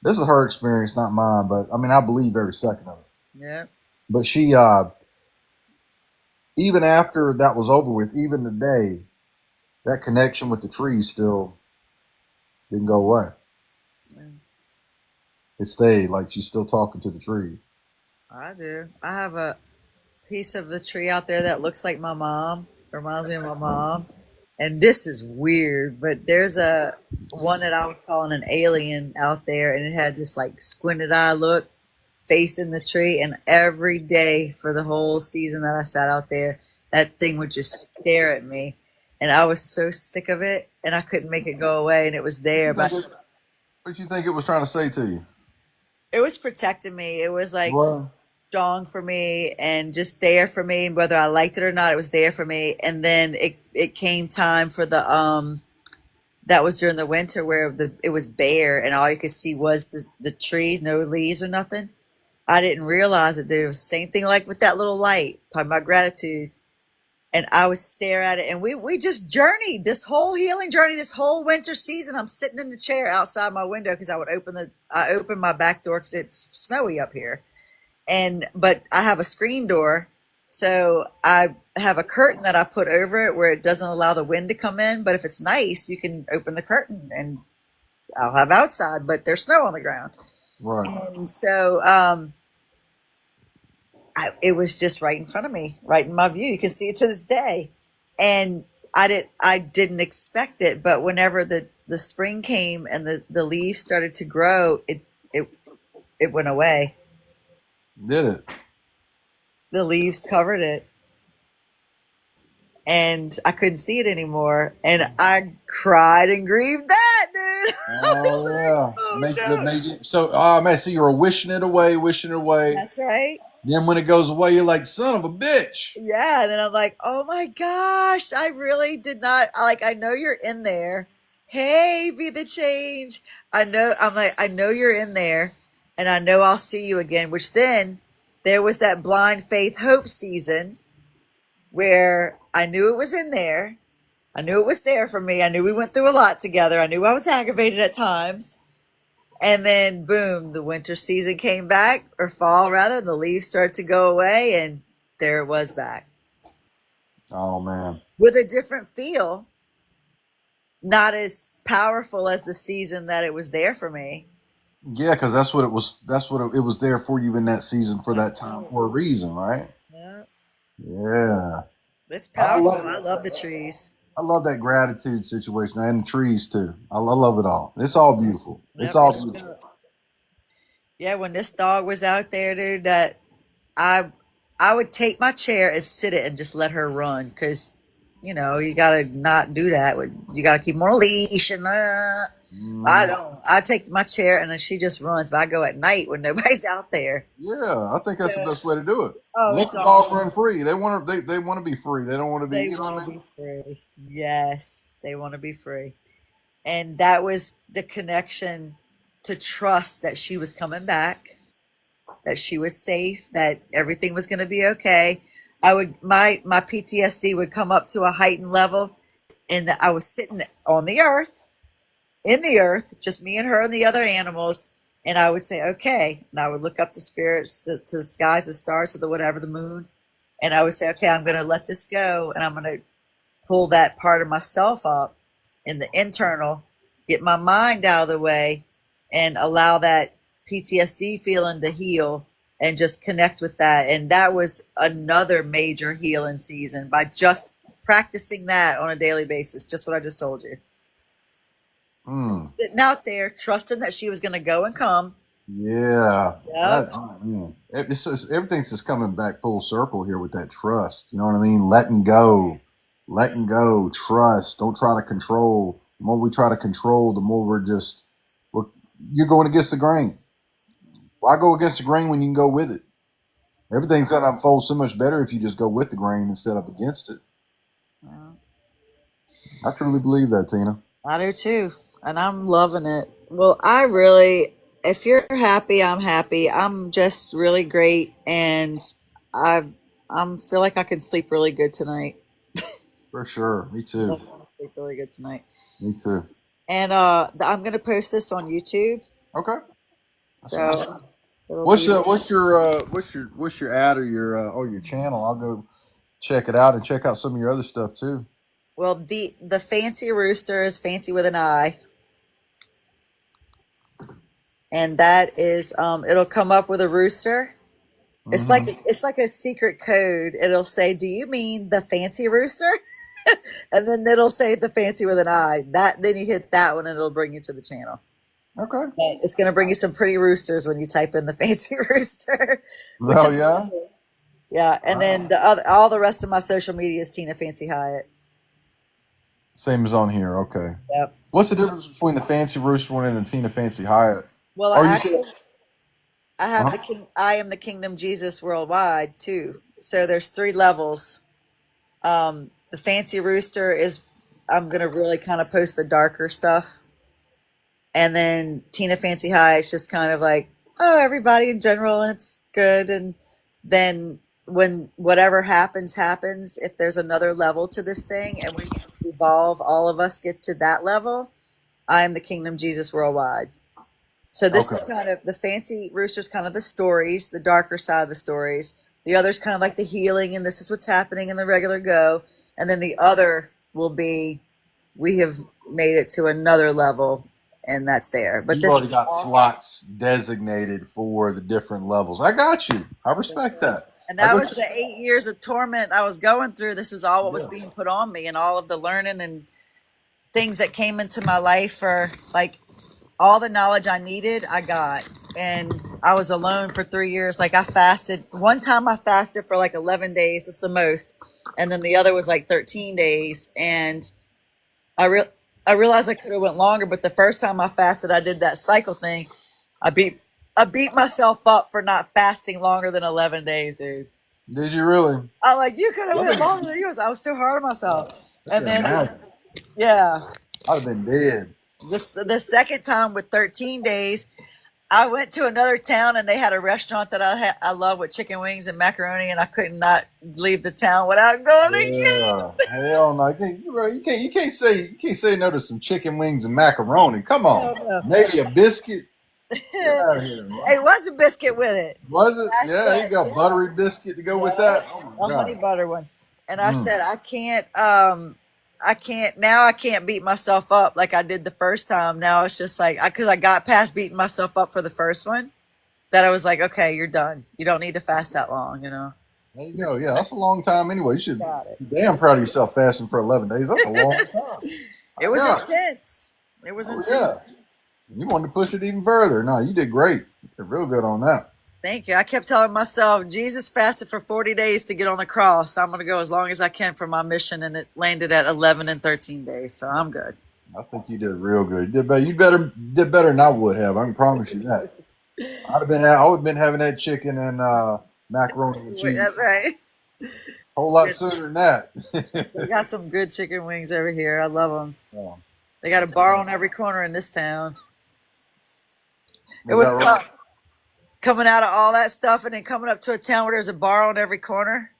this is her experience, not mine. But I mean, I believe every second of it. Yeah. But she, even after that was over with, even today, that connection with the trees still didn't go away. It stayed. Like she's still talking to the trees. I do. I have a piece of the tree out there that looks like my mom. Reminds me of my mom. And this is weird, but there's a one that I was calling an alien out there, and it had this like squinted eye look facing the tree. And every day for the whole season that I sat out there, that thing would just stare at me. And I was so sick of it, and I couldn't make it go away. And it was there, but What you think it was trying to say to you? it was protecting me. It was like Well, strong for me and just there for me. And whether I liked it or not, it was there for me. And then it came time for that was during the winter where it was bare and all you could see was the trees, no leaves or nothing. I didn't realize that there was the same thing like with that little light, talking about gratitude. And I would stare at it, and we just journeyed this whole healing journey, this whole winter season. I'm sitting in the chair outside my window because I open my back door because it's snowy up here, but I have a screen door, So I have a curtain that I put over it where it doesn't allow the wind to come in. But if it's nice, you can open the curtain and I'll have outside, but there's snow on the ground. Right. And so it was just right in front of me, right in my view. You can see it to this day. And I didn't expect it, but whenever the spring came and the leaves started to grow, it it went away. Did it? The leaves covered it, and I couldn't see it anymore. And I cried and grieved that, dude. Oh yeah. Oh Make no. make it so. Oh man, so you were wishing it away, wishing it away. That's right. Then when it goes away, you're like, son of a bitch. Yeah, and then I'm like, oh my gosh, I really did not like. I know you're in there. Hey, be the change. I know. I'm like, I know you're in there, and I know I'll see you again. Which then there was that blind faith hope season where I knew it was in there. I knew it was there for me. I knew we went through a lot together. I knew I was aggravated at times. And then, boom, the winter season came back, or fall rather. The leaves started to go away, and there it was back Oh man. with a different feel, not as powerful as the season that it was there for me. Yeah, because that's what it was. That's what it was there for you in that season for that time for a reason, right? Yeah, Yeah. it's I powerful. love I love the trees. I love that gratitude situation and the trees too. I love it all. It's all beautiful. It's Yep. all beautiful. Yeah, when this dog was out there, dude, that I I would take my chair and sit it and just let her run because you gotta not do that. You gotta keep them on a leash and I Mhm. don't. I take my chair and then she just runs. But I go at night when nobody's out there. Yeah, I think that's the So, best way to do it. oh, Let it's the dog awesome. run free. They want to be free. They don't want to be. They You know what want I to mean? be free. Yes, they want to be free. And that was the connection to trust that she was coming back, that she was safe, that everything was going to be okay. My PTSD would come up to a heightened level, and that I was sitting on the earth, in the earth, just me and her and the other animals, and I would say, okay, and I would look up to spirits, to the sky, to the stars, to the whatever, the moon, and I would say, okay, I'm going to let this go, and I'm going to pull that part of myself up in the internal, get my mind out of the way, and allow that PTSD feeling to heal and just connect with that. And that was another major healing season by just practicing that on a daily basis, just what I just told you. Mm, Sitting out there, trusting that she was going to go and come. yeah. Yep. Oh, man. Everything's just coming back full circle here with that trust. You know what I mean? Letting go, trust. Don't try to control. The more we try to control, the more we're you're going against the grain. Why go against the grain when you can go with it? Everything's gonna unfold so much better if you just go with the grain instead of against it. Well, I truly believe that, Tina. I do too. And I'm loving it. Well, I really, if you're happy, I'm happy. I'm just really great. And I, I'm feel like I can sleep really good tonight. For sure. Me I too. want to sleep really good tonight. Me too. And I'm going to post this on YouTube. Okay. That's awesome. So it'll be, What's your ad or your channel? I'll go check it out and check out some of your other stuff too. well, the fancy rooster is fancy with an I. And that is, it'll come up with a rooster. Hmm. It's like a secret code. It'll say, "Do you mean the fancy rooster?" And then it'll say the fancy with an I. That then you hit that one and it'll bring you to the channel. Okay. It's going to bring you some pretty roosters when you type in the fancy rooster, which Oh is yeah. yeah. And then all the rest of my social media is Tina Fancy Hyatt. Same as on here. Okay. Yep. What's the difference between the Fancy Rooster one and the Tina Fancy Hyatt? Well, Oh, you said. I have the Uh-huh. king. I am the Kingdom Jesus worldwide too. So there's three levels. The fancy rooster is I'm gonna really kind of post the darker stuff, and then Tina Fancy High is just kind of like, oh, everybody in general, and it's good. And then when whatever happens, if there's another level to this thing and we evolve, all of us get to that level, I am the Kingdom Jesus worldwide. So this Okay. is kind of the fancy roosters, kind of the stories, the darker side of the stories. The other's kind of like the healing, and this is what's happening in the regular go. And then the other will be, we have made it to another level, and that's there. But You've this already is got all, slots designated for the different levels. I got you. I respect that. and I that go. was the 8 years of torment I was going through. This was all what was Yeah. being put on me, and all of the learning and things that came into my life for like all the knowledge I needed, I got. And I was alone for 3 years. Like I fasted. One time I fasted for like 11 days. It's the most. And then the other was like 13 days. And I re- I realized I could have went longer, but the first time I fasted, I did that cycle thing. I beat I beat myself up for not fasting longer than 11 days, dude. Did you really? I'm like, you could have I went think longer than yours. I was so hard on myself. I And can then, imagine. yeah, I'd have been dead. the second time with 13 days, I went to another town and they had a restaurant that I love with chicken wings and macaroni, and I could not leave the town without going again. Yeah. Hell no. You can't say no to some chicken wings and macaroni. Come on. Hell no. Maybe a biscuit. Get out of here, man. It was a biscuit with it. Was it? I Yeah, you said, got buttery biscuit to go with yeah, that. Oh my a honey god. butter one. And I Mm. said, I can't beat myself up like I did the first time. Now it's just like, because I got past beating myself up for the first one, that I was like, okay, you're done. You don't need to fast that long, you know? There you go. Yeah, that's a long time anyway. You should Got it. be damn proud of yourself fasting for 11 days. That's a long time. It I was got it. intense. It was Oh intense. yeah. You wanted to push it even further. No, you did great. You did real good on that. Thank you. I kept telling myself, Jesus fasted for 40 days to get on the cross. I'm going to go as long as I can for my mission. And it landed at 11 and 13 days. So I'm good. I think you did real good. You did better. You did better than I would have. I can promise you that. I would have been having that chicken and macaroni and cheese That's right. a whole lot sooner than that. They got some good chicken wings over here. I love them. Yeah. They got a bar on every corner in this town. It Is was that right? tough coming out of all that stuff and then coming up to a town where there's a bar on every corner.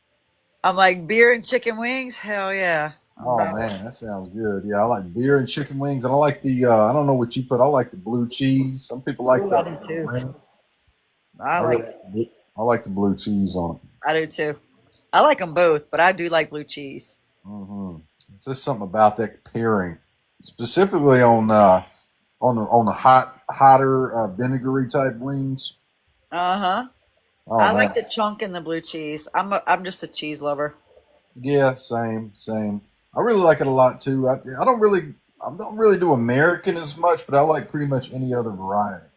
I'm like, beer and chicken wings? Hell yeah. I'm Oh about it. man, that sounds good. Yeah, I like beer and chicken wings, and I like the I don't know what you put. I like the blue cheese. Some people like Ooh, I the do too. ranch. I I like really, I like the blue cheese on it. I do too. I like them both, but I do like blue cheese. Hmm. It's just something about that pairing, specifically on the hotter vinegary type wings. Uh-huh. Oh I man, like the chunk and the blue cheese. I'm just a cheese lover. yeah, same. I really like it a lot too. I don't really do American as much, but I like pretty much any other variety.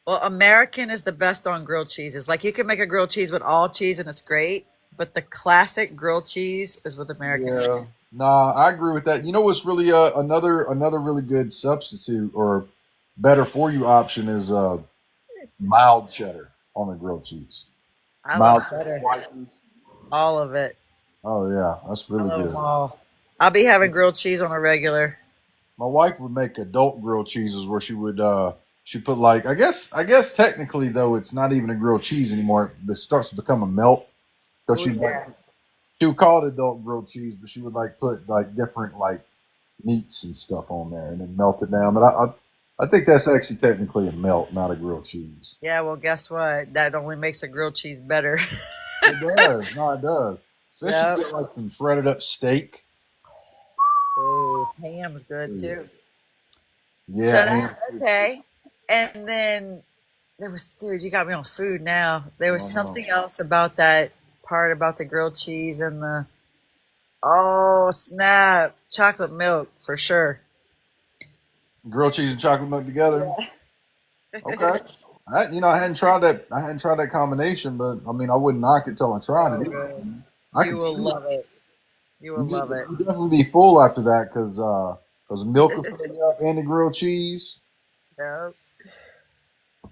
Well, American is the best on grilled cheeses. Like you can make a grilled cheese with all cheese and it's great, but the classic grilled cheese is with American. Yeah, nah, I agree with that. You know what's really another really good substitute or better for you option is mild cheddar on a grilled cheese. I love Mild cheddar cheddar. slices. All of it. Oh yeah, that's I really love them good. all. I'll be having grilled cheese on a regular. My wife would make adult grilled cheeses where she put like I guess technically though it's not even a grilled cheese anymore. It starts to become a melt. So Oh yeah. she would call it adult grilled cheese, but she would like put like different like meats and stuff on there and then melt it down. But I think that's actually technically a melt, not a grilled cheese. Yeah, well, guess what? That only makes a grilled cheese better. It does. No, it does. Especially if Yep. you get like some shredded up steak. Ooh, ham's good too. So Yeah, that and okay. And then there was, dude, you got me on food now. There was I know. something else about that part about the grilled cheese and the, oh snap, chocolate milk for sure. Grilled cheese and chocolate milk together. Okay. I hadn't tried that. I hadn't tried that combination, but I mean, I wouldn't knock it till I tried So it. good. I You can will see it. love it. You will love it. You definitely be full after that because milk will fill you up and the grilled cheese. Yep.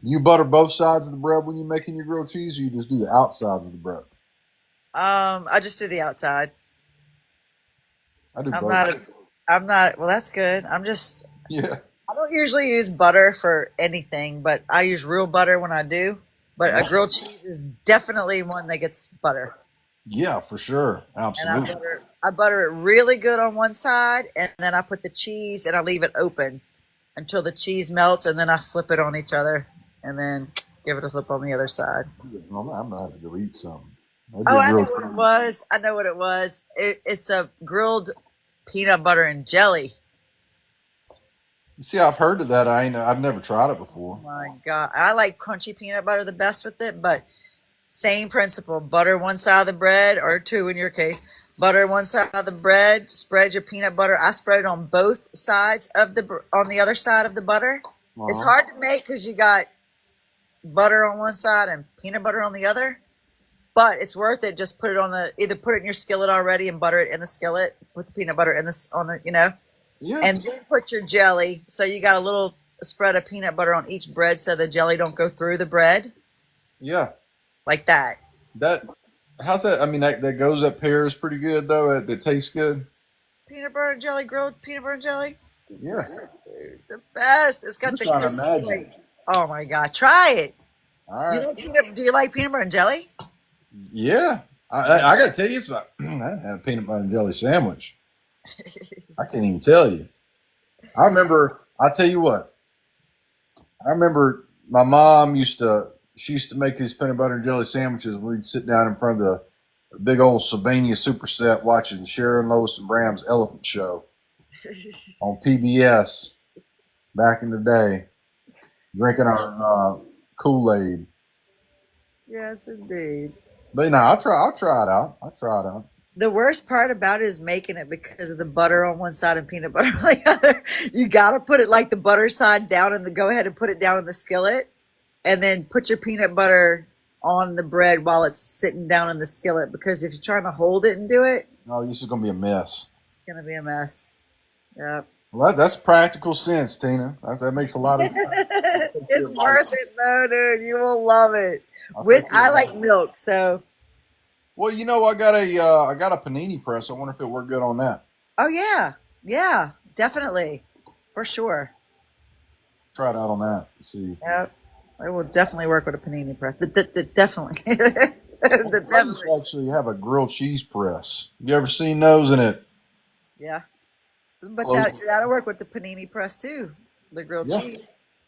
You butter both sides of the bread when you're making your grilled cheese, or you just do the outsides of the bread. I just do the outside. I do I'm both. not, a, I'm not, well, that's good. Yeah, I don't usually use butter for anything, but I use real butter when I do. But a yeah, grilled cheese is definitely one that gets butter. yeah, for sure, And absolutely. I butter it really good on one side, and then I put the cheese and I leave it open until the cheese melts, and then I flip it on each other, and then Give it a flip on the other side. I'm gonna have to go eat something. That'd be Oh, a I know grilled what it cheese. was. I know what it was. It's a grilled peanut butter and jelly. You see, I've heard of that. I've never tried it Oh before. my God. I like crunchy peanut butter the best with it, but same principle. Butter one side of the bread, or two in your case. Butter one side of the bread. Spread your peanut butter. I spread it on both sides of on the other side of the butter. It's Uh-huh. hard to make because you got butter on one side and peanut butter on the other. But it's worth it. Just put it on either put it in your skillet already and butter it in the skillet with the peanut butter in this on the. Yeah, And then put your jelly. So you got a little spread of peanut butter on each bread so the jelly don't go through the bread yeah. like that. That how's that? I mean, that pairs pretty good though. That tastes good. Peanut butter and jelly, grilled peanut butter and jelly. Yeah, The best. It's I'm got the trying to crispy. imagine. Oh my God. Try it. All right. Do you like peanut butter and jelly? Yeah, I got to tell you, I had a peanut butter and jelly sandwich. I can't even tell you. I remember. I'll tell you what. I remember my mom she used to make these peanut butter and jelly sandwiches. We'd sit down in front of the big old Sylvania Superset watching Sharon Lois and Bram's Elephant Show on PBS back in the day, drinking our Kool-Aid. Yes, indeed. But I'll try it out. I'll try it out. The worst part about it is making it because of the butter on one side and peanut butter on the other. You got to put it like the butter side down go ahead and put it down in the skillet and then put your peanut butter on the bread while it's sitting down in the skillet, because if you're trying to hold it and do it, Oh, this is gonna be a mess. it's going to be a mess. Yep. Well, that's practical sense, Tina. That makes a lot of. It's worth it though, dude. You will love it. I like milk, so. Well, I got a panini press. I wonder if it worked good on that. Oh yeah, definitely, for sure. Try it out on that. See. Yep, it will definitely work with a panini press. Definitely. I used to actually have a grilled cheese press. You ever seen those in it? Yeah, but Close. that'll work with the panini press too. The grilled Yeah. cheese.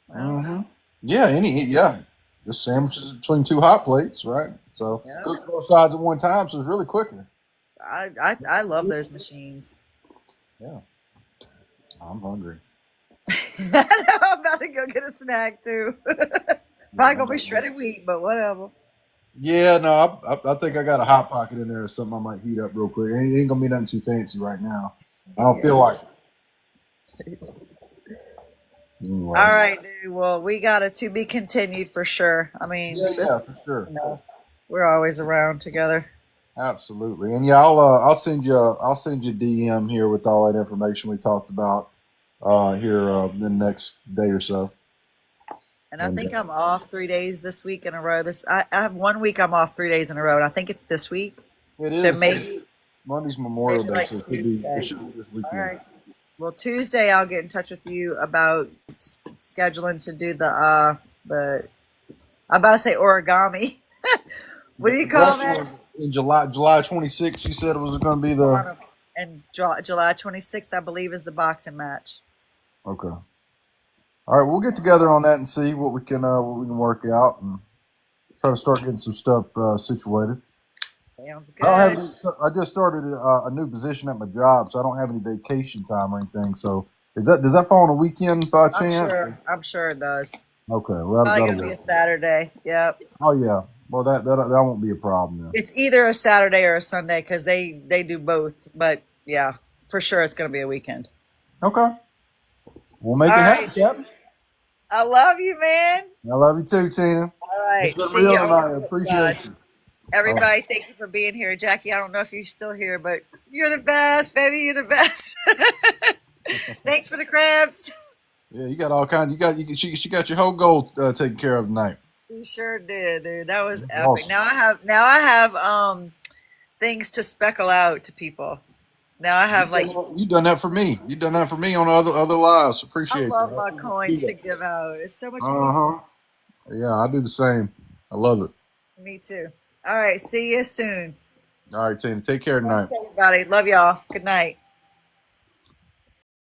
Wow. Mm-hmm. Yeah. The sandwich is between two hot plates, right? So Yeah. cook both sides at one time, so it's really quicker. I love those machines. Yeah. I'm hungry. I'm about to go get a snack too. Probably gonna be shredded wheat, but whatever. Yeah, no, I think I got a hot pocket in there or something I might heat up real quick. It ain't gonna be nothing too fancy right now. I don't feel like it. Anyways. All right, dude. Well, we got it to be continued for sure. I mean, Yeah, for sure. We're always around together. Absolutely. And yeah, I'll send you a DM here with all that information we talked about here in the next day or so. And I think I'm off 3 days this week in a row. I have 1 week I'm off 3 days in a row, and I think it's this week. It is. So maybe Monday's Memorial Day, like so it should be this weekend. all right. Well, Tuesday I'll get in touch with you about scheduling to do I'm about to say origami. What do you call that? In July 26th, you said it was going to be the. And July 26th, I believe, is the boxing match. Okay. All right, we'll get together on that and see what we can work out and try to start getting some stuff situated. Sounds good. I just started a new position at my job, so I don't have any vacation time or anything. So does that fall on a weekend by chance? I'm sure it does. Okay, well, Probably gonna be a Saturday. Yep. Oh yeah, well that won't be a problem then. It's either a Saturday or a Sunday because they do both. But yeah, for sure it's gonna be a weekend. Okay, we'll make it happen, Captain. I love you, man. I love you too, Tina. All right, see you. I appreciate you. Everybody, thank you for being here. Jackie, I don't know if you're still here, but you're the best, baby. You're the best. Thanks for the crabs. Yeah, you got all kinds. She got your whole goal taken care of tonight. You sure did, dude. That was epic. Awesome. Now I have things to speckle out to people. Now I have you done that for me. You done that for me on other lives. Appreciate it. I love my coins to give out. It's so much fun. Uh-huh. Yeah, I do the same. I love it. Me too. All right, see you soon. All right, Tina. Take care tonight. Everybody, love y'all. Good night.